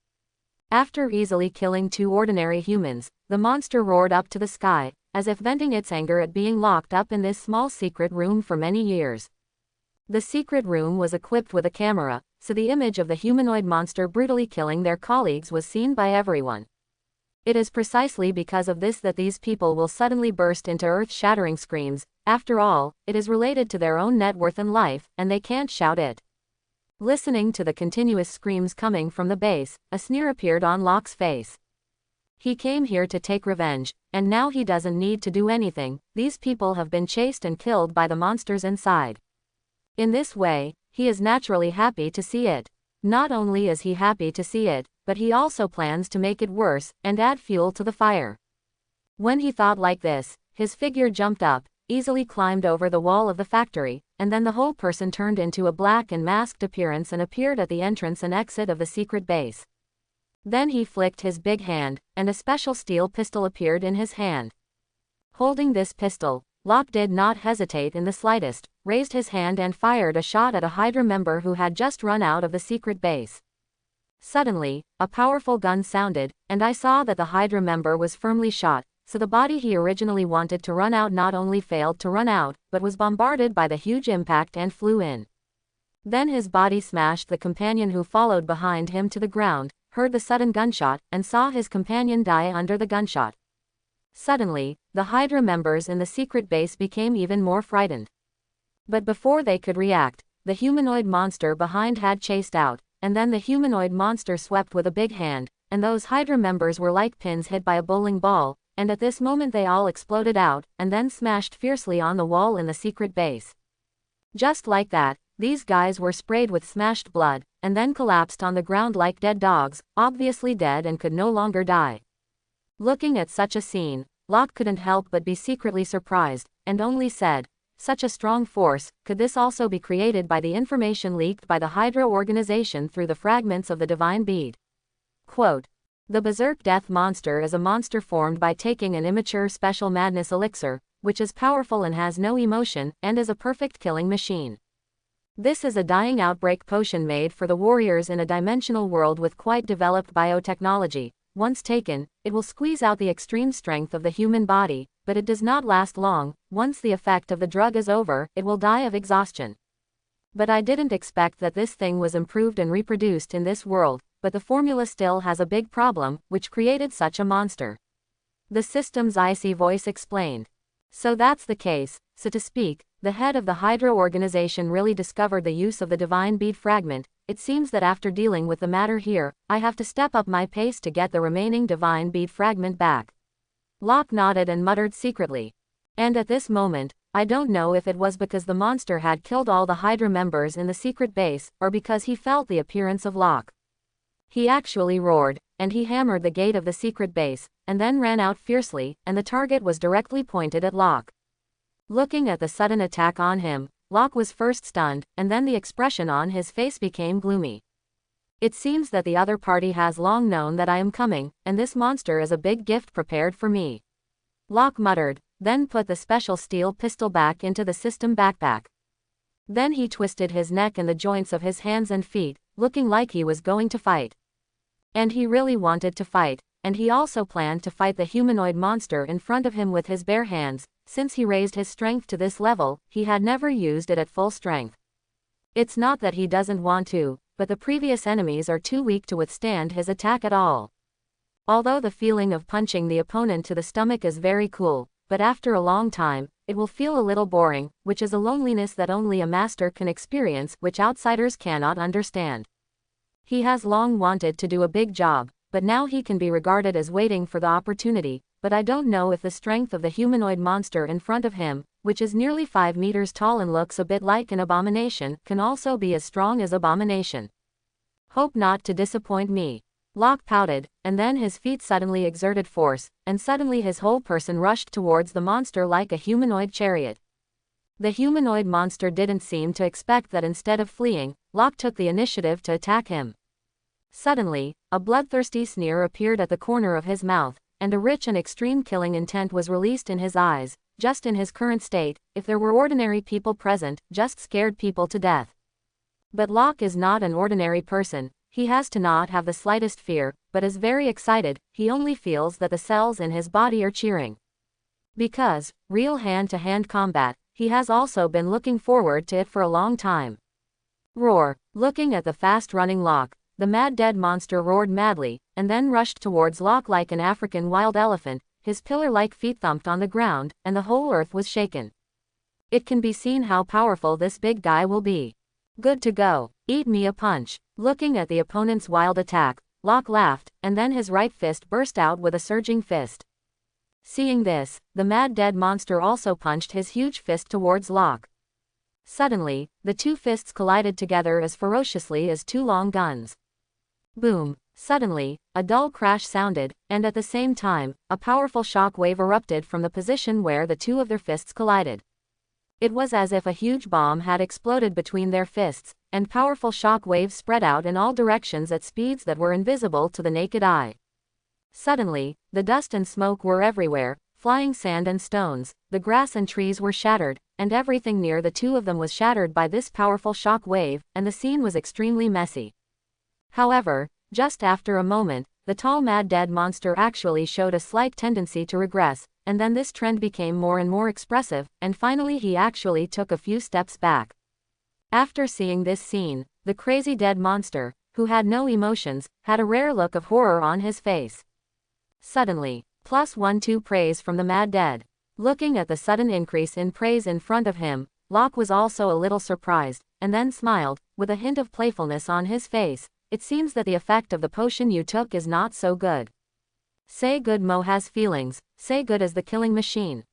After easily killing 2 ordinary humans, the monster roared up to the sky, as if venting its anger at being locked up in this small secret room for many years. The secret room was equipped with a camera, so the image of the humanoid monster brutally killing their colleagues was seen by everyone. It is precisely because of this that these people will suddenly burst into earth-shattering screams. After all, it is related to their own net worth and life, and they can't shout it. Listening to the continuous screams coming from the base, a sneer appeared on Locke's face. He came here to take revenge, and now he doesn't need to do anything. These people have been chased and killed by the monsters inside. In this way, he is naturally happy to see it. Not only is he happy to see it, but he also plans to make it worse, and add fuel to the fire. When he thought like this, his figure jumped up, easily climbed over the wall of the factory, and then the whole person turned into a black and masked appearance and appeared at the entrance and exit of the secret base. Then he flicked his big hand, and a special steel pistol appeared in his hand. Holding this pistol, Locke did not hesitate in the slightest, raised his hand and fired a shot at a Hydra member who had just run out of the secret base. Suddenly, a powerful gun sounded, and I saw that the Hydra member was firmly shot, so the body he originally wanted to run out not only failed to run out, but was bombarded by the huge impact and flew in. Then his body smashed the companion who followed behind him to the ground, heard the sudden gunshot, and saw his companion die under the gunshot. Suddenly, the Hydra members in the secret base became even more frightened. But before they could react, the humanoid monster behind had chased out, and then the humanoid monster swept with a big hand, and those Hydra members were like pins hit by a bowling ball, and at this moment they all exploded out, and then smashed fiercely on the wall in the secret base. Just like that, these guys were sprayed with smashed blood, and then collapsed on the ground like dead dogs, obviously dead and could no longer die. Looking at such a scene, Locke couldn't help but be secretly surprised, and only said, "Such a strong force, could this also be created by the information leaked by the Hydra organization through the fragments of the divine bead?" Quote, "The Berserk Death Monster is a monster formed by taking an immature special madness elixir, which is powerful and has no emotion, and is a perfect killing machine. This is a dying outbreak potion made for the warriors in a dimensional world with quite developed biotechnology. Once taken, it will squeeze out the extreme strength of the human body, but it does not last long. Once the effect of the drug is over, it will die of exhaustion. But I didn't expect that this thing was improved and reproduced in this world, but the formula still has a big problem, which created such a monster." The system's icy voice explained. "So that's the case, so to speak, the head of the Hydra organization really discovered the use of the divine bead fragment. It seems that after dealing with the matter here, I have to step up my pace to get the remaining divine bead fragment back." Locke nodded and muttered secretly. And at this moment, I don't know if it was because the monster had killed all the Hydra members in the secret base, or because he felt the appearance of Locke. He actually roared, and he hammered the gate of the secret base, and then ran out fiercely, and the target was directly pointed at Locke. Looking at the sudden attack on him, Locke was first stunned, and then the expression on his face became gloomy. "It seems that the other party has long known that I am coming, and this monster is a big gift prepared for me," Locke muttered, then put the special steel pistol back into the system backpack. Then he twisted his neck and the joints of his hands and feet, looking like he was going to fight. And he really wanted to fight, and he also planned to fight the humanoid monster in front of him with his bare hands. Since he raised his strength to this level, he had never used it at full strength. It's not that he doesn't want to, but the previous enemies are too weak to withstand his attack at all. Although the feeling of punching the opponent to the stomach is very cool, but after a long time, it will feel a little boring, which is a loneliness that only a master can experience, which outsiders cannot understand. He has long wanted to do a big job, but now he can be regarded as waiting for the opportunity. But I don't know if the strength of the humanoid monster in front of him, which is nearly 5 meters tall and looks a bit like an abomination, can also be as strong as abomination. Hope not to disappoint me." Locke pouted, and then his feet suddenly exerted force, and suddenly his whole person rushed towards the monster like a humanoid chariot. The humanoid monster didn't seem to expect that instead of fleeing, Locke took the initiative to attack him. Suddenly, a bloodthirsty sneer appeared at the corner of his mouth, and a rich and extreme killing intent was released in his eyes. Just in his current state, if there were ordinary people present, just scared people to death. But Locke is not an ordinary person. He has to not have the slightest fear, but is very excited. He only feels that the cells in his body are cheering. Because, real hand-to-hand combat, he has also been looking forward to it for a long time. Roar! Looking at the fast-running Locke, the mad dead monster roared madly, and then rushed towards Locke like an African wild elephant. His pillar-like feet thumped on the ground, and the whole earth was shaken. It can be seen how powerful this big guy will be. Good to go. Eat me a punch. Looking at the opponent's wild attack, Locke laughed, and then his right fist burst out with a surging fist. Seeing this, the mad dead monster also punched his huge fist towards Locke. Suddenly, the two fists collided together as ferociously as two long guns. Boom! Suddenly, a dull crash sounded, and at the same time, a powerful shock wave erupted from the position where the two of their fists collided. It was as if a huge bomb had exploded between their fists, and powerful shock waves spread out in all directions at speeds that were invisible to the naked eye. Suddenly, the dust and smoke were everywhere, flying sand and stones, the grass and trees were shattered, and everything near the two of them was shattered by this powerful shock wave, and the scene was extremely messy. However, just after a moment, the tall mad dead monster actually showed a slight tendency to regress, and then this trend became more and more expressive, and finally he actually took a few steps back. After seeing this scene, the crazy dead monster, who had no emotions, had a rare look of horror on his face. Suddenly, +12 praise from the mad dead. Looking at the sudden increase in praise in front of him, Locke was also a little surprised, and then smiled, with a hint of playfulness on his face. It seems that the effect of the potion you took is not so good. Say good Mo has feelings, say good as the killing machine.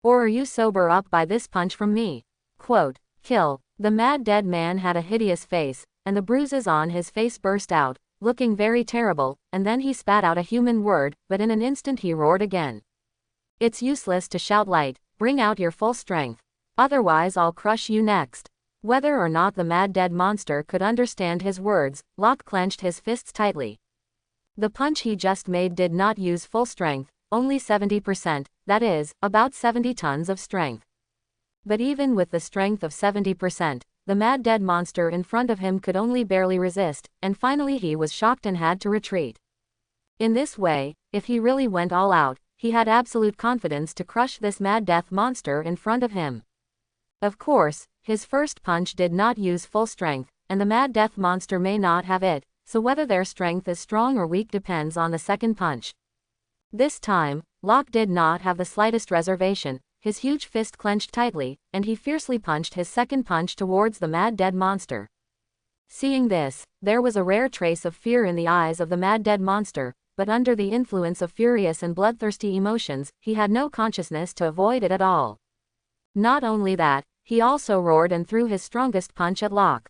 Or are you sober up by this punch from me? Quote, kill. The mad dead man had a hideous face, and the bruises on his face burst out, looking very terrible, and then he spat out a human word, but in an instant he roared again. It's useless to shout light, bring out your full strength. Otherwise I'll crush you next. Whether or not the mad dead monster could understand his words, Locke clenched his fists tightly. The punch he just made did not use full strength, only 70%, that is, about 70 tons of strength. But even with the strength of 70%, the mad dead monster in front of him could only barely resist, and finally he was shocked and had to retreat. In this way, if he really went all out, he had absolute confidence to crush this mad death monster in front of him. Of course, his first punch did not use full strength, and the mad death monster may not have it, so whether their strength is strong or weak depends on the second punch. This time, Locke did not have the slightest reservation, his huge fist clenched tightly, and he fiercely punched his second punch towards the mad dead monster. Seeing this, there was a rare trace of fear in the eyes of the mad dead monster, but under the influence of furious and bloodthirsty emotions, he had no consciousness to avoid it at all. Not only that, he also roared and threw his strongest punch at Locke.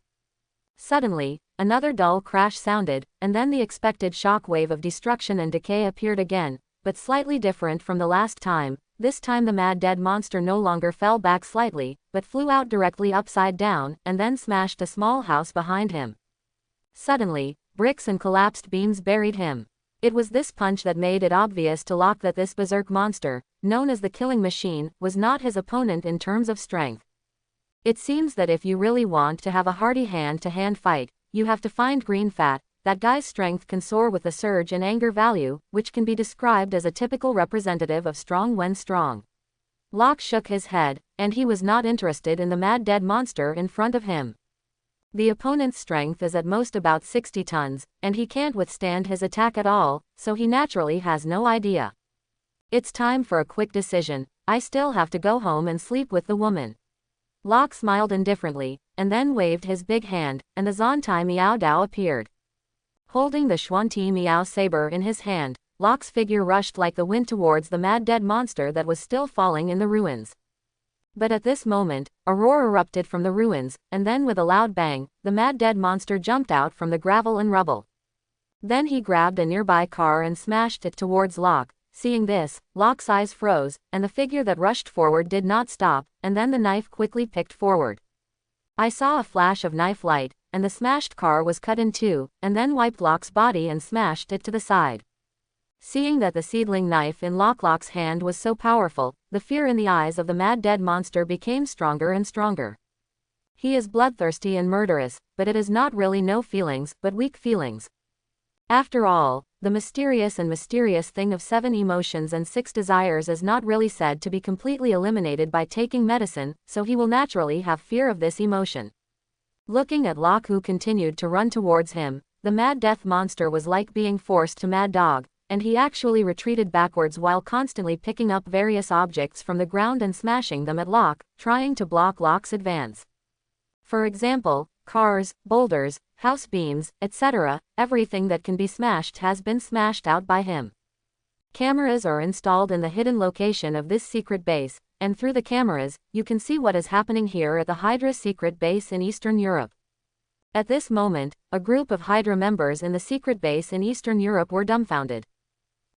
Suddenly, another dull crash sounded, and then the expected shock wave of destruction and decay appeared again, but slightly different from the last time. This time the mad dead monster no longer fell back slightly, but flew out directly upside down, and then smashed a small house behind him. Suddenly, bricks and collapsed beams buried him. It was this punch that made it obvious to Locke that this berserk monster, known as the killing machine, was not his opponent in terms of strength. It seems that if you really want to have a hearty hand-to-hand fight, you have to find green fat. That guy's strength can soar with the surge in anger value, which can be described as a typical representative of strong when strong. Locke shook his head, and he was not interested in the mad dead monster in front of him. The opponent's strength is at most about 60 tons, and he can't withstand his attack at all, so he naturally has no idea. It's time for a quick decision. I still have to go home and sleep with the woman. Locke smiled indifferently, and then waved his big hand, and the Zontai Miao Dao appeared. Holding the Xuanti Miao saber in his hand, Locke's figure rushed like the wind towards the mad dead monster that was still falling in the ruins. But at this moment, a roar erupted from the ruins, and then with a loud bang, the mad dead monster jumped out from the gravel and rubble. Then he grabbed a nearby car and smashed it towards Locke. Seeing this, Locke's eyes froze, and the figure that rushed forward did not stop, and then the knife quickly picked forward. I saw a flash of knife light, and the smashed car was cut in two, and then wiped Locke's body and smashed it to the side. Seeing that the seedling knife in Locke's hand was so powerful, the fear in the eyes of the mad dead monster became stronger and stronger. He is bloodthirsty and murderous, but it is not really no feelings, but weak feelings. After all, the mysterious thing of 7 emotions and 6 desires is not really said to be completely eliminated by taking medicine, so he will naturally have fear of this emotion. Looking at Locke, who continued to run towards him, the mad death monster was like being forced to mad dog, and he actually retreated backwards while constantly picking up various objects from the ground and smashing them at Locke, trying to block Locke's advance. For example, cars, boulders, house beams, etc., everything that can be smashed has been smashed out by him. Cameras are installed in the hidden location of this secret base, and through the cameras, you can see what is happening here at the Hydra secret base in Eastern Europe. At this moment, a group of Hydra members in the secret base in Eastern Europe were dumbfounded.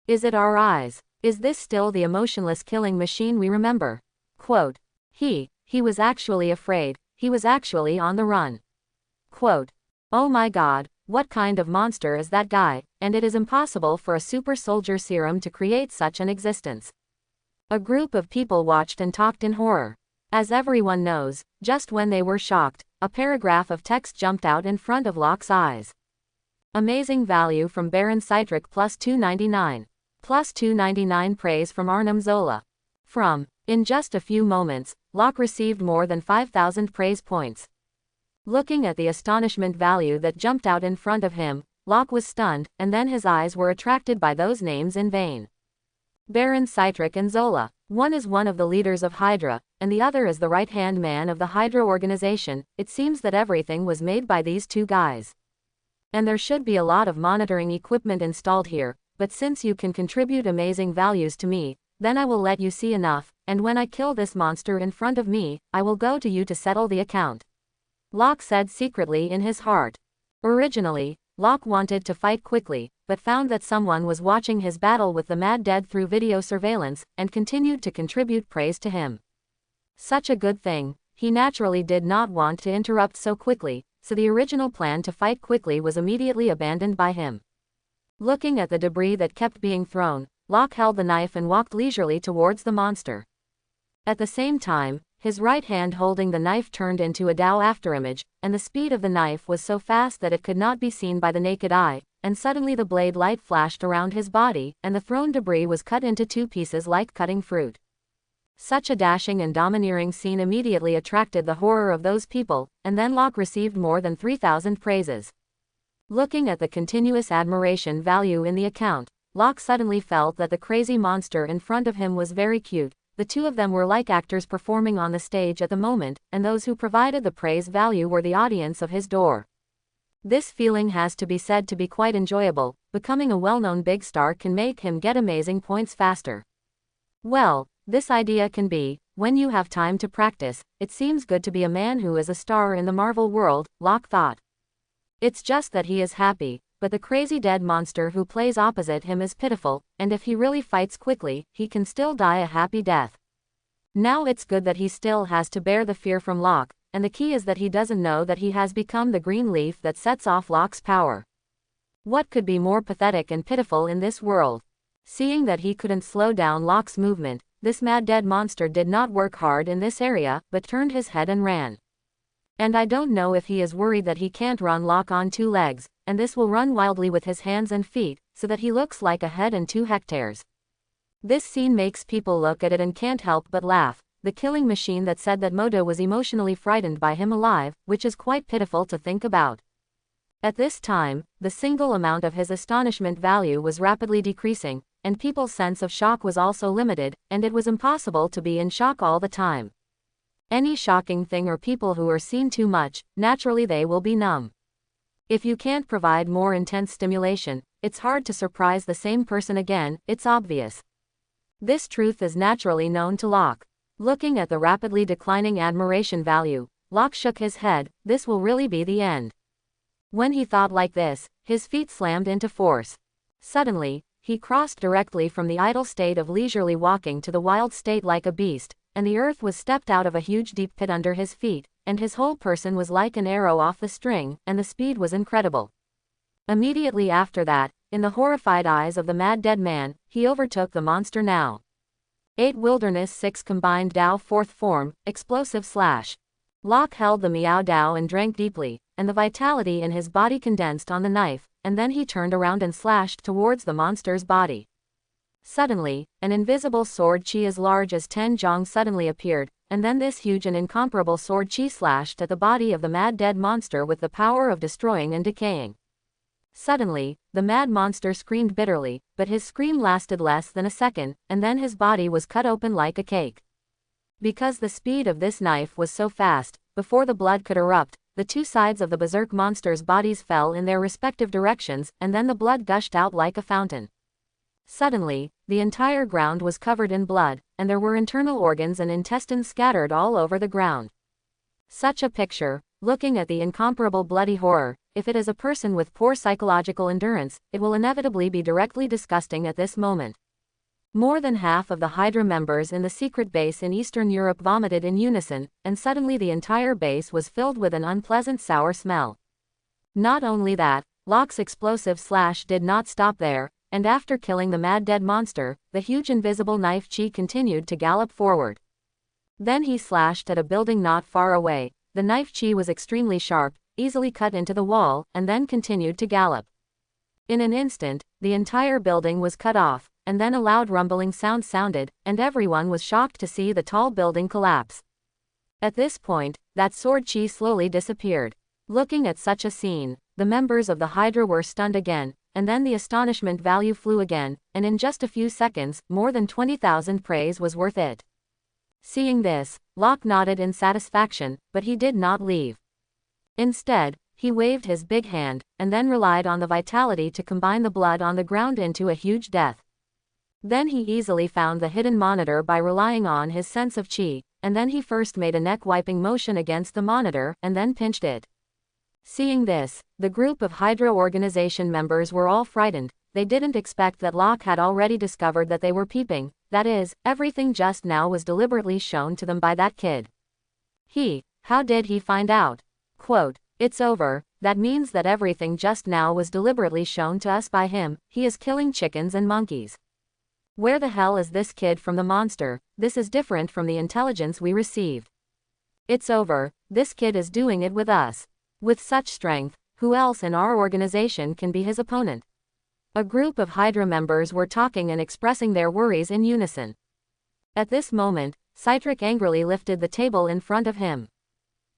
Is it our eyes? Is this still the emotionless killing machine we remember? Quote, he was actually afraid, he was actually on the run. Quote, oh my god, what kind of monster is that guy, and it is impossible for a super soldier serum to create such an existence. A group of people watched and talked in horror. As everyone knows, just when they were shocked, a paragraph of text jumped out in front of Locke's eyes. Amazing value from Baron Citric +299. +299 praise from Arnhem Zola. In just a few moments, Locke received more than 5,000 praise points. Looking at the astonishment value that jumped out in front of him, Locke was stunned, and then his eyes were attracted by those names in vain. Baron Citric and Zola. One is one of the leaders of Hydra, and the other is the right-hand man of the Hydra organization. It seems that everything was made by these two guys. And there should be a lot of monitoring equipment installed here, but since you can contribute amazing values to me, then I will let you see enough, and when I kill this monster in front of me, I will go to you to settle the account. Locke said secretly in his heart. Originally, Locke wanted to fight quickly, but found that someone was watching his battle with the Mad Dead through video surveillance, and continued to contribute praise to him. Such a good thing. He naturally did not want to interrupt so quickly, so the original plan to fight quickly was immediately abandoned by him. Looking at the debris that kept being thrown, Locke held the knife and walked leisurely towards the monster. At the same time, his right hand holding the knife turned into a DAO afterimage, and the speed of the knife was so fast that it could not be seen by the naked eye, and suddenly the blade light flashed around his body, and the thrown debris was cut into two pieces like cutting fruit. Such a dashing and domineering scene immediately attracted the horror of those people, and then Locke received more than 3,000 praises. Looking at the continuous admiration value in the account, Locke suddenly felt that the crazy monster in front of him was very cute. The two of them were like actors performing on the stage at the moment, and those who provided the praise value were the audience of his door. This feeling has to be said to be quite enjoyable. Becoming a well-known big star can make him get amazing points faster. Well, this idea can be, when you have time to practice. It seems good to be a man who is a star in the Marvel world, Locke thought. It's just that he is happy, but the crazy dead monster who plays opposite him is pitiful, and if he really fights quickly, he can still die a happy death. Now it's good that he still has to bear the fear from Locke, and the key is that he doesn't know that he has become the green leaf that sets off Locke's power. What could be more pathetic and pitiful in this world? Seeing that he couldn't slow down Locke's movement, this mad dead monster did not work hard in this area, but turned his head and ran. And I don't know if he is worried that he can't run Locke on two legs, and this will run wildly with his hands and feet, so that he looks like a head and 2 hectares. This scene makes people look at it and can't help but laugh. The killing machine that said that Modo was emotionally frightened by him alive, which is quite pitiful to think about. At this time, the single amount of his astonishment value was rapidly decreasing, and people's sense of shock was also limited, and it was impossible to be in shock all the time. Any shocking thing or people who are seen too much, naturally they will be numb. If you can't provide more intense stimulation, it's hard to surprise the same person again, it's obvious. This truth is naturally known to Locke. Looking at the rapidly declining admiration value, Locke shook his head. This will really be the end. When he thought like this, his feet slammed into force. Suddenly, he crossed directly from the idle state of leisurely walking to the wild state like a beast, and the earth was stepped out of a huge deep pit under his feet, and his whole person was like an arrow off the string, and the speed was incredible. Immediately after that, in the horrified eyes of the mad dead man, he overtook the monster now. 8 Wilderness 6 Combined Dao 4th Form, Explosive Slash. Locke held the Meow Dao and drank deeply, and the vitality in his body condensed on the knife, and then he turned around and slashed towards the monster's body. Suddenly, an invisible sword chi as large as 10 Zhong suddenly appeared, and then this huge and incomparable sword chi slashed at the body of the mad dead monster with the power of destroying and decaying. Suddenly, the mad monster screamed bitterly, but his scream lasted less than a second, and then his body was cut open like a cake. Because the speed of this knife was so fast, before the blood could erupt, the two sides of the berserk monster's bodies fell in their respective directions, and then the blood gushed out like a fountain. Suddenly, the entire ground was covered in blood, and there were internal organs and intestines scattered all over the ground. Such a picture, looking at the incomparable bloody horror, if it is a person with poor psychological endurance, it will inevitably be directly disgusting at this moment. More than half of the Hydra members in the secret base in Eastern Europe vomited in unison, and suddenly the entire base was filled with an unpleasant sour smell. Not only that, Locke's explosive slash did not stop there, and after killing the mad dead monster, the huge invisible knife chi continued to gallop forward. Then he slashed at a building not far away. The knife chi was extremely sharp, easily cut into the wall, and then continued to gallop. In an instant, the entire building was cut off, and then a loud rumbling sound sounded, and everyone was shocked to see the tall building collapse. At this point, that sword chi slowly disappeared. Looking at such a scene, the members of the Hydra were stunned again, and then the astonishment value flew again, and in just a few seconds, more than 20,000 praise was worth it. Seeing this, Locke nodded in satisfaction, but he did not leave. Instead, he waved his big hand, and then relied on the vitality to combine the blood on the ground into a huge death. Then he easily found the hidden monitor by relying on his sense of chi, and then he first made a neck-wiping motion against the monitor, and then pinched it. Seeing this, the group of Hydra organization members were all frightened. They didn't expect that Locke had already discovered that they were peeping, that is, everything just now was deliberately shown to them by that kid. How did he find out? Quote, "It's over, that means that everything just now was deliberately shown to us by him, he is killing chickens and monkeys. Where the hell is this kid from the monster? This is different from the intelligence we received. It's over, this kid is doing it with us. With such strength, who else in our organization can be his opponent?" A group of Hydra members were talking and expressing their worries in unison. At this moment, Citric angrily lifted the table in front of him.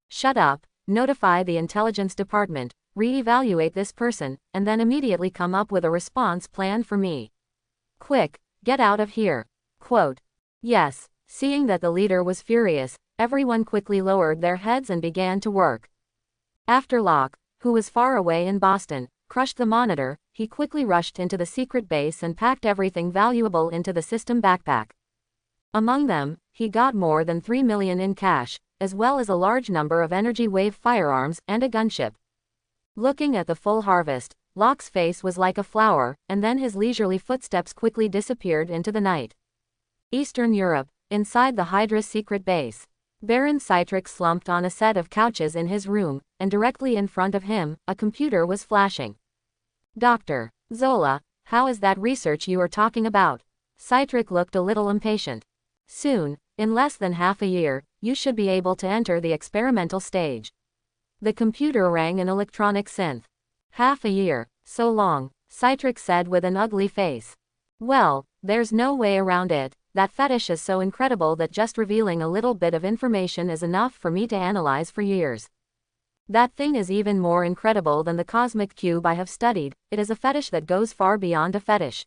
"Shut up, notify the intelligence department, re-evaluate this person, and then immediately come up with a response plan for me. Quick, get out of here." Quote, "Yes." Seeing that the leader was furious, everyone quickly lowered their heads and began to work. After Locke, who was far away in Boston, crushed the monitor, he quickly rushed into the secret base and packed everything valuable into the system backpack. Among them, he got more than 3 million in cash, as well as a large number of energy wave firearms and a gunship. Looking at the full harvest, Locke's face was like a flower, and then his leisurely footsteps quickly disappeared into the night. Eastern Europe, inside the Hydra's secret base. Baron Citric slumped on a set of couches in his room, and directly in front of him, a computer was flashing. "Dr. Zola, how is that research you are talking about?" Citric looked a little impatient. "Soon, in less than half a year, you should be able to enter the experimental stage." The computer rang an electronic synth. "Half a year, so long," Citric said with an ugly face. "Well, there's no way around it. That fetish is so incredible that just revealing a little bit of information is enough for me to analyze for years. That thing is even more incredible than the cosmic cube I have studied. It is a fetish that goes far beyond a fetish.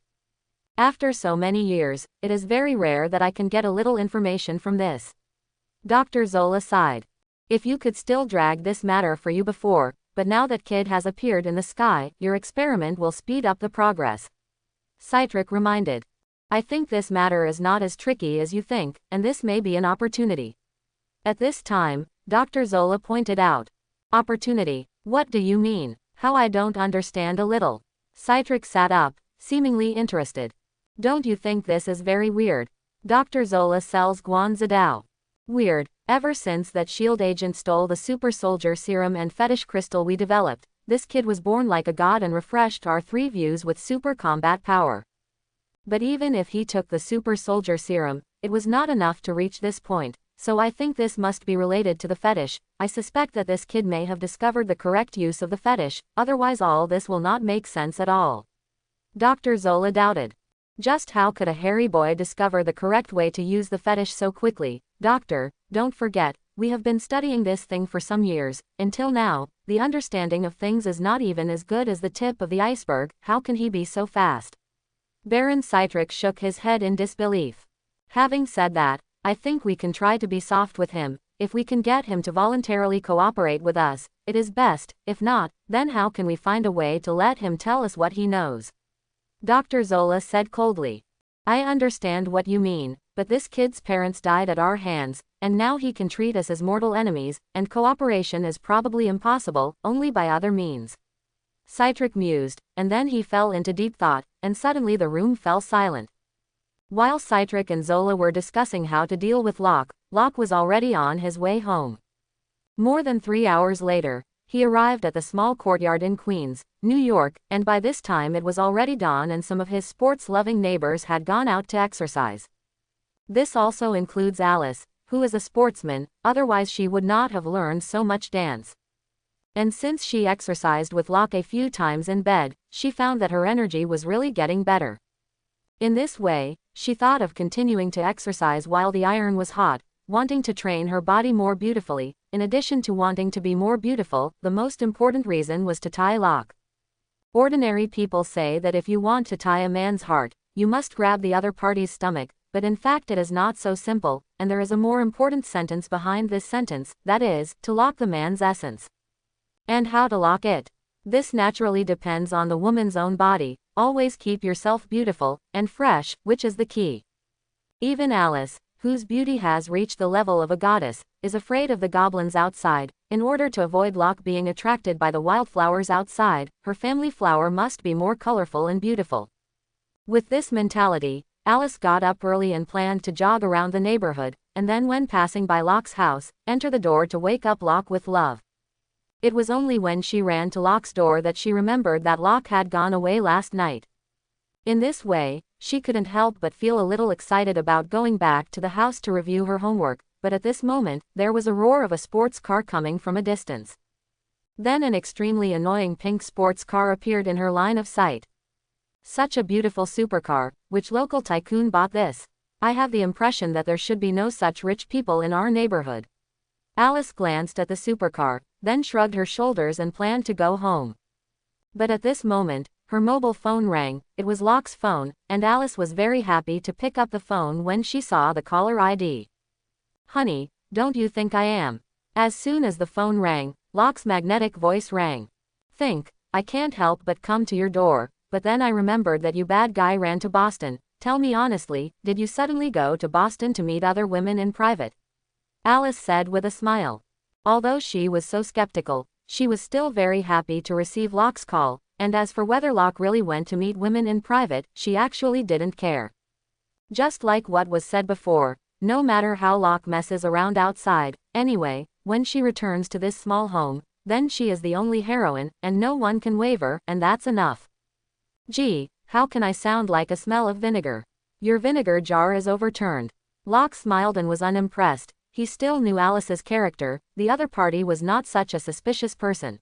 After so many years, it is very rare that I can get a little information from this." Dr. Zola sighed. "If you could still drag this matter for you before, but now that kid has appeared in the sky, your experiment will speed up the progress." Citric reminded. "I think this matter is not as tricky as you think, and this may be an opportunity." At this time, Dr. Zola pointed out. "Opportunity? What do you mean? How I don't understand a little." Citric sat up, seemingly interested. "Don't you think this is very weird? Dr. Zola sells Guan Zidao. Weird. Ever since that SHIELD agent stole the super soldier serum and fetish crystal we developed, this kid was born like a god and refreshed our 3 views with super combat power. But even if he took the super soldier serum, it was not enough to reach this point, so I think this must be related to the fetish. I suspect that this kid may have discovered the correct use of the fetish, otherwise all this will not make sense at all." Dr. Zola doubted. "Just how could a hairy boy discover the correct way to use the fetish so quickly? Doctor, don't forget, we have been studying this thing for some years. Until now, the understanding of things is not even as good as the tip of the iceberg. How can he be so fast?" Baron Citric shook his head in disbelief. "Having said that, I think we can try to be soft with him. If we can get him to voluntarily cooperate with us, it is best. If not, then how can we find a way to let him tell us what he knows?" Dr. Zola said coldly. "I understand what you mean, but this kid's parents died at our hands, and now he can treat us as mortal enemies, and cooperation is probably impossible, only by other means." Citric mused, and then he fell into deep thought, and suddenly the room fell silent. While Citric and Zola were discussing how to deal with Locke, Locke was already on his way home. More than 3 hours later, he arrived at the small courtyard in Queens, New York, and by this time it was already dawn and some of his sports-loving neighbors had gone out to exercise. This also includes Alice, who is a sportsman, otherwise she would not have learned so much dance. And since she exercised with Locke a few times in bed, she found that her energy was really getting better. In this way, she thought of continuing to exercise while the iron was hot, wanting to train her body more beautifully. In addition to wanting to be more beautiful, the most important reason was to tie Locke. Ordinary people say that if you want to tie a man's heart, you must grab the other party's stomach, but in fact it is not so simple, and there is a more important sentence behind this sentence, that is, to lock the man's essence. And how to lock it? This naturally depends on the woman's own body. Always keep yourself beautiful and fresh, which is the key. Even Alice, whose beauty has reached the level of a goddess, is afraid of the goblins outside. In order to avoid Locke being attracted by the wildflowers outside, her family flower must be more colorful and beautiful. With this mentality, Alice got up early and planned to jog around the neighborhood, and then when passing by Locke's house, enter the door to wake up Locke with love. It was only when she ran to Locke's door that she remembered that Locke had gone away last night. In this way, she couldn't help but feel a little excited about going back to the house to review her homework, but at this moment, there was a roar of a sports car coming from a distance. Then an extremely annoying pink sports car appeared in her line of sight. Such a beautiful supercar, which local tycoon bought this? I have the impression that there should be no such rich people in our neighborhood. Alice glanced at the supercar, then shrugged her shoulders and planned to go home. But at this moment, her mobile phone rang. It was Locke's phone, and Alice was very happy to pick up the phone when she saw the caller ID. "Honey, don't you think I am?" As soon as the phone rang, Locke's magnetic voice rang. I can't help but come to your door, but then I remembered that you bad guy ran to Boston. Tell me honestly, did you suddenly go to Boston to meet other women in private?" Alice said with a smile. Although she was so skeptical, she was still very happy to receive Locke's call, and as for whether Locke really went to meet women in private, she actually didn't care. Just like what was said before, no matter how Locke messes around outside, anyway, when she returns to this small home, then she is the only heroine, and no one can waver, and that's enough. Gee, how can I sound like a smell of vinegar? Your vinegar jar is overturned. Locke smiled and was unimpressed. He still knew Alice's character. The other party was not such a suspicious person.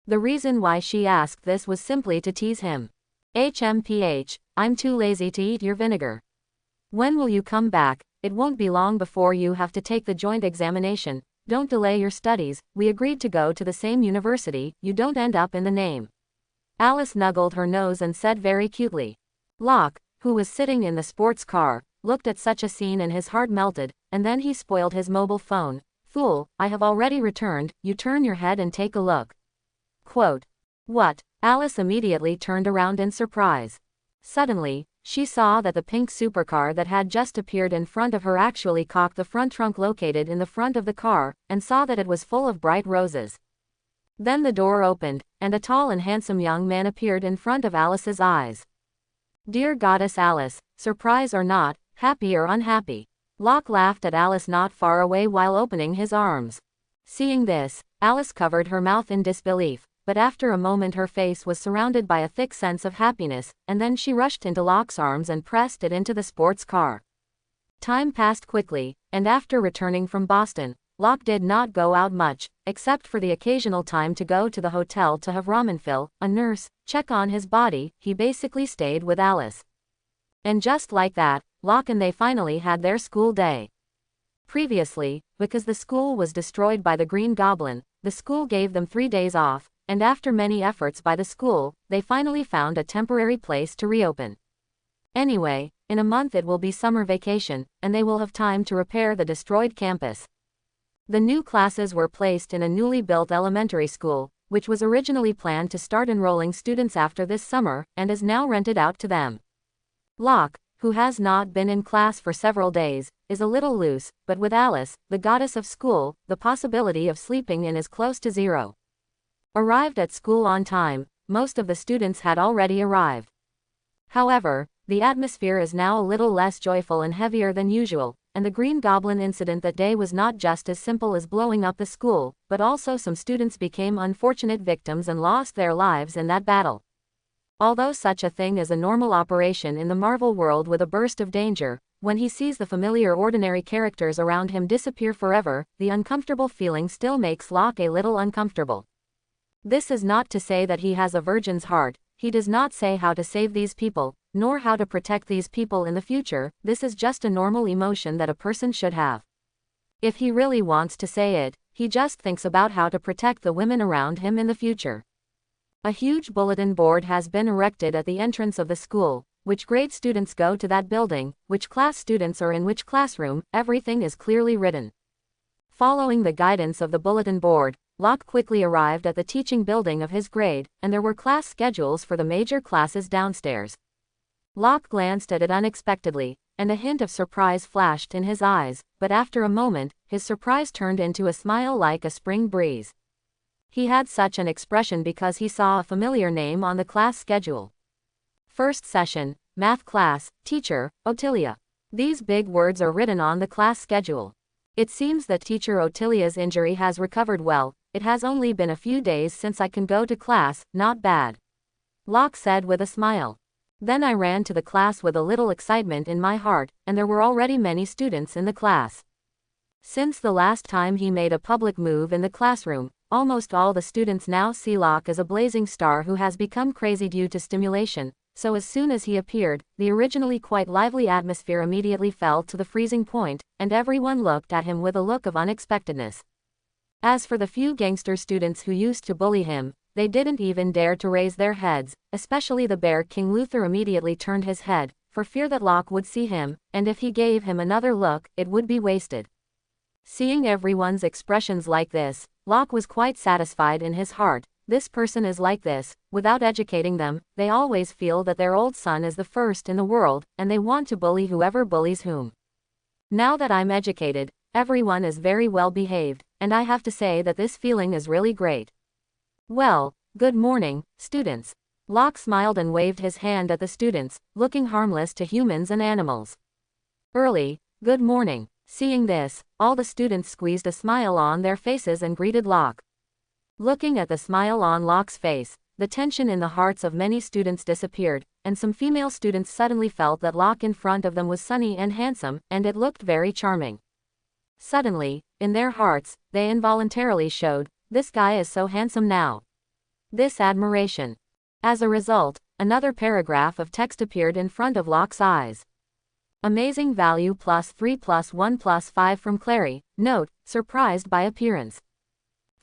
The reason why she asked this was simply to tease him. HMPH, I'm too lazy to eat your vinegar. When will you come back? It won't be long before you have to take the joint examination. Don't delay your studies. We agreed to go to the same university. You don't end up in the name. Alice nuggled her nose and said very cutely. Locke, who was sitting in the sports car, looked at such a scene and his heart melted, and then he spoiled his mobile phone. Fool, I have already returned. You turn your head and take a look. Quote. What? Alice immediately turned around in surprise. Suddenly, she saw that the pink supercar that had just appeared in front of her actually cocked the front trunk located in the front of the car, and saw that it was full of bright roses. Then the door opened, and a tall and handsome young man appeared in front of Alice's eyes. Dear Goddess Alice, surprise or not, happy or unhappy? Locke laughed at Alice not far away while opening his arms. Seeing this, Alice covered her mouth in disbelief, but after a moment her face was surrounded by a thick sense of happiness, and then she rushed into Locke's arms and pressed it into the sports car. Time passed quickly, and after returning from Boston, Locke did not go out much, except for the occasional time to go to the hotel to have ramen fill, a nurse, check on his body. He basically stayed with Alice. And just like that, Locke and they finally had their school day. Previously, because the school was destroyed by the Green Goblin, the school gave them 3 days off, and after many efforts by the school, they finally found a temporary place to reopen. Anyway, in a month it will be summer vacation, and they will have time to repair the destroyed campus. The new classes were placed in a newly built elementary school, which was originally planned to start enrolling students after this summer, and is now rented out to them. Locke, who has not been in class for several days, is a little loose, but with Alice, the goddess of school, the possibility of sleeping in is close to zero. Arrived at school on time, most of the students had already arrived. However, the atmosphere is now a little less joyful and heavier than usual, and the Green Goblin incident that day was not just as simple as blowing up the school, but also some students became unfortunate victims and lost their lives in that battle. Although such a thing is a normal operation in the Marvel world with a burst of danger, when he sees the familiar ordinary characters around him disappear forever, the uncomfortable feeling still makes Locke a little uncomfortable. This is not to say that he has a virgin's heart. He does not say how to save these people, nor how to protect these people in the future. This is just a normal emotion that a person should have. If he really wants to say it, he just thinks about how to protect the women around him in the future. A huge bulletin board has been erected at the entrance of the school. Which grade students go to that building, which class students are in which classroom, everything is clearly written. Following the guidance of the bulletin board, Locke quickly arrived at the teaching building of his grade, and there were class schedules for the major classes downstairs. Locke glanced at it unexpectedly, and a hint of surprise flashed in his eyes, but after a moment, his surprise turned into a smile like a spring breeze. He had such an expression because he saw a familiar name on the class schedule. First session, math class, teacher, Ottilia. These big words are written on the class schedule. It seems that teacher Ottilia's injury has recovered well. It has only been a few days since I can go to class, not bad. Locke said with a smile. Then I ran to the class with a little excitement in my heart, and there were already many students in the class. Since the last time he made a public move in the classroom, almost all the students now see Locke as a blazing star who has become crazy due to stimulation. So as soon as he appeared, the originally quite lively atmosphere immediately fell to the freezing point, and everyone looked at him with a look of unexpectedness. As for the few gangster students who used to bully him, they didn't even dare to raise their heads, especially the Bear King. Luther immediately turned his head, for fear that Locke would see him, and if he gave him another look, it would be wasted. Seeing everyone's expressions like this, Locke was quite satisfied in his heart. This person is like this, without educating them, they always feel that their old son is the first in the world, and they want to bully whoever bullies whom. Now that I'm educated, everyone is very well behaved, and I have to say that this feeling is really great. Well, good morning, students. Locke smiled and waved his hand at the students, looking harmless to humans and animals. Early, good morning. Seeing this, all the students squeezed a smile on their faces and greeted Locke. Looking at the smile on Locke's face, the tension in the hearts of many students disappeared, and some female students suddenly felt that Locke in front of them was sunny and handsome, and it looked very charming. Suddenly, in their hearts, they involuntarily showed, "This guy is so handsome now." This admiration. As a result, another paragraph of text appeared in front of Locke's eyes. Amazing value +3 +1 +5 from Clary. Note, surprised by appearance.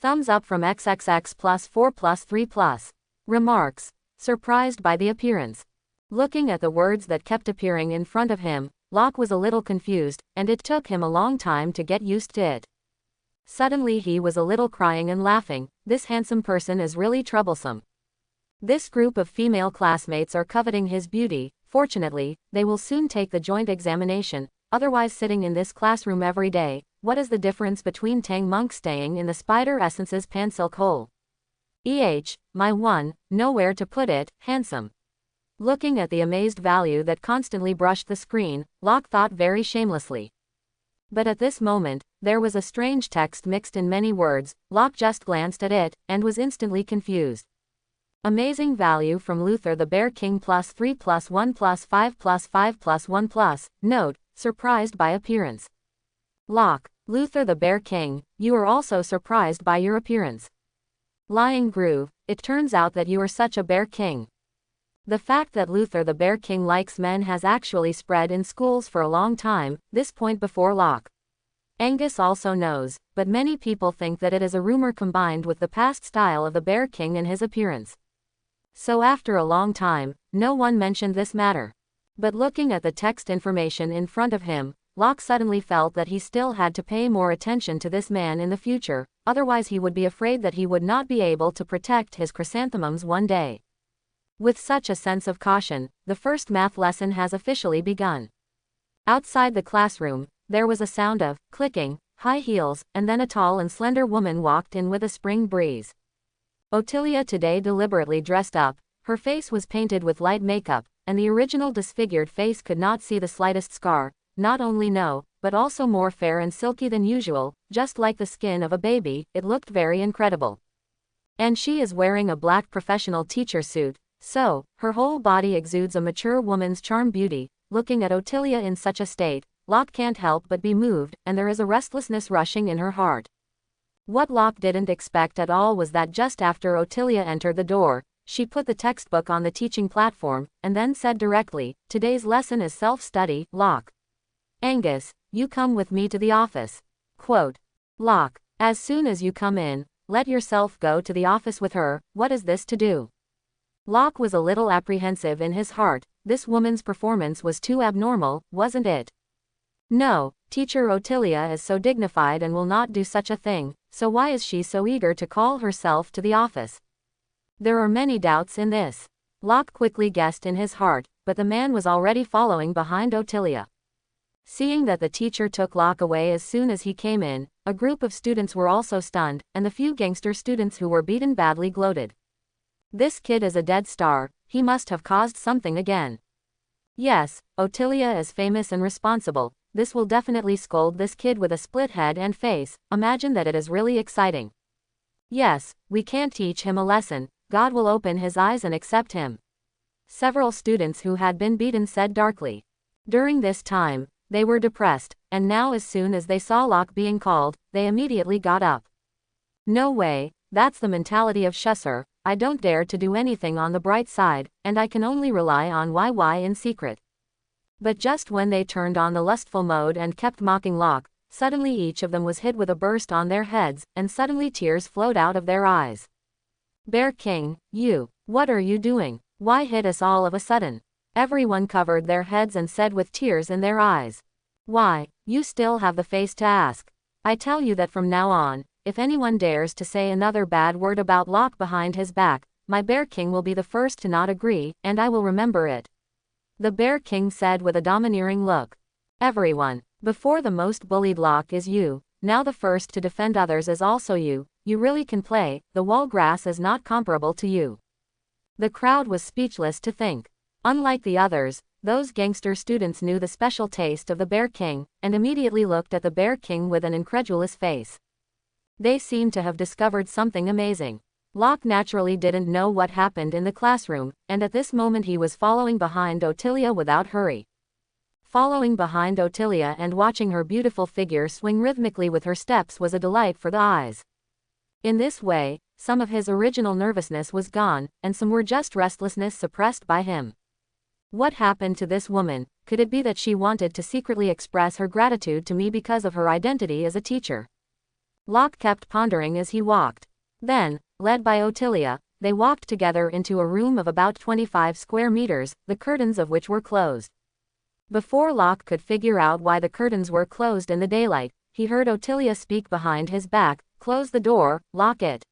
Thumbs up from XXX +4 +3 Remarks. Surprised by the appearance. Looking at the words that kept appearing in front of him, Locke was a little confused, and it took him a long time to get used to it. Suddenly he was a little crying and laughing. This handsome person is really troublesome. This group of female classmates are coveting his beauty. Fortunately, they will soon take the joint examination. Otherwise, sitting in this classroom every day, what is the difference between Tang Monk staying in the Spider Essence's Pansilk hole? My one, nowhere to put it, handsome. Looking at the amazed value that constantly brushed the screen, Locke thought very shamelessly. But at this moment, there was a strange text mixed in many words. Locke just glanced at it, and was instantly confused. Amazing value from Luther the Bear King +3 +1 +5 +5 +1 Note, surprised by appearance. Locke, Luther the Bear King, you are also surprised by your appearance. Lying groove, it turns out that you are such a Bear King. The fact that Luther the Bear King likes men has actually spread in schools for a long time, this point before Locke. Angus also knows, but many people think that it is a rumor combined with the past style of the Bear King and his appearance. So after a long time, no one mentioned this matter. But looking at the text information in front of him, Locke suddenly felt that he still had to pay more attention to this man in the future, otherwise he would be afraid that he would not be able to protect his chrysanthemums one day. With such a sense of caution, the first math lesson has officially begun. Outside the classroom, there was a sound of clicking, high heels, and then a tall and slender woman walked in with a spring breeze. Ottilia today deliberately dressed up, her face was painted with light makeup, and the original disfigured face could not see the slightest scar, not only no, but also more fair and silky than usual, just like the skin of a baby. It looked very incredible. And she is wearing a black professional teacher suit, so, her whole body exudes a mature woman's charm beauty. Looking at Ottilia in such a state, Locke can't help but be moved, and there is a restlessness rushing in her heart. What Locke didn't expect at all was that just after Ottilia entered the door, she put the textbook on the teaching platform, and then said directly, "Today's lesson is self-study, Locke. Angus, you come with me to the office." Quote. Locke, as soon as you come in, let yourself go to the office with her. What is this to do? Locke was a little apprehensive in his heart. This woman's performance was too abnormal, wasn't it? No, teacher Ottilia is so dignified and will not do such a thing, so why is she so eager to call herself to the office? There are many doubts in this. Locke quickly guessed in his heart, but the man was already following behind Ottilia. Seeing that the teacher took Locke away as soon as he came in, a group of students were also stunned, and the few gangster students who were beaten badly gloated. This kid is a dead star, he must have caused something again. Yes, Ottilia is famous and responsible. This will definitely scold this kid with a split head and face. Imagine that it is really exciting. Yes, we can't teach him a lesson. God will open his eyes and accept him. Several students who had been beaten said darkly. During this time, they were depressed, and now as soon as they saw Locke being called, they immediately got up. No way, that's the mentality of Shusser. I don't dare to do anything on the bright side, and I can only rely on YY in secret. But just when they turned on the lustful mode and kept mocking Locke, suddenly each of them was hit with a burst on their heads, and suddenly tears flowed out of their eyes. Bear King, what are you doing? Why hit us all of a sudden? Everyone covered their heads and said with tears in their eyes. Why, you still have the face to ask. I tell you that from now on, if anyone dares to say another bad word about Locke behind his back, my Bear King will be the first to not agree, and I will remember it. The Bear King said with a domineering look. Everyone, before the most bullied Locke is you, now the first to defend others is also you really can play, the wall grass is not comparable to you. The crowd was speechless to think. Unlike the others, those gangster students knew the special taste of the Bear King, and immediately looked at the Bear King with an incredulous face. They seemed to have discovered something amazing. Locke naturally didn't know what happened in the classroom, and at this moment he was following behind Ottilia without hurry. Following behind Ottilia and watching her beautiful figure swing rhythmically with her steps was a delight for the eyes. In this way, some of his original nervousness was gone, and some were just restlessness suppressed by him. What happened to this woman? Could it be that she wanted to secretly express her gratitude to me because of her identity as a teacher? Locke kept pondering as he walked. Then, led by Ottilia, they walked together into a room of about 25 square meters, the curtains of which were closed. Before Locke could figure out why the curtains were closed in the daylight, he heard Ottilia speak behind his back, "Close the door, lock it."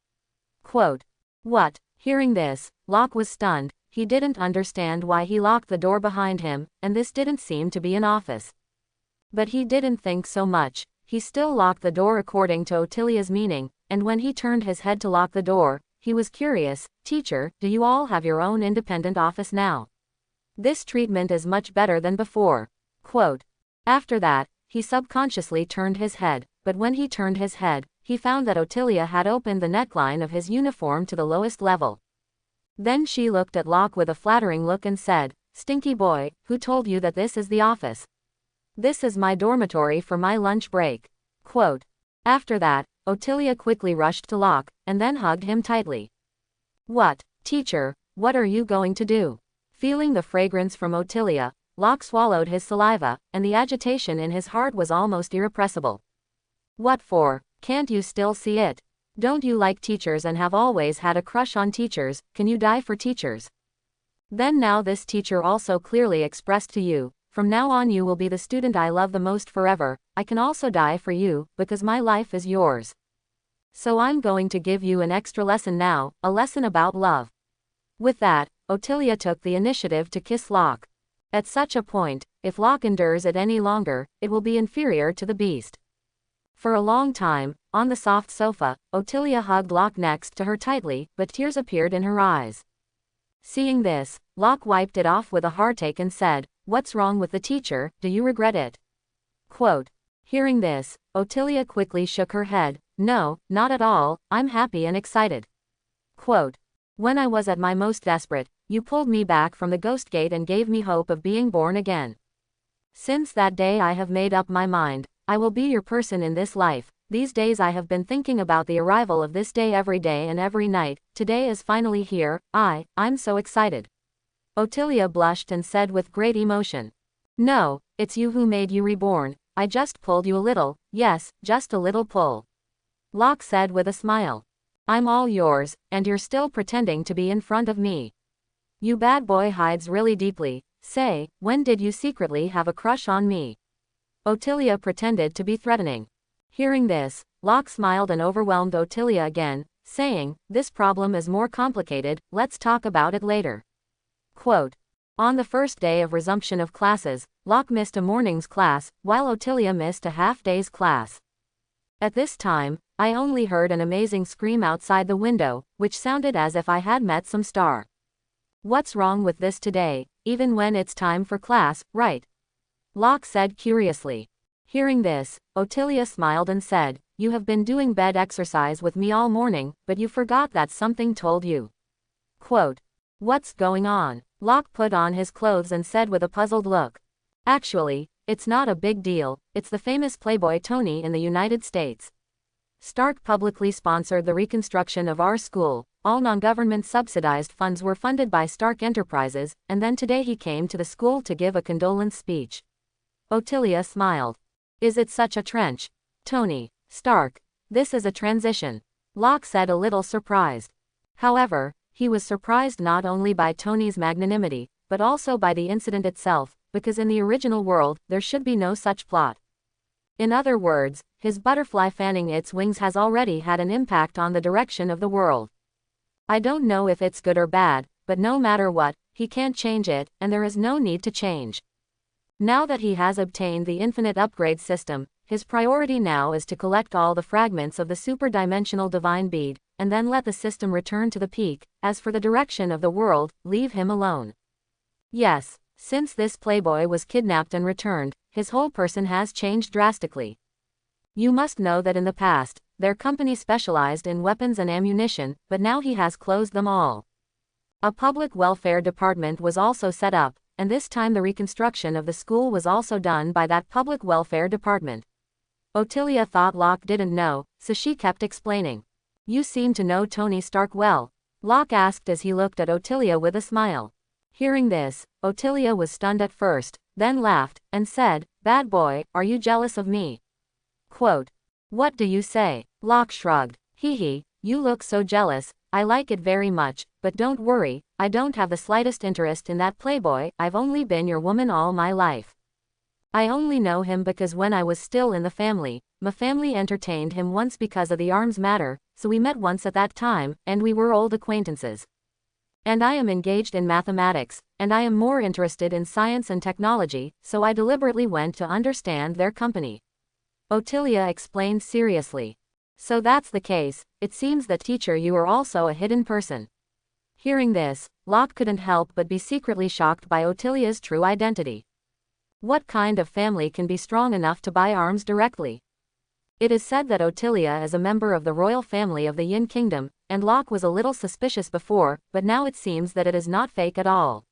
Quote. What? Hearing this, Locke was stunned. He didn't understand why he locked the door behind him, and this didn't seem to be an office. But he didn't think so much. He still locked the door according to Ottilia's meaning, and when he turned his head to lock the door, he was curious. "Teacher, do you all have your own independent office now? This treatment is much better than before." Quote. After that, he subconsciously turned his head, but when he turned his head, he found that Ottilia had opened the neckline of his uniform to the lowest level. Then she looked at Locke with a flattering look and said, "Stinky boy, who told you that this is the office? This is my dormitory for my lunch break." Quote. After that, Ottilia quickly rushed to Locke, and then hugged him tightly. "What, teacher, what are you going to do?" Feeling the fragrance from Ottilia, Locke swallowed his saliva, and the agitation in his heart was almost irrepressible. "What for? Can't you still see it? Don't you like teachers and have always had a crush on teachers? Can you die for teachers? Then now this teacher also clearly expressed to you, from now on you will be the student I love the most forever. I can also die for you, because my life is yours. So I'm going to give you an extra lesson now, a lesson about love." With that, Ottilia took the initiative to kiss Locke. At such a point, if Locke endures it any longer, it will be inferior to the beast. For a long time, on the soft sofa, Ottilia hugged Locke next to her tightly, but tears appeared in her eyes. Seeing this, Locke wiped it off with a heartache and said, "What's wrong with the teacher? Do you regret it?" Quote. Hearing this, Ottilia quickly shook her head. "No, not at all, I'm happy and excited." Quote. "When I was at my most desperate, you pulled me back from the ghost gate and gave me hope of being born again. Since that day I have made up my mind. I will be your person in this life. These days I have been thinking about the arrival of this day every day and every night. Today is finally here. I'm so excited." Ottilia blushed and said with great emotion, "No, it's you who made you reborn. I just pulled you a little, yes, just a little pull. Locke said with a smile. I'm all yours, and you're still pretending to be in front of me. You bad boy hides really deeply. Say, when did you secretly have a crush on me? Ottilia pretended to be threatening. Hearing this, Locke smiled and overwhelmed Ottilia again, saying, this problem is more complicated, let's talk about it later. Quote. On the first day of resumption of classes, Locke missed a morning's class, while Ottilia missed a half-day's class. At this time, I only heard an amazing scream outside the window, which sounded as if I had met some star. What's wrong with this today, even when it's time for class, right? Locke said curiously. Hearing this, Ottilia smiled and said, you have been doing bed exercise with me all morning, but you forgot that something told you. Quote. What's going on? Locke put on his clothes and said with a puzzled look. Actually, it's not a big deal, it's the famous Playboy Tony in the United States. Stark publicly sponsored the reconstruction of our school, all non-government subsidized funds were funded by Stark Enterprises, and then today he came to the school to give a condolence speech. Ottilia smiled. Is it such a trench? Tony, Stark, this is a transition. Locke said a little surprised. However, he was surprised not only by Tony's magnanimity, but also by the incident itself, because in the original world, there should be no such plot. In other words, his butterfly fanning its wings has already had an impact on the direction of the world. I don't know if it's good or bad, but no matter what, he can't change it, and there is no need to change. Now that he has obtained the infinite upgrade system, his priority now is to collect all the fragments of the superdimensional divine bead, and then let the system return to the peak. As for the direction of the world, leave him alone. Yes, since this playboy was kidnapped and returned, his whole person has changed drastically. You must know that in the past, their company specialized in weapons and ammunition, but now he has closed them all. A public welfare department was also set up, and this time the reconstruction of the school was also done by that public welfare department. Ottilia thought Locke didn't know, so she kept explaining. You seem to know Tony Stark well, Locke asked as he looked at Ottilia with a smile. Hearing this, Ottilia was stunned at first, then laughed, and said, bad boy, are you jealous of me? Quote. What do you say? Locke shrugged. Hee, you look so jealous, I like it very much, but don't worry, I don't have the slightest interest in that playboy, I've only been your woman all my life. I only know him because when I was still in the family, my family entertained him once because of the arms matter, so we met once at that time, and we were old acquaintances. And I am engaged in mathematics, and I am more interested in science and technology, so I deliberately went to understand their company. Ottilia explained seriously. So that's the case, it seems that teacher you are also a hidden person. Hearing this, Locke couldn't help but be secretly shocked by Ottilia's true identity. What kind of family can be strong enough to buy arms directly? It is said that Ottilia is a member of the royal family of the Yin Kingdom, and Locke was a little suspicious before, but now it seems that it is not fake at all.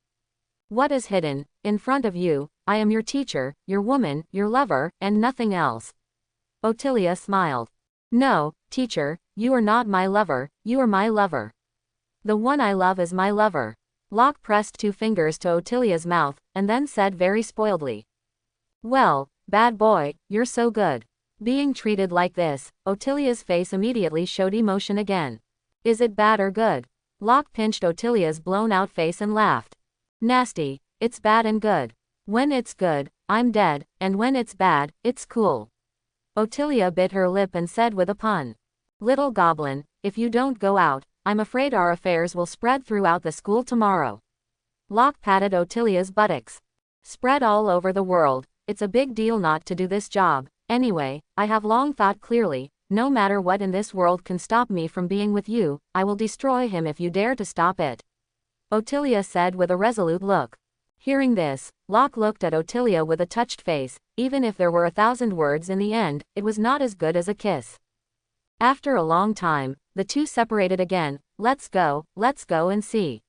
What is hidden? In front of you, I am your teacher, your woman, your lover, and nothing else. Ottilia smiled. No, teacher, you are not my lover, you are my lover. The one I love is my lover. Locke pressed 2 fingers to Ottilia's mouth, and then said very spoiledly. Well, bad boy, you're so good. Being treated like this, Ottilia's face immediately showed emotion again. Is it bad or good? Locke pinched Ottilia's blown-out face and laughed. Nasty, it's bad and good. When it's good, I'm dead, and when it's bad, it's cool. Ottilia bit her lip and said with a pun. Little goblin, if you don't go out, I'm afraid our affairs will spread throughout the school tomorrow. Locke patted Ottilia's buttocks. Spread all over the world, it's a big deal not to do this job. Anyway, I have long thought clearly, no matter what in this world can stop me from being with you, I will destroy him if you dare to stop it. Ottilia said with a resolute look. Hearing this, Locke looked at Ottilia with a touched face. Even if there were 1,000 words in the end, it was not as good as a kiss. After a long time, the two separated again. Let's go and see.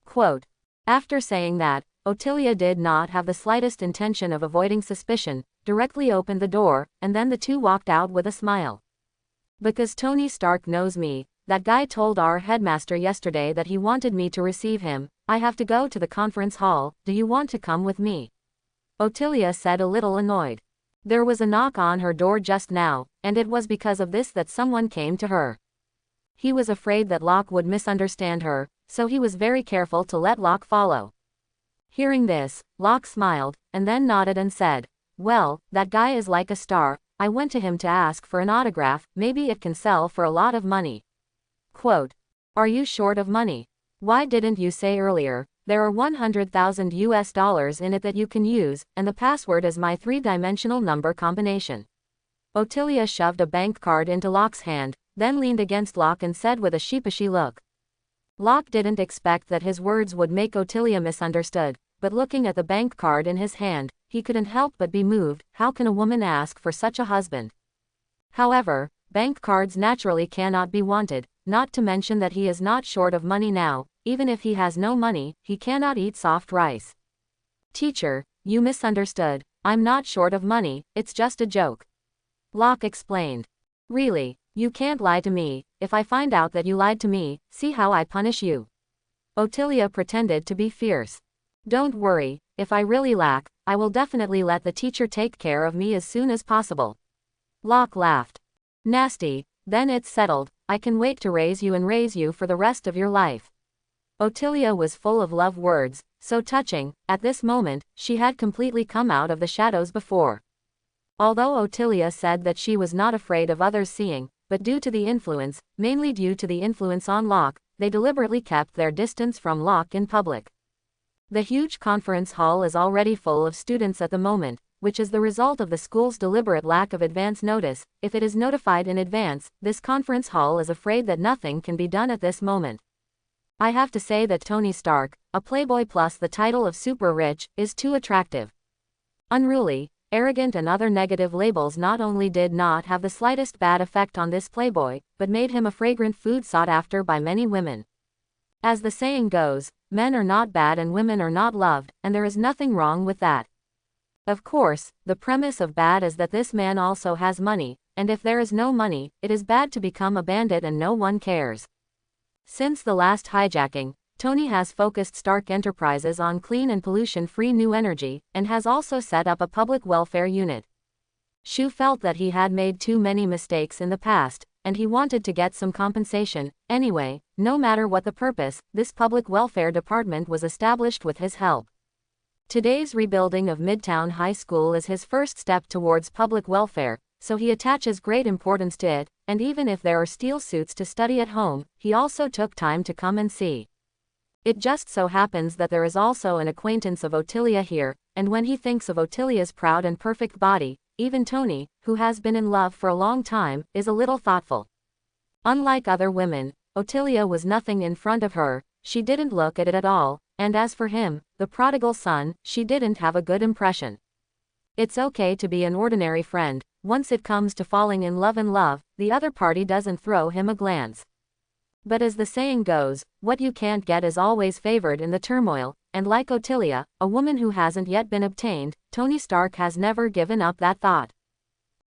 Quote. After saying that, Ottilia did not have the slightest intention of avoiding suspicion, directly opened the door, and then the two walked out with a smile. Because Tony Stark knows me, that guy told our headmaster yesterday that he wanted me to receive him. I have to go to the conference hall, do you want to come with me? Ottilia said a little annoyed. There was a knock on her door just now, and it was because of this that someone came to her. He was afraid that Locke would misunderstand her, so he was very careful to let Locke follow. Hearing this, Locke smiled, and then nodded and said, "Well, that guy is like a star. I went to him to ask for an autograph, maybe it can sell for a lot of money." Quote, "Are you short of money? Why didn't you say earlier? There are $100,000 in it that you can use, and the password is my three-dimensional number combination." Ottilia shoved a bank card into Locke's hand, then leaned against Locke and said with a sheepishly look. Locke didn't expect that his words would make Ottilia misunderstood, but looking at the bank card in his hand, he couldn't help but be moved. How can a woman ask for such a husband? However, bank cards naturally cannot be wanted, not to mention that he is not short of money now. Even if he has no money, he cannot eat soft rice. "Teacher, you misunderstood. I'm not short of money, it's just a joke," Locke explained. "Really, you can't lie to me. If I find out that you lied to me, see how I punish you." Ottilia pretended to be fierce. "Don't worry, if I really lack, I will definitely let the teacher take care of me as soon as possible." Locke laughed. "Nasty, then it's settled. I can wait to raise you for the rest of your life." Ottilia was full of love words, so touching. At this moment, she had completely come out of the shadows before. Although Ottilia said that she was not afraid of others seeing, but mainly due to the influence on Locke, they deliberately kept their distance from Locke in public. The huge conference hall is already full of students at the moment, which is the result of the school's deliberate lack of advance notice. If it is notified in advance, this conference hall is afraid that nothing can be done at this moment. I have to say that Tony Stark, a playboy plus the title of super rich, is too attractive. Unruly, arrogant and other negative labels not only did not have the slightest bad effect on this playboy, but made him a fragrant food sought after by many women. As the saying goes, men are not bad and women are not loved, and there is nothing wrong with that. Of course, the premise of bad is that this man also has money, and if there is no money, it is bad to become a bandit and no one cares. Since the last hijacking, Tony has focused Stark Enterprises on clean and pollution-free new energy, and has also set up a public welfare unit. Shu felt that he had made too many mistakes in the past, and he wanted to get some compensation. Anyway, no matter what the purpose, this public welfare department was established with his help. Today's rebuilding of Midtown High School is his first step towards public welfare, so he attaches great importance to it, and even if there are steel suits to study at home, he also took time to come and see. It just so happens that there is also an acquaintance of Ottilia here, and when he thinks of Ottilia's proud and perfect body, even Tony, who has been in love for a long time, is a little thoughtful. Unlike other women, Ottilia was nothing in front of her, she didn't look at it at all, and as for him, the prodigal son, she didn't have a good impression. It's okay to be an ordinary friend. Once it comes to falling in love, the other party doesn't throw him a glance. But as the saying goes, what you can't get is always favored in the turmoil, and like Ottilia, a woman who hasn't yet been obtained, Tony Stark has never given up that thought.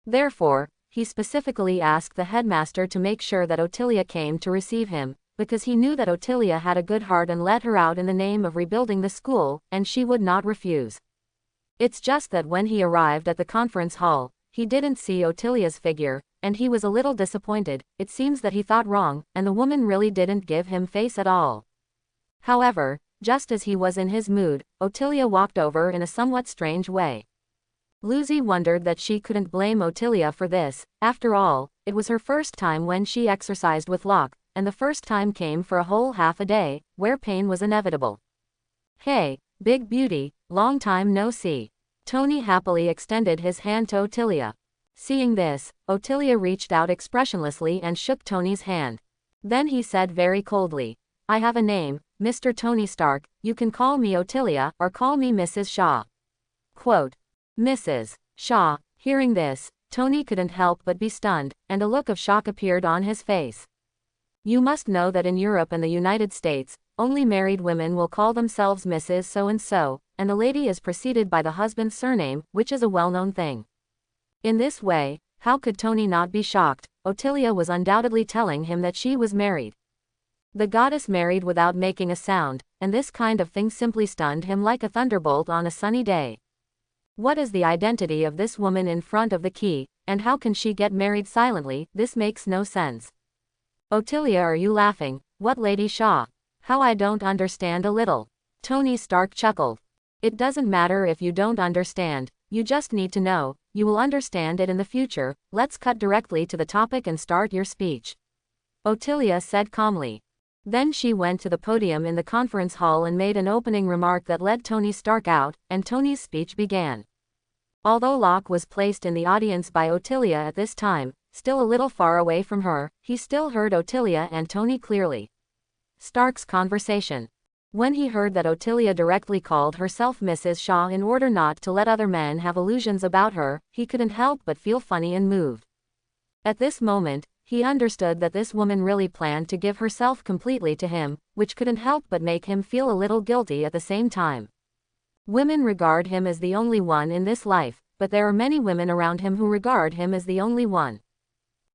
Therefore, he specifically asked the headmaster to make sure that Ottilia came to receive him, because he knew that Ottilia had a good heart and let her out in the name of rebuilding the school, and she would not refuse. It's just that when he arrived at the conference hall, he didn't see Ottilia's figure, and he was a little disappointed. It seems that he thought wrong, and the woman really didn't give him face at all. However, just as he was in his mood, Ottilia walked over in a somewhat strange way. Lucy wondered that she couldn't blame Ottilia for this. After all, it was her first time when she exercised with Locke, and the first time came for a whole half a day, where pain was inevitable. "Hey, big beauty, long time no see." Tony happily extended his hand to Ottilia. Seeing this, Ottilia reached out expressionlessly and shook Tony's hand. Then he said very coldly, "I have a name, Mr. Tony Stark, you can call me Ottilia, or call me Mrs. Shaw." Quote, Mrs. Shaw. Hearing this, Tony couldn't help but be stunned, and a look of shock appeared on his face. You must know that in Europe and the United States, only married women will call themselves Mrs. So-and-so, and the lady is preceded by the husband's surname, which is a well-known thing. In this way, how could Tony not be shocked? Ottilia was undoubtedly telling him that she was married. The goddess married without making a sound, and this kind of thing simply stunned him like a thunderbolt on a sunny day. What is the identity of this woman in front of the key, and how can she get married silently? This makes no sense. Otilia, are you laughing? What, Lady Shaw? How, I don't understand a little. Tony Stark chuckled. It doesn't matter if you don't understand, you just need to know, you will understand it in the future. Let's cut directly to the topic and start your speech. Otilia said calmly. Then she went to the podium in the conference hall and made an opening remark that led Tony Stark out, and Tony's speech began. Although Locke was placed in the audience by Otilia at this time, still a little far away from her, he still heard Otilia and Tony clearly. Stark's conversation. When he heard that Otilia directly called herself Mrs. Shaw in order not to let other men have illusions about her, he couldn't help but feel funny and moved. At this moment, he understood that this woman really planned to give herself completely to him, which couldn't help but make him feel a little guilty at the same time. Women regard him as the only one in this life, but there are many women around him who regard him as the only one.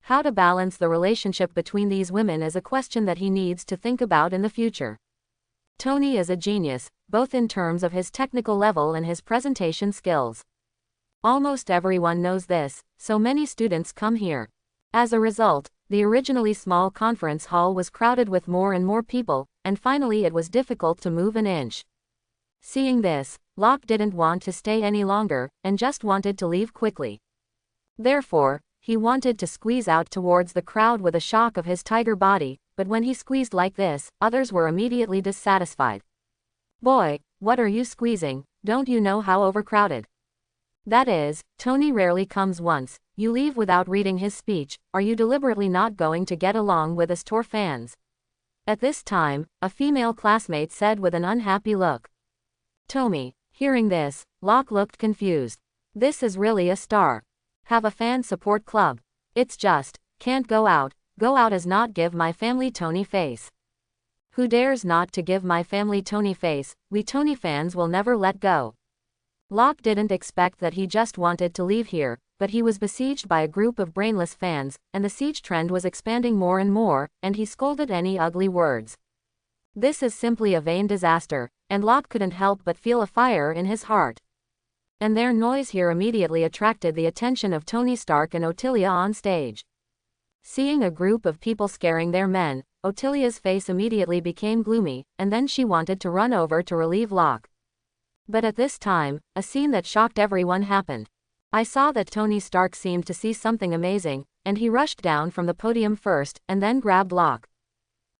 How to balance the relationship between these women is a question that he needs to think about in the future. Tony is a genius, both in terms of his technical level and his presentation skills. Almost everyone knows this, so many students come here. As a result, the originally small conference hall was crowded with more and more people, and finally it was difficult to move an inch. Seeing this, Locke didn't want to stay any longer, and just wanted to leave quickly. Therefore, he wanted to squeeze out towards the crowd with a shock of his tiger body, but when he squeezed like this, others were immediately dissatisfied. Boy, what are you squeezing? Don't you know how overcrowded? That is, Tony rarely comes once. You leave without reading his speech. Are you deliberately not going to get along with us tour fans? At this time, a female classmate said with an unhappy look. Tommy. Hearing this, Locke looked confused. This is really a star. Have a fan support club. It's just, can't go out as not give my family Tony face. Who dares not to give my family Tony face? We Tony fans will never let go. Locke didn't expect that, he just wanted to leave here, but he was besieged by a group of brainless fans, and the siege trend was expanding more and more, and he scolded any ugly words. This is simply a vain disaster, and Locke couldn't help but feel a fire in his heart. And their noise here immediately attracted the attention of Tony Stark and Otilia on stage. Seeing a group of people scaring their men, Otilia's face immediately became gloomy, and then she wanted to run over to relieve Locke. But at this time, a scene that shocked everyone happened. I saw that Tony Stark seemed to see something amazing, and he rushed down from the podium first, and then grabbed Locke.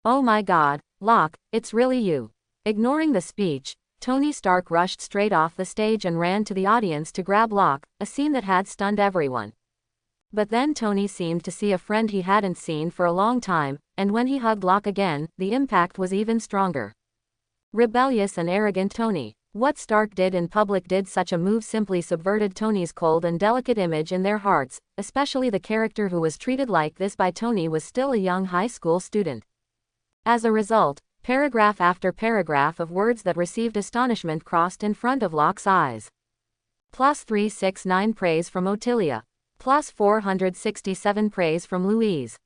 Oh my God, Locke, it's really you. Ignoring the speech, Tony Stark rushed straight off the stage and ran to the audience to grab Locke, a scene that had stunned everyone. But then Tony seemed to see a friend he hadn't seen for a long time, and when he hugged Locke again, the impact was even stronger. Rebellious and arrogant Tony. What Stark did in public did such a move simply subverted Tony's cold and delicate image in their hearts, especially the character who was treated like this by Tony was still a young high school student. As a result, paragraph after paragraph of words that received astonishment crossed in front of Locke's eyes. +369 praise from Otilia. +467 praise from Louise.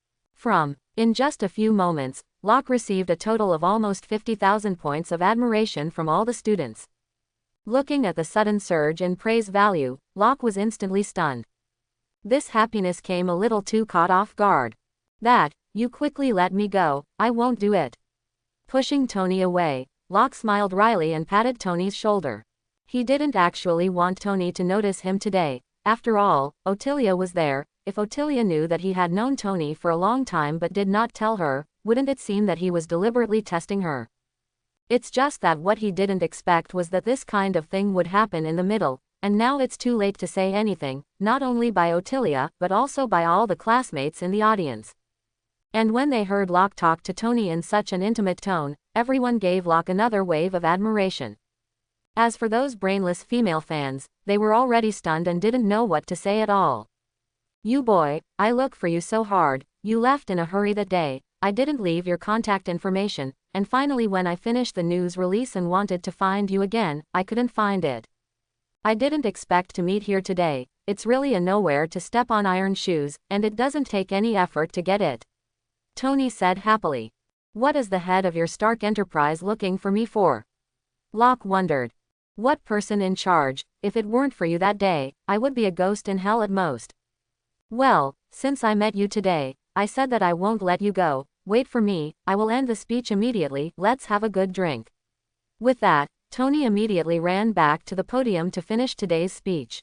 In just a few moments, Locke received a total of almost 50,000 points of admiration from all the students. Looking at the sudden surge in praise value, Locke was instantly stunned. This happiness came a little too caught off guard. That, you quickly let me go, I won't do it. Pushing Tony away, Locke smiled wryly and patted Tony's shoulder. He didn't actually want Tony to notice him today. After all, Otilia was there. If Otilia knew that he had known Tony for a long time but did not tell her, wouldn't it seem that he was deliberately testing her? It's just that what he didn't expect was that this kind of thing would happen in the middle, and now it's too late to say anything, not only by Otilia but also by all the classmates in the audience. And when they heard Locke talk to Tony in such an intimate tone, everyone gave Locke another wave of admiration. As for those brainless female fans, they were already stunned and didn't know what to say at all. You boy, I look for you so hard, you left in a hurry that day, I didn't leave your contact information, and finally when I finished the news release and wanted to find you again, I couldn't find it. I didn't expect to meet here today, it's really a nowhere to step on iron shoes, and it doesn't take any effort to get it. Tony said happily. What is the head of your Stark Enterprise looking for me for? Locke wondered. What person in charge? If it weren't for you that day, I would be a ghost in hell at most. Well, since I met you today, I said that I won't let you go. Wait for me, I will end the speech immediately, let's have a good drink. With that, Tony immediately ran back to the podium to finish today's speech.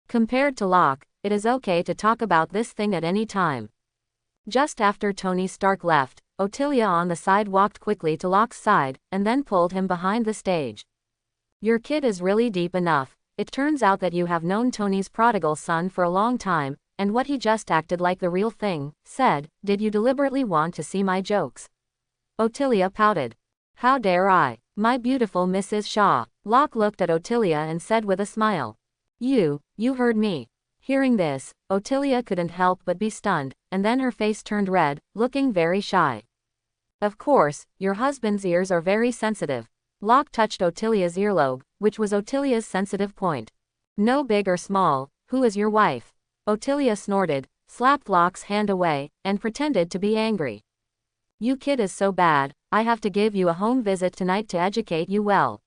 Compared to Locke, it is okay to talk about this thing at any time. Just after Tony Stark left, Ottilia on the side walked quickly to Locke's side, and then pulled him behind the stage. Your kid is really deep enough. It turns out that you have known Tony's prodigal son for a long time, and what he just acted like the real thing, said, did you deliberately want to see my jokes? Ottilia pouted. How dare I? My beautiful Mrs. Shaw. Locke looked at Ottilia and said with a smile. You heard me. Hearing this, Ottilia couldn't help but be stunned, and then her face turned red, looking very shy. Of course, your husband's ears are very sensitive. Locke touched Ottilia's earlobe, which was Ottilia's sensitive point. No big or small, who is your wife? Ottilia snorted, slapped Locke's hand away, and pretended to be angry. You kid is so bad, I have to give you a home visit tonight to educate you well.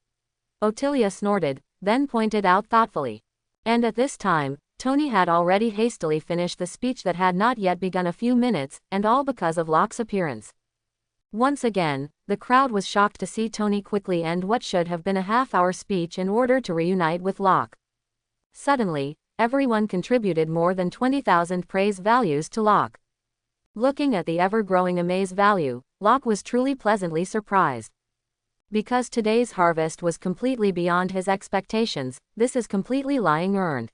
Ottilia snorted, then pointed out thoughtfully. And at this time, Tony had already hastily finished the speech that had not yet begun a few minutes, and all because of Locke's appearance. Once again, the crowd was shocked to see Tony quickly end what should have been a half-hour speech in order to reunite with Locke. Suddenly, everyone contributed more than 20,000 praise values to Locke. Looking at the ever-growing amaze value, Locke was truly pleasantly surprised. Because today's harvest was completely beyond his expectations, this is completely lying earned.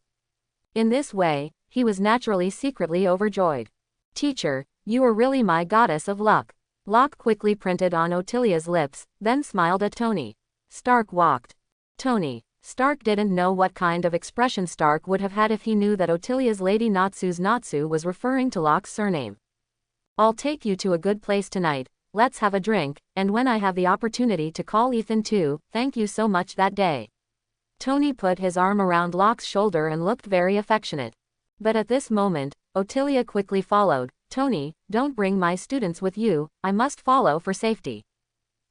In this way, he was naturally secretly overjoyed. Teacher, you are really my goddess of luck. Locke quickly printed on Ottilia's lips, then smiled at Tony. Stark walked. Tony Stark didn't know what kind of expression Stark would have had if he knew that Ottilia's Lady Natsu's Natsu was referring to Locke's surname. I'll take you to a good place tonight, let's have a drink, and when I have the opportunity to call Ethan too, thank you so much that day. Tony put his arm around Locke's shoulder and looked very affectionate. But at this moment, Ottilia quickly followed. Tony, don't bring my students with you, I must follow for safety.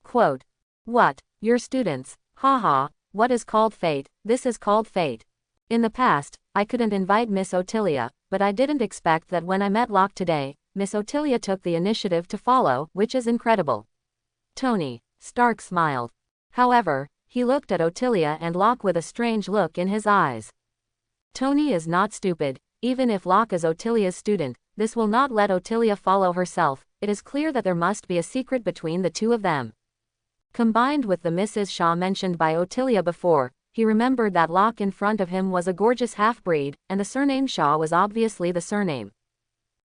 Quote. What? Your students? Haha, what is called fate, this is called fate. In the past, I couldn't invite Miss Ottilia, but I didn't expect that when I met Locke today, Miss Ottilia took the initiative to follow, which is incredible. Tony Stark smiled. However, he looked at Ottilia and Locke with a strange look in his eyes. Tony is not stupid, even if Locke is Ottilia's student, this will not let Ottilia follow herself, it is clear that there must be a secret between the two of them. Combined with the Mrs. Shaw mentioned by Ottilia before, he remembered that Locke in front of him was a gorgeous half-breed, and the surname Shaw was obviously the surname.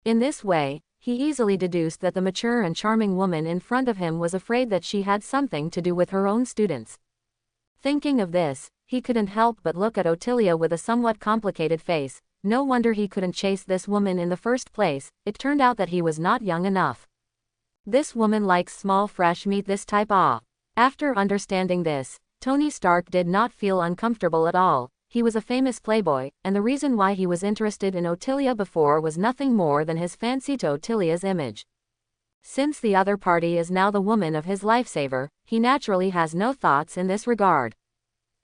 In this way, he easily deduced that the mature and charming woman in front of him was afraid that she had something to do with her own students. Thinking of this, he couldn't help but look at Ottilia with a somewhat complicated face. No wonder he couldn't chase this woman in the first place, it turned out that he was not young enough. This woman likes small fresh meat this type. After understanding this, Tony Stark did not feel uncomfortable at all. He was a famous playboy, and the reason why he was interested in Ottilia before was nothing more than his fancy to Ottilia's image. Since the other party is now the woman of his lifesaver, he naturally has no thoughts in this regard.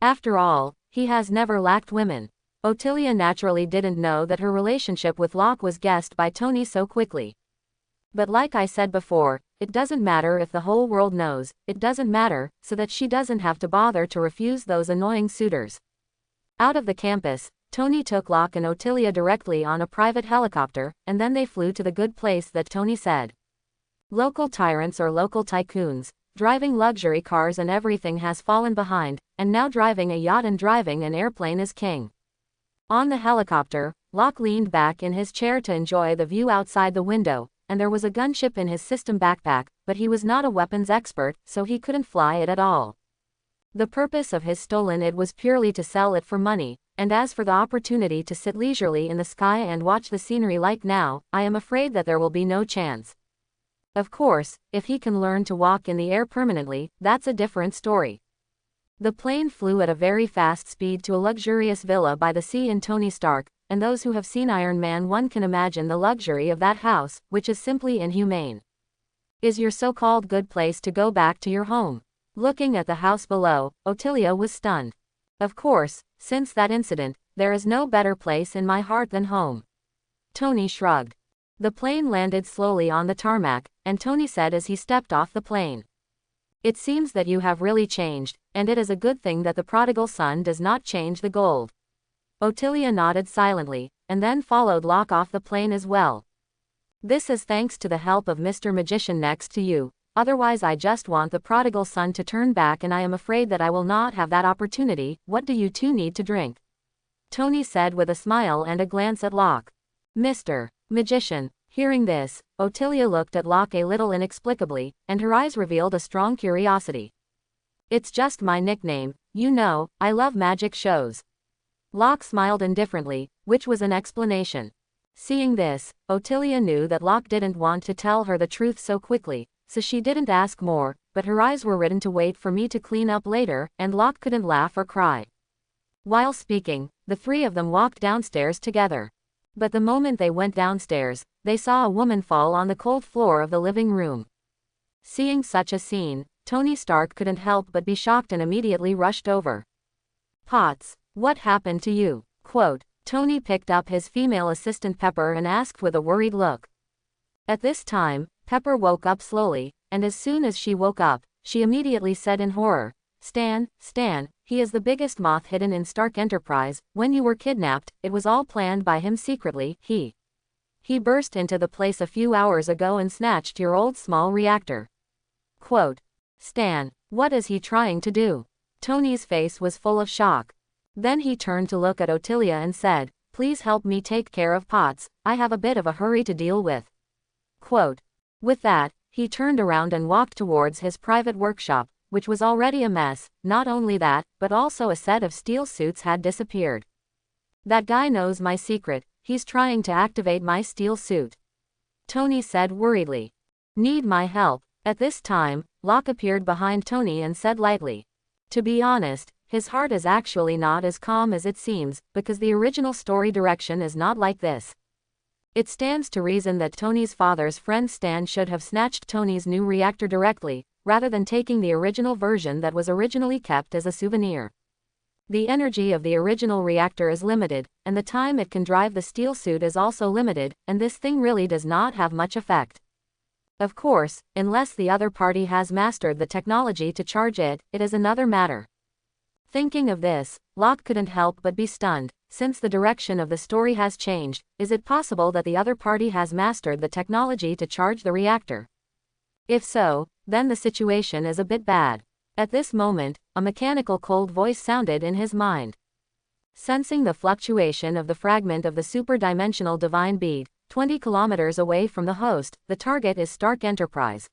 After all, he has never lacked women. Ottilia naturally didn't know that her relationship with Locke was guessed by Tony so quickly. But like I said before, it doesn't matter if the whole world knows, it doesn't matter, so that she doesn't have to bother to refuse those annoying suitors. Out of the campus, Tony took Locke and Ottilia directly on a private helicopter, and then they flew to the good place that Tony said. Local tyrants or local tycoons, driving luxury cars and everything has fallen behind, and now driving a yacht and driving an airplane is king. On the helicopter, Locke leaned back in his chair to enjoy the view outside the window, and there was a gunship in his system backpack, but he was not a weapons expert, so he couldn't fly it at all. The purpose of his stolen it was purely to sell it for money, and as for the opportunity to sit leisurely in the sky and watch the scenery like now, I am afraid that there will be no chance. Of course, if he can learn to walk in the air permanently, that's a different story. The plane flew at a very fast speed to a luxurious villa by the sea in Tony Stark, and those who have seen Iron Man 1 can imagine the luxury of that house, which is simply inhumane. Is your so-called good place to go back to your home? Looking at the house below, Ottilia was stunned. Of course, since that incident, there is no better place in my heart than home. Tony shrugged. The plane landed slowly on the tarmac, and Tony said as he stepped off the plane. It seems that you have really changed, and it is a good thing that the prodigal son does not change the gold. Ottilia nodded silently, and then followed Locke off the plane as well. This is thanks to the help of Mr. Magician next to you, otherwise I just want the prodigal son to turn back and I am afraid that I will not have that opportunity. What do you two need to drink? Tony said with a smile and a glance at Locke. Mr. Magician. Hearing this, Ottilia looked at Locke a little inexplicably, and her eyes revealed a strong curiosity. It's just my nickname, you know, I love magic shows. Locke smiled indifferently, which was an explanation. Seeing this, Ottilia knew that Locke didn't want to tell her the truth so quickly, so she didn't ask more, but her eyes were written to wait for me to clean up later, and Locke couldn't laugh or cry. While speaking, the three of them walked downstairs together. But the moment they went downstairs, they saw a woman fall on the cold floor of the living room. Seeing such a scene, Tony Stark couldn't help but be shocked and immediately rushed over. Potts, what happened to you? Quote, Tony picked up his female assistant Pepper and asked with a worried look. At this time, Pepper woke up slowly, and as soon as she woke up, she immediately said in horror, Stan, he is the biggest moth hidden in Stark Enterprise. When you were kidnapped, it was all planned by him secretly. He burst into the place a few hours ago and snatched your old small reactor. Quote, Stan, what is he trying to do? Tony's face was full of shock. Then he turned to look at Ottilia and said, please help me take care of Potts, I have a bit of a hurry to deal with. Quote, with that, he turned around and walked towards his private workshop, which was already a mess. Not only that, but also a set of steel suits had disappeared. That guy knows my secret, he's trying to activate my steel suit. Tony said worriedly. Need my help? At this time, Locke appeared behind Tony and said lightly. To be honest, his heart is actually not as calm as it seems, because the original story direction is not like this. It stands to reason that Tony's father's friend Stan should have snatched Tony's new reactor directly, rather than taking the original version that was originally kept as a souvenir. The energy of the original reactor is limited, and the time it can drive the steel suit is also limited, and this thing really does not have much effect. Of course, unless the other party has mastered the technology to charge it, it is another matter. Thinking of this, Locke couldn't help but be stunned. Since the direction of the story has changed, is it possible that the other party has mastered the technology to charge the reactor? If so, then the situation is a bit bad. At this moment, a mechanical cold voice sounded in his mind. Sensing the fluctuation of the fragment of the super-dimensional divine bead, 20 kilometers away from the host, the target is Stark Enterprise.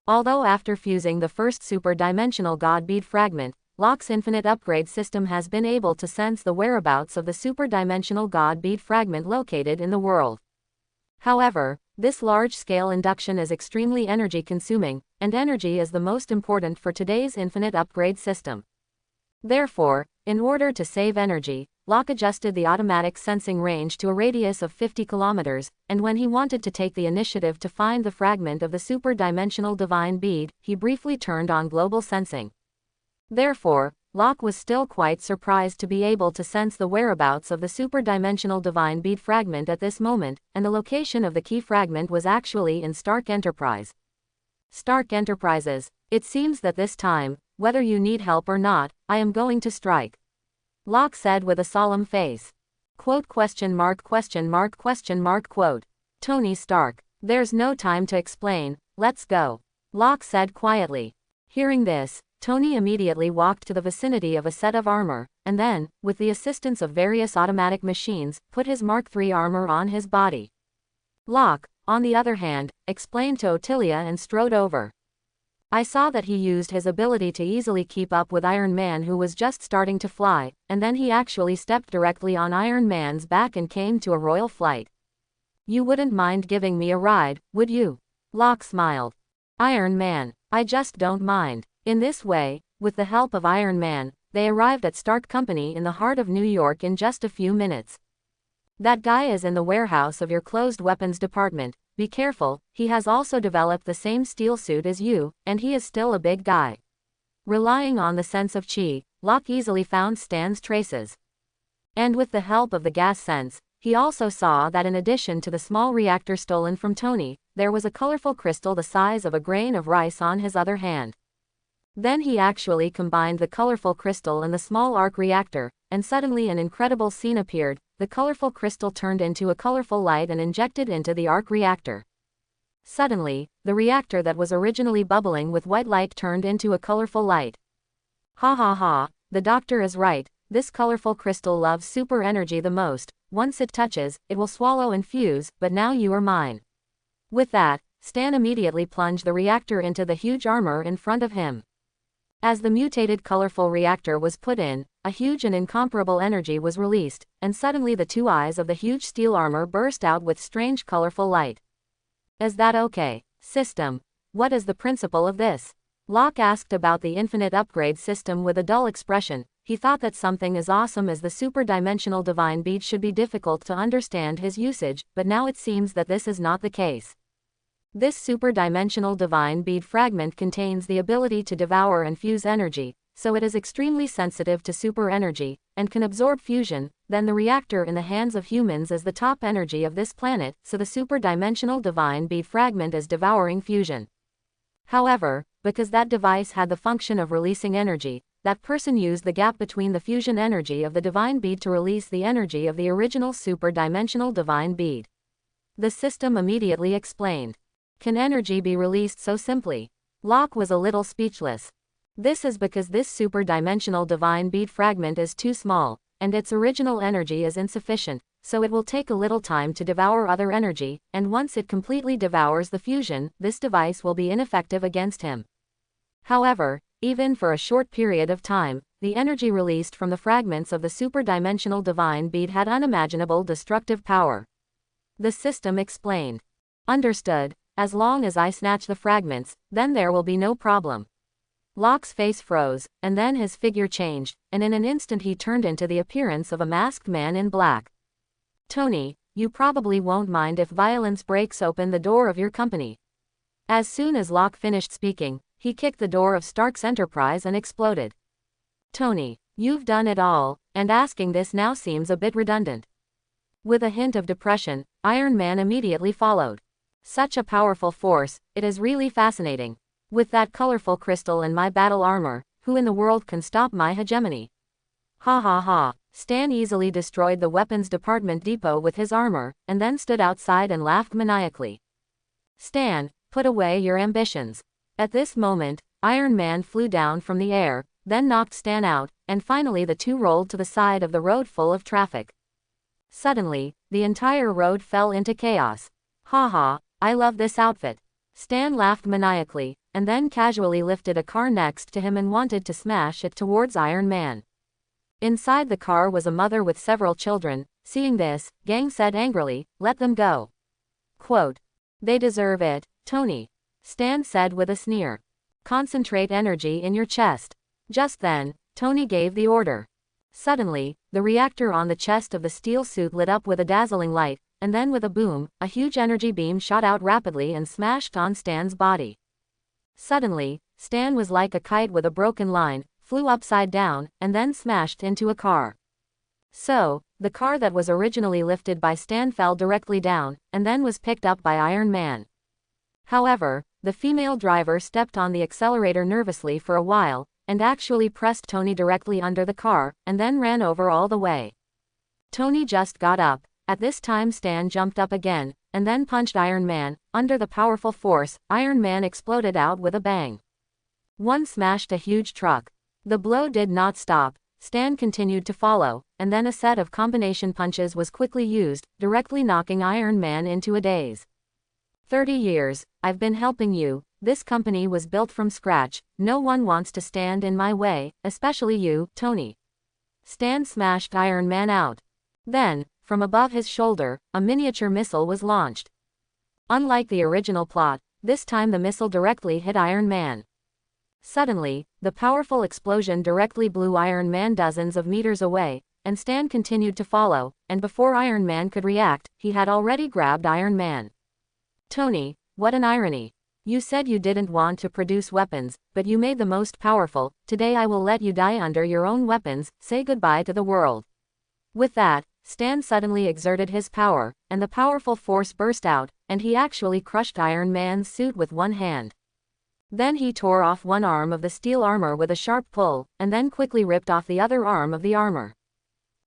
Although after fusing the first super-dimensional god bead fragment, Locke's infinite upgrade system has been able to sense the whereabouts of the super-dimensional god bead fragment located in the world. However, this large-scale induction is extremely energy-consuming, and energy is the most important for today's infinite upgrade system. Therefore, in order to save energy, Locke adjusted the automatic sensing range to a radius of 50 kilometers, and when he wanted to take the initiative to find the fragment of the super-dimensional divine bead, he briefly turned on global sensing. Therefore, Locke was still quite surprised to be able to sense the whereabouts of the super-dimensional divine bead fragment at this moment, and the location of the key fragment was actually in Stark Enterprise. Stark Enterprises, it seems that this time, whether you need help or not, I am going to strike. Locke said with a solemn face. Quote, quote. Tony Stark. There's no time to explain, let's go. Locke said quietly. Hearing this, Tony immediately walked to the vicinity of a set of armor, and then, with the assistance of various automatic machines, put his Mark III armor on his body. Locke, on the other hand, explained to Ottilia and strode over. I saw that he used his ability to easily keep up with Iron Man, who was just starting to fly, and then he actually stepped directly on Iron Man's back and came to a royal flight. You wouldn't mind giving me a ride, would you? Locke smiled. Iron Man, I just don't mind. In this way, with the help of Iron Man, they arrived at Stark Company in the heart of New York in just a few minutes. That guy is in the warehouse of your closed weapons department. Be careful, he has also developed the same steel suit as you, and he is still a big guy. Relying on the sense of chi, Locke easily found Stan's traces. And with the help of the gas sense, he also saw that in addition to the small reactor stolen from Tony, there was a colorful crystal the size of a grain of rice on his other hand. Then he actually combined the colorful crystal and the small arc reactor, and suddenly an incredible scene appeared. The colorful crystal turned into a colorful light and injected into the arc reactor. Suddenly, the reactor that was originally bubbling with white light turned into a colorful light. Ha ha ha, the doctor is right, this colorful crystal loves super energy the most. Once it touches, it will swallow and fuse, but now you are mine. With that, Stan immediately plunged the reactor into the huge armor in front of him. As the mutated colorful reactor was put in, a huge and incomparable energy was released, and suddenly the two eyes of the huge steel armor burst out with strange colorful light. Is that okay, system? What is the principle of this? Locke asked about the infinite upgrade system with a dull expression. He thought that something as awesome as the super-dimensional divine bead should be difficult to understand his usage, but now it seems that this is not the case. This super-dimensional divine bead fragment contains the ability to devour and fuse energy, so it is extremely sensitive to super energy, and can absorb fusion. Then the reactor in the hands of humans is the top energy of this planet, so the super-dimensional divine bead fragment is devouring fusion. However, because that device had the function of releasing energy, that person used the gap between the fusion energy of the divine bead to release the energy of the original super-dimensional divine bead. The system immediately explained. Can energy be released so simply? Locke was a little speechless. This is because this super-dimensional divine bead fragment is too small, and its original energy is insufficient, so it will take a little time to devour other energy, and once it completely devours the fusion, this device will be ineffective against him. However, even for a short period of time, the energy released from the fragments of the super-dimensional divine bead had unimaginable destructive power. The system explained. Understood. As long as I snatch the fragments, then there will be no problem. Locke's face froze, and then his figure changed, and in an instant he turned into the appearance of a masked man in black. Tony, you probably won't mind if violence breaks open the door of your company. As soon as Locke finished speaking, he kicked the door of Stark's Enterprise and exploded. Tony, you've done it all, and asking this now seems a bit redundant. With a hint of depression, Iron Man immediately followed. Such a powerful force, it is really fascinating. With that colorful crystal and my battle armor, who in the world can stop my hegemony? Ha ha ha, Stan easily destroyed the weapons department depot with his armor, and then stood outside and laughed maniacally. Stan, put away your ambitions. At this moment, Iron Man flew down from the air, then knocked Stan out, and finally the two rolled to the side of the road full of traffic. Suddenly, the entire road fell into chaos. Ha ha, I love this outfit. Stan laughed maniacally, and then casually lifted a car next to him and wanted to smash it towards Iron Man. Inside the car was a mother with several children. Seeing this, Gang said angrily, "Let them go." Quote, "They deserve it, Tony," Stan said with a sneer. "Concentrate energy in your chest." Just then, Tony gave the order. Suddenly, the reactor on the chest of the steel suit lit up with a dazzling light, and then with a boom, a huge energy beam shot out rapidly and smashed on Stan's body. Suddenly, Stan was like a kite with a broken line, flew upside down, and then smashed into a car. So, the car that was originally lifted by Stan fell directly down, and then was picked up by Iron Man. However, the female driver stepped on the accelerator nervously for a while, and actually pressed Tony directly under the car, and then ran over all the way. Tony just got up. At this time Stan jumped up again, and then punched Iron Man. Under the powerful force, Iron Man exploded out with a bang. One smashed a huge truck. The blow did not stop. Stan continued to follow, and then a set of combination punches was quickly used, directly knocking Iron Man into a daze. 30 years, I've been helping you. This company was built from scratch. No one wants to stand in my way, especially you, Tony. Stan smashed Iron Man out. Then, from above his shoulder, a miniature missile was launched. Unlike the original plot, this time the missile directly hit Iron Man. Suddenly, the powerful explosion directly blew Iron Man dozens of meters away, and Stan continued to follow, and before Iron Man could react, he had already grabbed Iron Man. Tony, what an irony. You said you didn't want to produce weapons, but you made the most powerful. Today I will let you die under your own weapons. Say goodbye to the world." With that, Stan suddenly exerted his power, and the powerful force burst out, and he actually crushed Iron Man's suit with one hand. Then he tore off one arm of the steel armor with a sharp pull, and then quickly ripped off the other arm of the armor.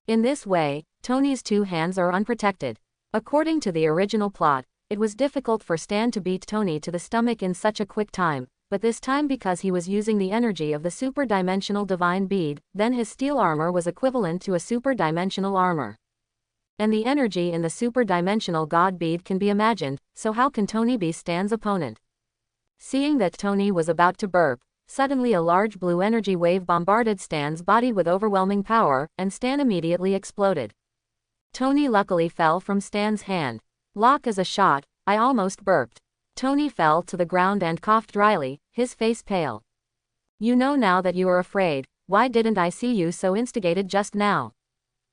In this way, Tony's two hands are unprotected. According to the original plot, it was difficult for Stan to beat Tony to the stomach in such a quick time, but this time because he was using the energy of the super-dimensional divine bead, then his steel armor was equivalent to a super-dimensional armor. And the energy in the super-dimensional god bead can be imagined, so how can Tony be Stan's opponent? Seeing that Tony was about to burp, suddenly a large blue energy wave bombarded Stan's body with overwhelming power, and Stan immediately exploded. Tony luckily fell from Stan's hand. Lock as a shot, I almost burped. Tony fell to the ground and coughed dryly, his face pale. You know now that you are afraid, why didn't I see you so instigated just now?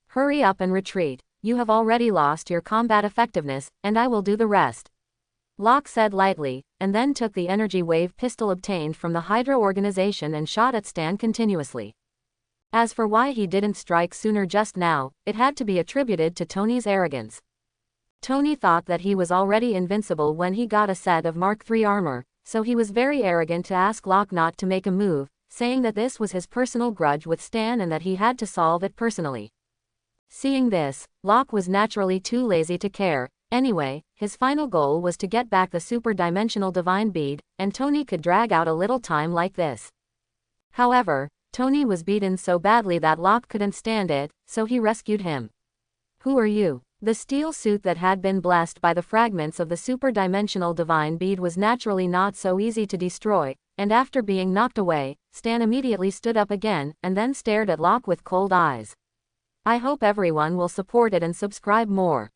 Hurry up and retreat, you have already lost your combat effectiveness, and I will do the rest. Locke said lightly, and then took the energy wave pistol obtained from the Hydra organization and shot at Stan continuously. As for why he didn't strike sooner just now, it had to be attributed to Tony's arrogance. Tony thought that he was already invincible when he got a set of Mark III armor, so he was very arrogant to ask Locke not to make a move, saying that this was his personal grudge with Stan and that he had to solve it personally. Seeing this, Locke was naturally too lazy to care. Anyway, his final goal was to get back the super-dimensional divine bead, and Tony could drag out a little time like this. However, Tony was beaten so badly that Locke couldn't stand it, so he rescued him. Who are you? The steel suit that had been blessed by the fragments of the super-dimensional divine bead was naturally not so easy to destroy, and after being knocked away, Stan immediately stood up again, and then stared at Locke with cold eyes. I hope everyone will support it and subscribe more.